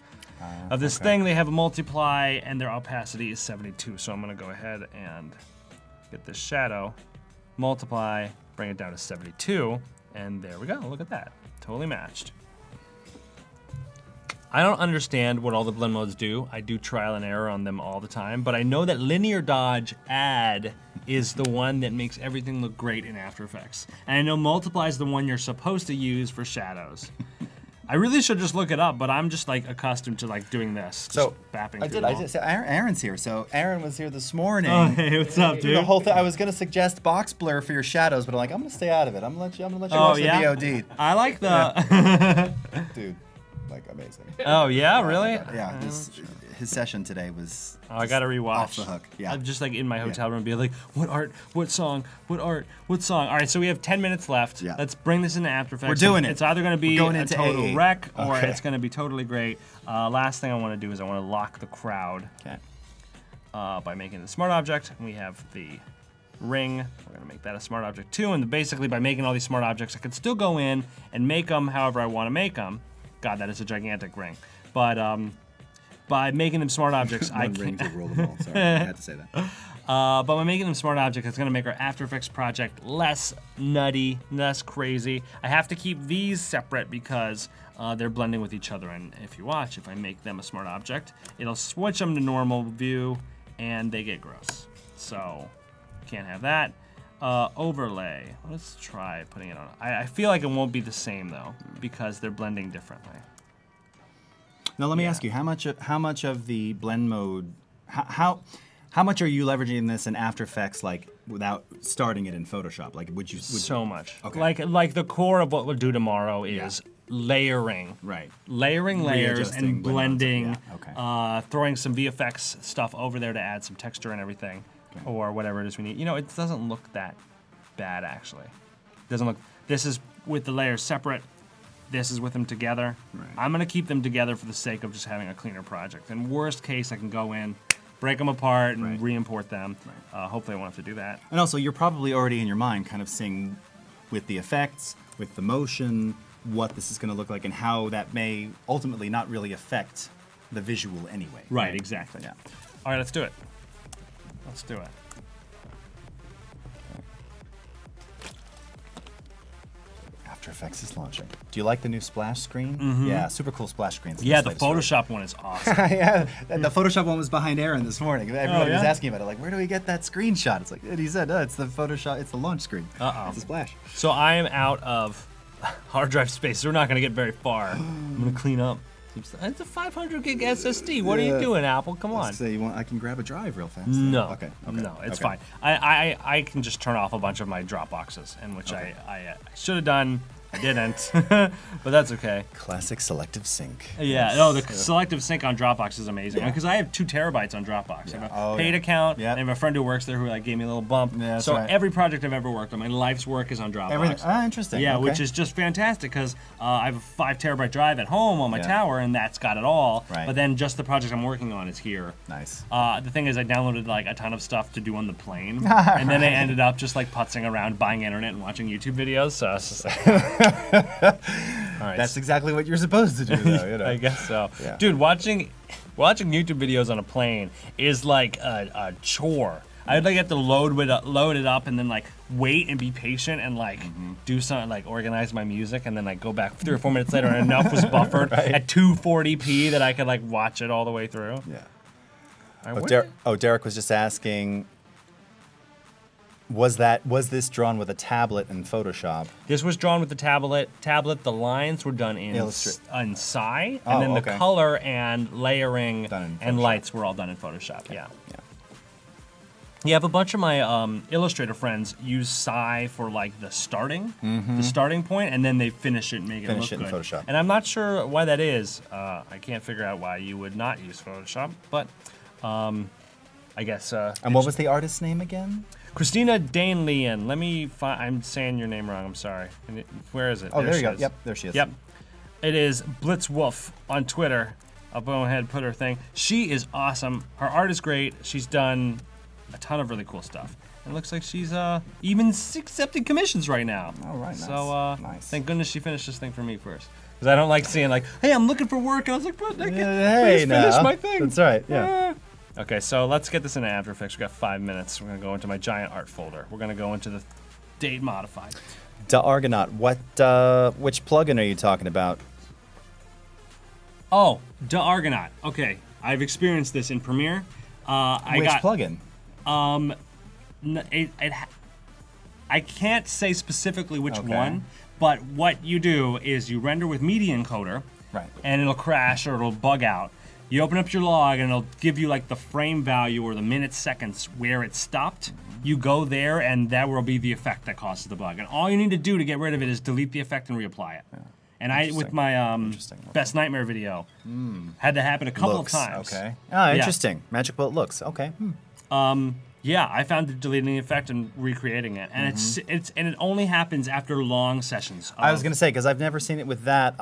thing. They have a multiply, and their opacity is 72. So I'm gonna go ahead and get this shadow, multiply, bring it down to 72, and there we go. Look at that. Totally matched. I don't understand what all the blend modes do. I do trial and error on them all the time, but I know that linear dodge add is the one that makes everything look great in After Effects. And I know multiply is the one you're supposed to use for shadows. I really should just look it up, but I'm just like accustomed to like doing this. So bapping I through did. them I all. just. Aaron's here. So Aaron was here this morning. Oh, hey, what's up, dude? The whole thing. I was gonna suggest box blur for your shadows, but I'm like, I'm gonna stay out of it. I'm gonna let you watch the VOD. I like the. Dude, like amazing. Oh yeah, really? Yeah. His session today was. Oh, I gotta rewatch. Off the hook. Yeah. I'm just like in my hotel room, be like, what art, what song, what art, what song. All right, so we have 10 minutes left. Yeah. Let's bring this into After Effects. We're doing it. It's either gonna be We're going a into total AA. wreck or Okay. it's gonna be totally great. Last thing I want to do is I want to lock the crowd Okay. by making the smart object. We have the ring. We're gonna make that a smart object too. And basically, by making all these smart objects, I could still go in and make them however I want to make them. God, that is a gigantic ring. But by making them smart objects, I can. to rule them all. Sorry, I had to say that. But by making them smart objects, it's going to make our After Effects project less nutty, less crazy. I have to keep these separate because they're blending with each other. And if you watch, if I make them a smart object, it'll switch them to normal view, and they get gross. So can't have that. Overlay. Let's try putting it on. I feel like it won't be the same though because they're blending differently. Now let me ask you, how much of the blend mode, how much are you leveraging this in After Effects, like without starting it in Photoshop? Like, So much. Okay. Like the core of what we'll do tomorrow is layering. Right. Layering layers Readjusting and blend modes, blending. yeah, okay. Throwing some VFX stuff over there to add some texture and everything, or whatever it is we need. You know, it doesn't look that bad actually. It doesn't look. This is with the layers separate. This is with them together. Right. I'm gonna keep them together for the sake of just having a cleaner project. And worst case, I can go in, break them apart, and Right. re-import them. Right. Hopefully, I won't have to do that. And also, you're probably already in your mind kind of seeing with the effects, with the motion, what this is going to look like, and how that may ultimately not really affect the visual anyway. Right, exactly. Yeah. All right, let's do it. Let's do it. After Effects is launching. Do you like the new splash screen? Yeah, super cool splash screens. Yeah, the Photoshop one is awesome. Yeah, and the Photoshop one was behind Aaron this morning. Everybody was yeah? asking about it, like, where do we get that screenshot? It's like, and he said, it's the Photoshop, it's the launch screen. Uh-oh. It's a splash. So I am out of hard drive space. So we're not going to get very far. I'm going to clean up. It's a 500 gig SSD. What are you doing, Apple? Come on. Say I can grab a drive real fast. No. Okay. No, it's fine. I can just turn off a bunch of my Dropboxes, and which I should have done. I didn't, but that's okay. Classic selective sync. Yeah, no, the selective sync on Dropbox is amazing because I have 2 terabytes on Dropbox. I have a paid account. And I have a friend who works there who like gave me a little bump. Yeah, so right. every project I've ever worked on, my life's work is on Dropbox. Everything. Ah, interesting. Yeah, okay. which is just fantastic because I have a 5 terabyte drive at home on my tower, and that's got it all. Right. But then just the project I'm working on is here. Nice. The thing is, I downloaded like a ton of stuff to do on the plane, and then I ended up just like putzing around, buying internet, and watching YouTube videos. So it's just like. All right. That's exactly what you're supposed to do, though. You know? I guess so. Yeah. Dude, watching YouTube videos on a plane is like a chore. I'd like have to load it up and then like wait and be patient and like do something like organize my music and then like go back 3 or 4 minutes later and enough was buffered at 240p that I could like watch it all the way through. Yeah. Derek was just asking, was this drawn with a tablet in Photoshop? This was drawn with the tablet. The lines were done in Sci, and then the color and layering and lights were all done in Photoshop. Yeah. Yeah, I have a bunch of my Illustrator friends use Sci for like the starting point, and then they finish it and make it look good. In Photoshop. And I'm not sure why that is. I can't figure out why you would not use Photoshop, but I guess. And what was the artist's name again? Christina Danelian. Let me find. I'm saying your name wrong. I'm sorry. Where is it? Oh, there you go. Yep, there she is. Yep. It is Blitzwolf on Twitter. I'll go ahead and put her thing. She is awesome. Her art is great. She's done a ton of really cool stuff. And it looks like she's even accepting commissions right now. Oh, right. So nice. Thank goodness she finished this thing for me first. Because I don't like seeing like, hey, I'm looking for work. And I was like, but please finish my thing. That's right. Yeah. Okay, so let's get this into After Effects. We've got 5 minutes. We're going to go into my giant art folder. We're going to go into the date modified. Argonaut, which plugin are you talking about? Oh, Argonaut. Okay, I've experienced this in Premiere. Which plugin? I can't say specifically which one, but what you do is you render with Media Encoder, and it'll crash or it'll bug out. You open up your log and it'll give you like the frame value or the minutes, seconds where it stopped. You go there and that will be the effect that causes the bug. And all you need to do to get rid of it is delete the effect and reapply it. Yeah. And I, with my Best Nightmare video, had to happen a couple of times. Okay. Ah, interesting. Magic Bullet looks. Okay. Yeah, I found it deleting the effect and recreating it, and it only happens after long sessions. I was gonna say because I've never seen it with that.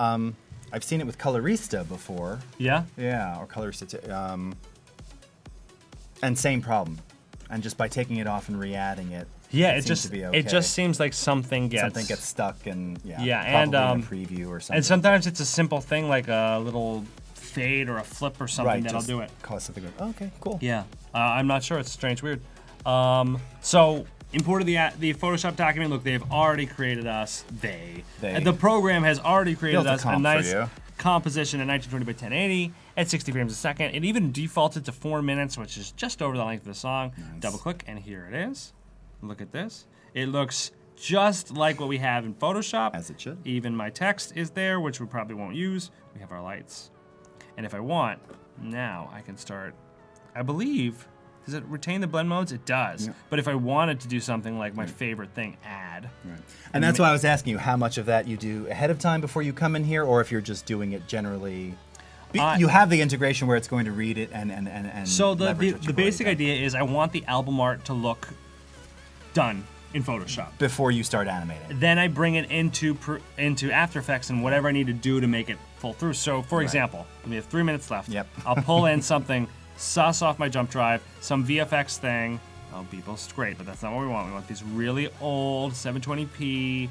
I've seen it with Colorista before. Yeah? Yeah, or Colorista too. And same problem. And just by taking it off and re-adding it, it just seems like something gets stuck and and in a preview or something. And sometimes it's a simple thing like a little fade or a flip or something that'll do it. Cause something. Oh, okay, cool. Yeah, I'm not sure. It's strange, weird. So imported the Photoshop document. Look, they've already created us. The program has already created us a nice composition at 1920 by 1080 at 60 frames a second. It even defaulted to 4 minutes, which is just over the length of the song. Nice. Double click, and here it is. Look at this. It looks just like what we have in Photoshop. As it should. Even my text is there, which we probably won't use. We have our lights. And if I want, now I can start, I believe, does it retain the blend modes? It does. Yeah. But if I wanted to do something like my favorite thing, add. Right. And that's why I was asking you how much of that you do ahead of time before you come in here, or if you're just doing it generally. You have the integration where it's going to read it and so the basic idea is I want the album art to look done in Photoshop before you start animating. Then I bring it into After Effects and whatever I need to do to make it full through. So for example, we have 3 minutes left. Yep. I'll pull in something, suss off my jump drive, some VFX thing. Oh, Beeple's great, but that's not what we want. We want these really old 720p,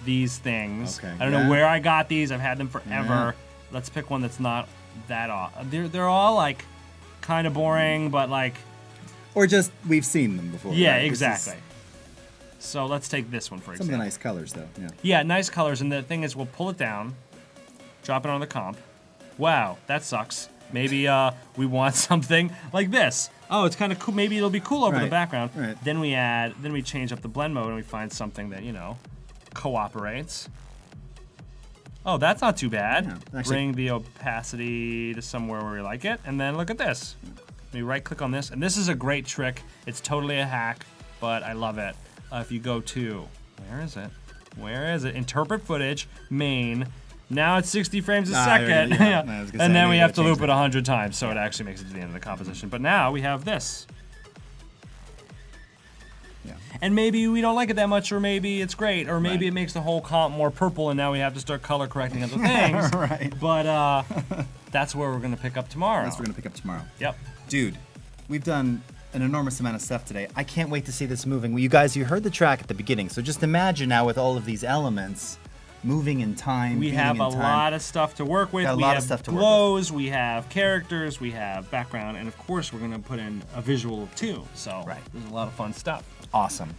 these things. Okay. I don't know where I got these. I've had them forever. Yeah. Let's pick one that's not that off. They're all like kind of boring, but like. Or just we've seen them before. Yeah, right? Exactly. So let's take this one for example. Some of the nice colors though. Yeah. Yeah, nice colors. And the thing is, we'll pull it down, drop it on the comp. Wow, that sucks. Maybe we want something like this. Oh, it's kind of cool. Maybe it'll be cool over the background. Right. Then we change up the blend mode and we find something that, cooperates. Oh, that's not too bad. Yeah, actually- Bring the opacity to somewhere where we like it, and then look at this. Let me right-click on this, and this is a great trick. It's totally a hack, but I love it. If you go to, where is it? Where is it? Interpret footage, main. Now it's 60 frames a second. yeah. I was gonna say, And then we maybe have to gotta loop change it 100 times, so it actually makes it to the end of the composition. But now we have this. Yeah. And maybe we don't like it that much, or maybe it's great, or maybe it makes the whole comp more purple, and now we have to start color correcting other things. Right. But that's where we're gonna pick up tomorrow. That's what we're gonna pick up tomorrow. Yep. Dude, we've done an enormous amount of stuff today. I can't wait to see this moving. You guys, you heard the track at the beginning, so just imagine now with all of these elements moving in time. We beating have in a time. lot of stuff to work with. Got a We lot of have stuff to work glows, we have characters, we have background, and of course we're gonna put in a visual too. So there's a lot of fun stuff. Awesome.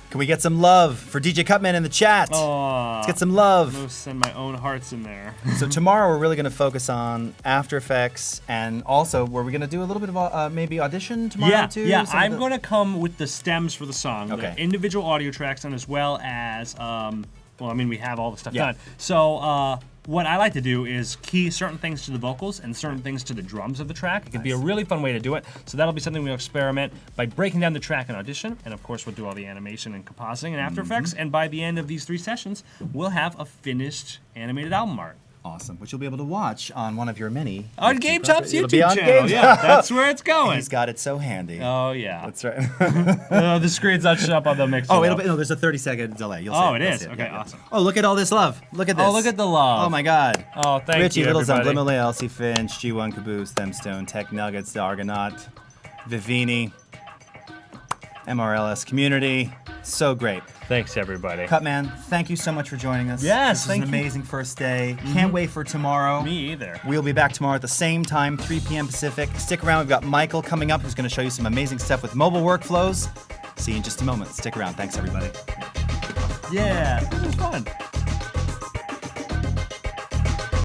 Can we get some love for DJ Cutman in the chat? Let's get some love. I'm gonna send my own hearts in there. So tomorrow we're really going to focus on After Effects, and also we're going to do a little bit of maybe audition tomorrow too. Yeah, Some of I'm the- gonna come with the stems for the song, Okay. the individual audio tracks, and as well as, well, I mean, we have all the stuff Yeah. done. So what I like to do is key certain things to the vocals and certain things to the drums of the track. It can be a really fun way to do it. So that'll be something we'll experiment by breaking down the track in Audition, and of course we'll do all the animation and compositing in After Effects. And by the end of these 3 sessions, we'll have a finished animated album art. Awesome, which you'll be able to watch on one of your many On YouTube Game projects. Top's It'll be YouTube on channel. Game Yeah, Top. that's where it's going. He's got it so handy. Oh yeah. That's right. The screen's not shut up on the mixer. Oh, though. it'll be, no, there's a 30-second delay. You'll see Oh, it. it You'll is? see it. Okay, awesome. Oh, look at all this love. Look at this. Oh, look at the love. Oh my God. Oh, thank Richie, you, Little Zone, everybody. Blimmerly, Elsie Finch, G1 Caboose, Themstone, Tech Nuggets, The Argonaut, Vivini, MRLS Community. So great. Thanks, everybody. Cutman, thank you so much for joining us. Yes, this thank was an you. amazing first day. Can't wait for tomorrow. Me either. We'll be back tomorrow at the same time, 3 p.m. Pacific. Stick around. We've got Michael coming up who's going to show you some amazing stuff with mobile workflows. See you in just a moment. Stick around. Thanks, everybody. Yeah, this was fun.